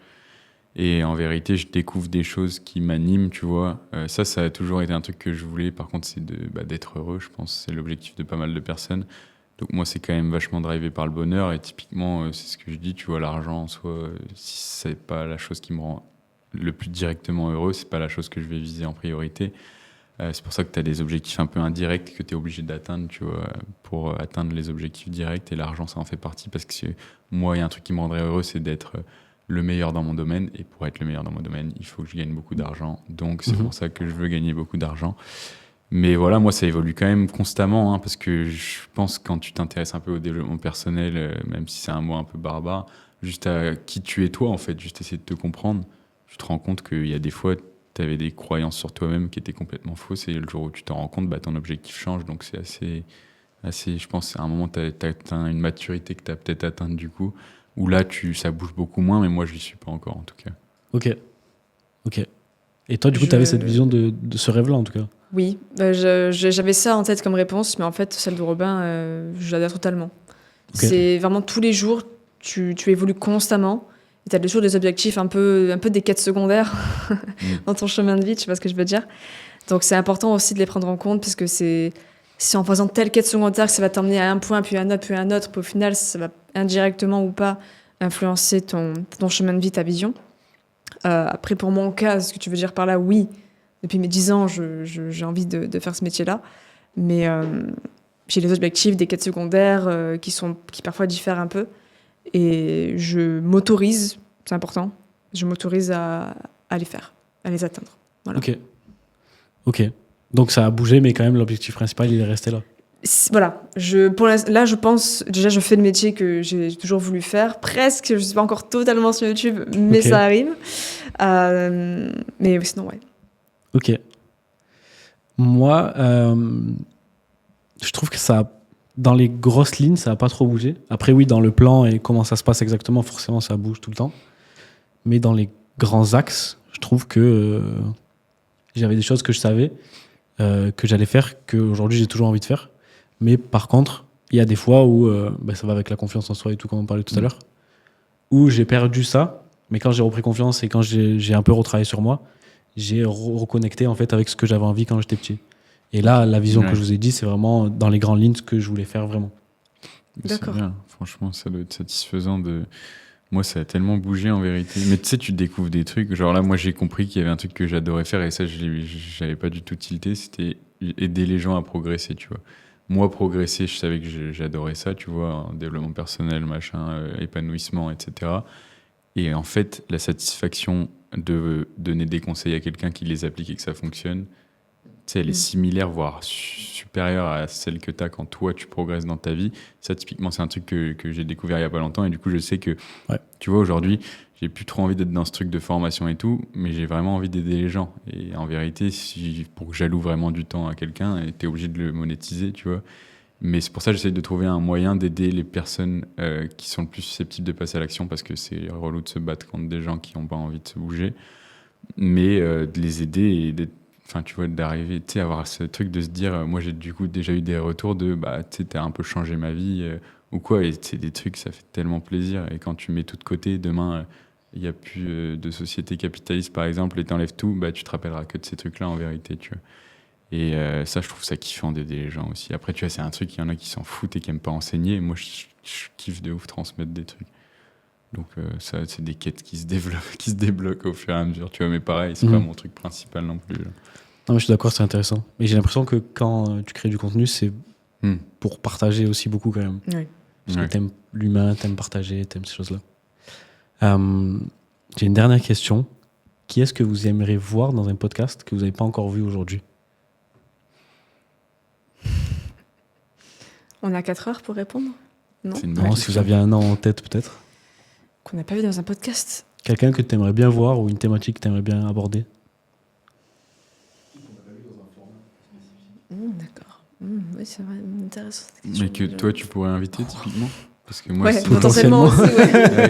Et en vérité, je découvre des choses qui m'animent, tu vois. Ça a toujours été un truc que je voulais. Par contre, c'est d'être heureux, je pense. C'est l'objectif de pas mal de personnes. Donc moi, c'est quand même vachement drivé par le bonheur. Et typiquement, c'est ce que je dis, tu vois, l'argent en soi, si c'est pas la chose qui me rend le plus directement heureux, c'est pas la chose que je vais viser en priorité. C'est pour ça que tu as des objectifs un peu indirects que tu es obligé d'atteindre, tu vois, pour atteindre les objectifs directs. Et l'argent, ça en fait partie parce que moi, il y a un truc qui me rendrait heureux, c'est d'être le meilleur dans mon domaine. Et pour être le meilleur dans mon domaine, il faut que je gagne beaucoup d'argent. Donc, c'est pour ça que je veux gagner beaucoup d'argent. Mais voilà, moi, ça évolue quand même constamment, hein, parce que je pense que quand tu t'intéresses un peu au développement personnel, même si c'est un mot un peu barbare, juste à qui tu es toi, en fait, juste essayer de te comprendre, tu te rends compte qu'il y a des fois, tu avais des croyances sur toi-même qui étaient complètement fausses, et le jour où tu t'en rends compte, bah, ton objectif change. Donc c'est assez, je pense, à un moment, tu as atteint une maturité que tu as peut-être atteinte du coup, où là, ça bouge beaucoup moins, mais moi, je n'y suis pas encore, en tout cas. Ok. Et toi, du coup, tu avais cette vision de ce rêve-là, en tout cas? Oui, j'avais ça en tête comme réponse, mais en fait, celle de Robin, je l'adhère totalement. Okay. C'est vraiment tous les jours, tu évolues constamment, et tu as toujours des objectifs un peu des quêtes secondaires dans ton chemin de vie, tu sais pas ce que je veux dire. Donc c'est important aussi de les prendre en compte, parce que c'est en faisant telle quête secondaire que ça va t'emmener à un point, puis à un autre, puis à un autre, puis au final, ça va indirectement ou pas influencer ton chemin de vie, ta vision. Après, pour mon cas, ce que tu veux dire par là, oui. Depuis mes 10 ans, j'ai envie de faire ce métier-là. Mais j'ai des objectifs, des quêtes secondaires qui parfois diffèrent un peu. Et je m'autorise, c'est important, je m'autorise à les faire, à les atteindre. Voilà. Ok. Donc ça a bougé, mais quand même, l'objectif principal, il est resté là. Voilà. Là, je pense, déjà, je fais le métier que j'ai toujours voulu faire. Presque, je ne suis pas encore totalement sur YouTube, mais ça arrive. Mais sinon, ouais. Ok. Moi, je trouve que dans les grosses lignes, ça n'a pas trop bougé. Après, oui, dans le plan et comment ça se passe exactement, forcément, ça bouge tout le temps. Mais dans les grands axes, je trouve que j'avais des choses que je savais que j'allais faire, qu'aujourd'hui, j'ai toujours envie de faire. Mais par contre, il y a des fois où, ça va avec la confiance en soi et tout, comme on parlait tout à l'heure, où j'ai perdu ça. Mais quand j'ai repris confiance et quand j'ai un peu retravaillé sur moi, j'ai reconnecté en fait avec ce que j'avais envie quand j'étais petit. Et là, la vision que je vous ai dit, c'est vraiment dans les grandes lignes ce que je voulais faire vraiment. D'accord. C'est bien. Franchement, ça doit être satisfaisant de... Moi, ça a tellement bougé en vérité. Mais tu sais, tu découvres des trucs. Genre là, moi, j'ai compris qu'il y avait un truc que j'adorais faire et ça, je n'avais pas du tout tilté. C'était aider les gens à progresser, tu vois. Moi, progresser, je savais que j'adorais ça, tu vois, en développement personnel, machin, épanouissement, etc. Et en fait, la satisfaction de donner des conseils à quelqu'un qui les applique et que ça fonctionne, tu sais, elle est similaire, voire supérieure à celle que tu as quand toi, tu progresses dans ta vie. Ça, typiquement, c'est un truc que j'ai découvert il n'y a pas longtemps. Et du coup, je sais que, tu vois, aujourd'hui, j'ai plus trop envie d'être dans ce truc de formation et tout, mais j'ai vraiment envie d'aider les gens. Et en vérité, pour que j'alloue vraiment du temps à quelqu'un, tu es obligé de le monétiser, tu vois. Mais c'est pour ça que j'essaie de trouver un moyen d'aider les personnes qui sont le plus susceptibles de passer à l'action, parce que c'est relou de se battre contre des gens qui n'ont pas envie de se bouger. Mais de les aider et d'être... Enfin, tu vois, d'arriver, tu sais, avoir ce truc de se dire, moi j'ai du coup déjà eu des retours de, bah, tu sais, t'as un peu changé ma vie ou quoi, et c'est des trucs, ça fait tellement plaisir. Et quand tu mets tout de côté, demain, il n'y a plus de société capitaliste par exemple, et t'enlèves tout, bah, tu te rappelleras que de ces trucs-là en vérité, tu vois. Et ça, je trouve ça kiffant d'aider les gens aussi. Après, tu vois, c'est un truc, il y en a qui s'en foutent et qui n'aiment pas enseigner. Moi, je kiffe de ouf transmettre des trucs. Donc ça, c'est des quêtes qui se débloquent au fur et à mesure, tu vois. Mais pareil, c'est pas mon truc principal non plus. Là. Non, mais je suis d'accord, c'est intéressant. Mais j'ai l'impression que quand tu crées du contenu, c'est pour partager aussi beaucoup quand même. Oui. Parce que t'aimes l'humain, t'aimes partager, t'aimes ces choses-là. J'ai une dernière question. Qui est-ce que vous aimeriez voir dans un podcast que vous n'avez pas encore vu aujourd'hui ? On a 4 heures pour répondre ? Non. Non, si vous aviez un nom en tête peut-être. Qu'on n'a pas vu dans un podcast. Quelqu'un que tu aimerais bien voir ou une thématique que tu aimerais bien aborder. D'accord. Oui, c'est vrai, intéressant. Mais que toi, tu pourrais inviter typiquement ? Parce que moi, Ouais, sinon- potentiellement aussi, ouais.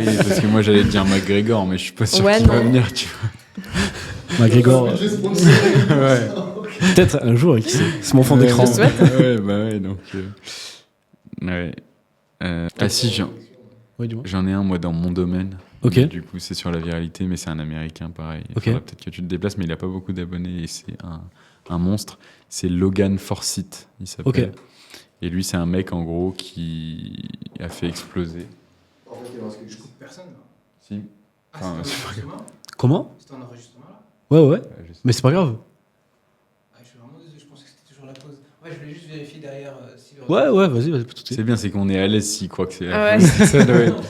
Oui, parce que moi, j'allais dire McGregor, mais je suis pas sûr Ouais, qu'il va non. venir, tu vois. McGregor, Budget sponsoré. Ouais. peut-être un jour, qui sait. C'est mon fond d'écran. Je te souhaite. Ouais, bah ouais, donc... ouais. Ah si, Ouais, dis-moi. j'en ai un, moi, dans mon domaine. Ok. Mais du coup, c'est sur la viralité, mais c'est un Américain, pareil. Il Ok. faudra peut-être que tu te déplaces, mais il a pas beaucoup d'abonnés et c'est un monstre. C'est Logan Forsythe, il s'appelle. Ok. Et lui, c'est un mec, en gros, qui a fait exploser. En fait, il reste quelque Je chose. coupe personne là. Si. Ah, Enfin, c'est c'est un enregistrement. Comment? C'est un enregistrement là. Ouais, ouais. je sais. Mais c'est pas grave. Ah, je suis vraiment désolé, je pensais que c'était toujours la pause. Ouais, je voulais juste vérifier derrière si le. Ouais, ouais, vas-y, vas-y, pas de souci. C'est bien, c'est qu'on est à l'aise s'il croit que c'est Ah ouais. ça doit être.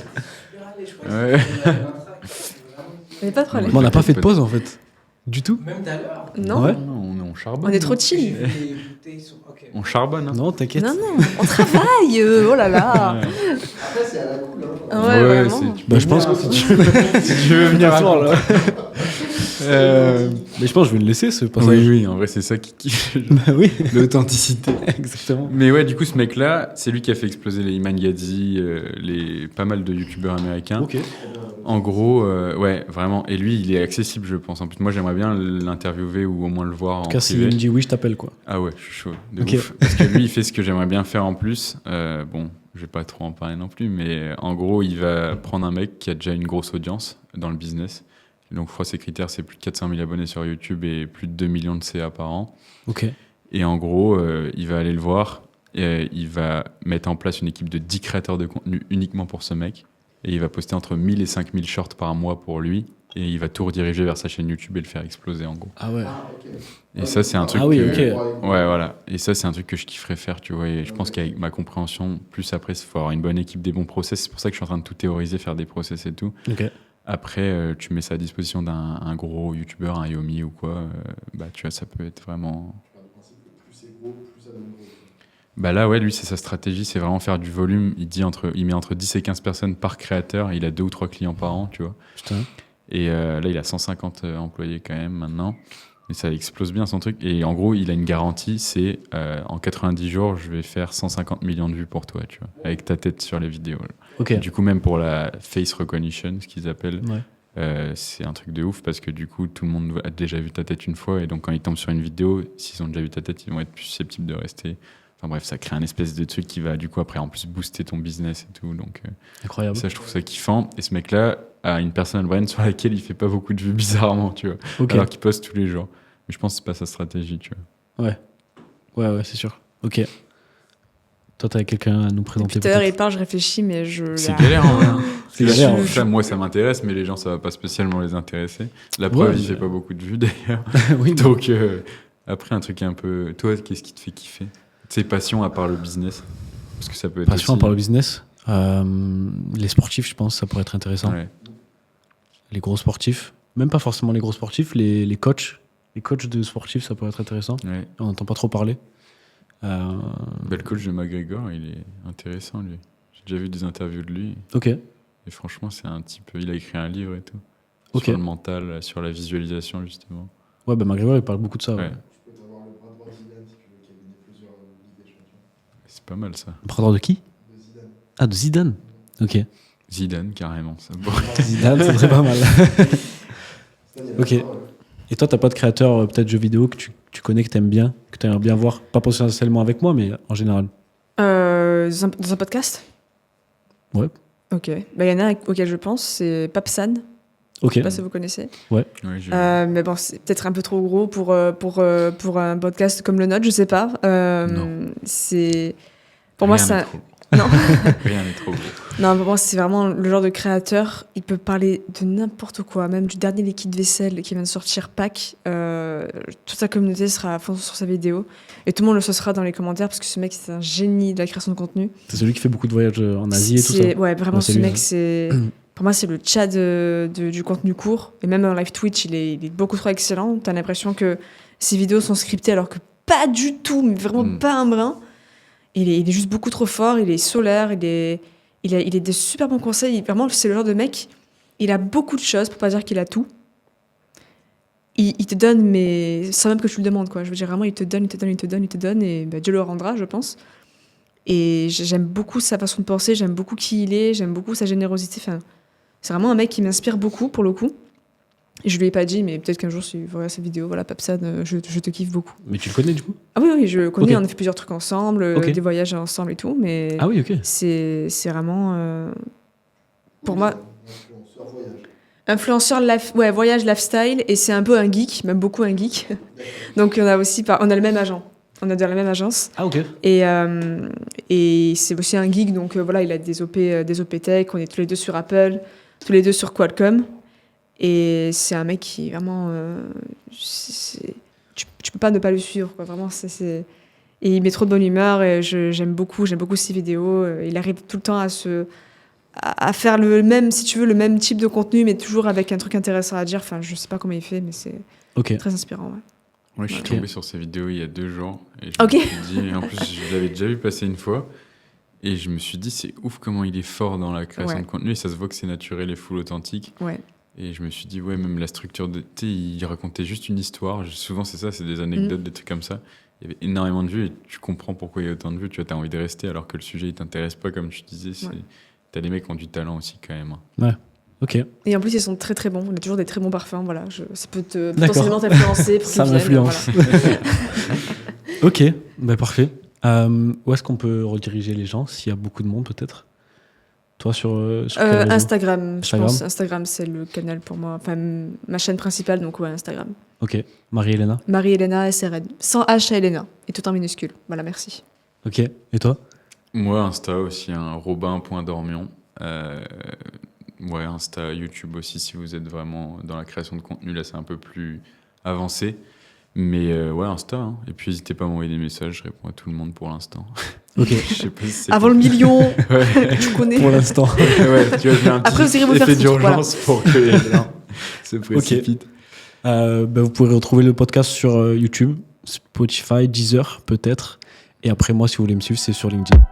Je crois Ouais. que c'était la track. Mais pas de problème. Mais on n'a pas fait de pause en fait. Du tout. Même tout à l'heure. Non, Ouais. Non, on charbonne. on est trop hein. J'ai chill. vu les bouteilles sur. Ok. On charbonne, hein. Non, t'inquiète. Non, non, on travaille. Oh là là. Après, c'est à la cool. Hein. Ouais, vraiment. c'est- Bah, je pense que si tu veux, si tu veux venir ce soir, là. Euh, Mais je pense que je vais le laisser ce passage. Oui, oui, en vrai, c'est ça qui Bah oui, l'authenticité. exactement. Mais ouais, du coup, ce mec-là, c'est lui qui a fait exploser les Iman Gadzhi, pas mal de youtubeurs américains. Ok. En gros, ouais, vraiment. Et lui, il est accessible, je pense. En plus, moi, j'aimerais bien l'interviewer ou au moins le voir En en tout cas, s'il privé. me dit oui, je t'appelle quoi. Ah ouais, je suis chaud. De Ok. ouf. Parce que lui, il fait ce que j'aimerais bien faire en plus. Bon, je vais pas trop en parler non plus, mais en gros, il va prendre un mec qui a déjà une grosse audience dans le business. Donc, je crois que ses critères, c'est plus de 400 000 abonnés sur YouTube et plus de 2 millions de CA par an. Ok. Et en gros, il va aller le voir et il va mettre en place une équipe de 10 créateurs de contenu uniquement pour ce mec. Et il va poster entre 1000 et 5000 shorts par mois pour lui. Et il va tout rediriger vers sa chaîne YouTube et le faire exploser, en gros. Ah ouais. Ah, ok. Et ça, c'est un truc Ah oui, que... ok. Ouais, voilà. Et ça, c'est un truc que je kifferais faire, tu vois. Et je pense qu'avec ma compréhension, plus après, il faut avoir une bonne équipe, des bons process. C'est pour ça que je suis en train de tout théoriser, faire des process et tout. Ok. Après, tu mets ça à disposition d'un un gros youtubeur, un Yomi ou quoi. Bah, tu vois, ça peut être vraiment... Le principe, plus c'est gros, plus ça donne gros. Bah là, ouais, lui, c'est sa stratégie, c'est vraiment faire du volume. Il met entre 10 et 15 personnes par créateur. Il a 2 ou 3 clients par an, tu vois. Putain. Et là, il a 150 employés quand même maintenant. Et ça explose bien son truc. Et en gros, il a une garantie, c'est en 90 jours, je vais faire 150 millions de vues pour toi, tu vois, avec ta tête sur les vidéos. Là. Ok. Du coup, même pour la face recognition, ce qu'ils appellent, Ouais. c'est un truc de ouf parce que du coup, tout le monde a déjà vu ta tête une fois. Et donc, quand ils tombent sur une vidéo, s'ils ont déjà vu ta tête, ils vont être plus susceptibles de rester. Enfin bref, ça crée un espèce de truc qui va du coup après en plus booster ton business et tout. Donc Incroyable. ça, je trouve ça kiffant. Et ce mec-là a une personal brand sur laquelle il fait pas beaucoup de vues bizarrement, tu vois. Ok. Alors qu'il poste tous les jours. Mais je pense que c'est pas sa stratégie, tu vois. Ouais. Ouais, ouais, c'est sûr. Ok. Toi, t'as quelqu'un à nous présenter Tout à l'heure, peut-être il parle, je réfléchis, mais je. C'est galère en vrai. hein. C'est galère, ouais. Ça, moi, ça m'intéresse, mais les gens, ça va pas spécialement les intéresser. La preuve, Ouais, il mais- fait pas beaucoup de vues d'ailleurs. Oui. Donc après, un truc un peu. Toi, qu'est-ce qui te fait kiffer? Tes passions à part le business? Parce que ça peut être. Passion aussi... par le business. Les sportifs, je pense, ça pourrait être intéressant. Ouais. Les gros sportifs. Même pas forcément les gros sportifs, les coachs. Les coachs de sportifs, ça pourrait être intéressant. Ouais. On n'entend pas trop parler. Bah, le coach de McGregor, il est intéressant, lui. J'ai déjà vu des interviews de lui. Ok. Et franchement, c'est un type. Il a écrit un livre et tout. Ok. Sur le mental, sur la visualisation, justement. Ouais, bah McGregor, il parle beaucoup de ça. Ouais. Ouais. Tu peux t'avoir le bras droit de Zidane si tu veux, qui a gagné plusieurs Ligues des Champions. C'est pas mal, ça. Le bras droit de qui? De Zidane. Ah, de Zidane. Ok. Zidane, carrément. Ça. Zidane, ça serait pas mal. Zidane, il y a Ok. la parole. Et toi, t'as pas de créateur, peut-être jeux vidéo que tu connais, que t'aimes bien, que t'aimerais bien voir? Pas potentiellement avec moi, mais en général. Dans un podcast. Ouais. Ok. Bah, il y en a un auquel je pense, c'est Papsan. Ok. Je sais pas si vous connaissez. Ouais, j'ai- Mais bon, c'est peut-être un peu trop gros pour un podcast comme le nôtre, je sais pas. Non. C'est. Pour moi, Rien ça. n'est trop- Non. Rien n'est trop gros. Non, pour moi, c'est vraiment le genre de créateur. Il peut parler de n'importe quoi, même du dernier liquide vaisselle qui vient de sortir, Pâques. Toute sa communauté sera à fond sur sa vidéo. Et tout le monde le saucera dans les commentaires parce que ce mec, c'est un génie de la création de contenu. C'est celui qui fait beaucoup de voyages en Asie et tout ça. Ouais, vraiment, Ouais, c'est ce lui, mec, hein. c'est. Pour moi, c'est le Tchad du contenu court. Et même en live Twitch, il est beaucoup trop excellent. T'as l'impression que ses vidéos sont scriptées alors que pas du tout, mais vraiment pas un brin. Il est juste beaucoup trop fort, il est solaire, il a des super bons conseils. Vraiment, c'est le genre de mec, il a beaucoup de choses, pour pas dire qu'il a tout. Il te donne, mais sans même que tu le demandes, quoi. Je veux dire, vraiment, il te donne, et bah, Dieu le rendra, je pense. Et j'aime beaucoup sa façon de penser, j'aime beaucoup qui il est, j'aime beaucoup sa générosité. Enfin, c'est vraiment un mec qui m'inspire beaucoup, pour le coup. Et je lui ai pas dit, mais peut-être qu'un jour, si vous voyez cette vidéo, voilà, Papsan, je te kiffe beaucoup. Mais tu le connais du coup? Ah oui, je le connais, Ok. on a fait plusieurs trucs ensemble, Ok. des voyages ensemble et tout, mais Ah oui, ok. c'est vraiment, pour moi, Influenceur voyage. influenceur voyage, lifestyle, et c'est un peu un geek, même beaucoup un geek. Donc on a aussi, on a le même agent, on a dans la même agence. Ah ok. Et c'est aussi un geek, donc voilà, il a des OP Tech, on est tous les deux sur Apple, tous les deux sur Qualcomm. Et c'est un mec qui vraiment. Tu peux pas ne pas le suivre, quoi. Vraiment, et il met trop de bonne humeur, et j'aime beaucoup ses vidéos. Il arrive tout le temps à faire le même, si tu veux, le même type de contenu, mais toujours avec un truc intéressant à dire. Enfin, je sais pas comment il fait, mais c'est Ok. très inspirant. Ouais. Moi, je suis Ok. tombé sur ces vidéos il y a 2 jours. Et je Ok. me suis dit, et en plus, je l'avais déjà vu passer une fois. Et je me suis dit, c'est ouf comment il est fort dans la création Ouais. de contenu. Et ça se voit que c'est naturel et full authentique. Ouais. Et je me suis dit, ouais, même la structure de. Tu sais, il racontait juste une histoire. Souvent, c'est ça, c'est des anecdotes, des trucs comme ça. Il y avait énormément de vues et tu comprends pourquoi il y a autant de vues. Tu vois, t'as envie de rester alors que le sujet, il t'intéresse pas, comme tu disais. Ouais. T'as des mecs qui ont du talent aussi, quand même. Hein. Ok. Et en plus, ils sont très très bons. On a toujours des très bons parfums. Voilà, ça peut D'accord. potentiellement t'influencer. Pour Ça qu'ils viennent, m'influence. voilà. Ok, bah parfait. Où est-ce qu'on peut rediriger les gens s'il y a beaucoup de monde peut-être? Toi sur quel réseau? Instagram, je Instagram. pense. Instagram, c'est le canal pour moi. Enfin, ma chaîne principale, donc ouais, Instagram. Ok. Marie-Hélène. Marie-Hélène SRN. Sans H à Elena. Et tout en minuscule. Voilà, merci. Ok. Et toi? Moi, Insta aussi, robin.dormion. Ouais, Insta, YouTube aussi, si vous êtes vraiment dans la création de contenu, là, c'est un peu plus avancé. Mais ouais, Insta. Hein. Et puis, n'hésitez pas à m'envoyer des messages, je réponds à tout le monde pour l'instant. Ok. Je sais pas si c'est Avant le million, Ouais. tu connais. Pour l'instant. Ouais, tu vois, j'ai un Après, vous irez vous petit faire effet foutre, d'urgence pour que les gens se précipitent. Vous pourrez retrouver le podcast sur YouTube, Spotify, Deezer peut-être. Et après moi, si vous voulez me suivre, c'est sur LinkedIn.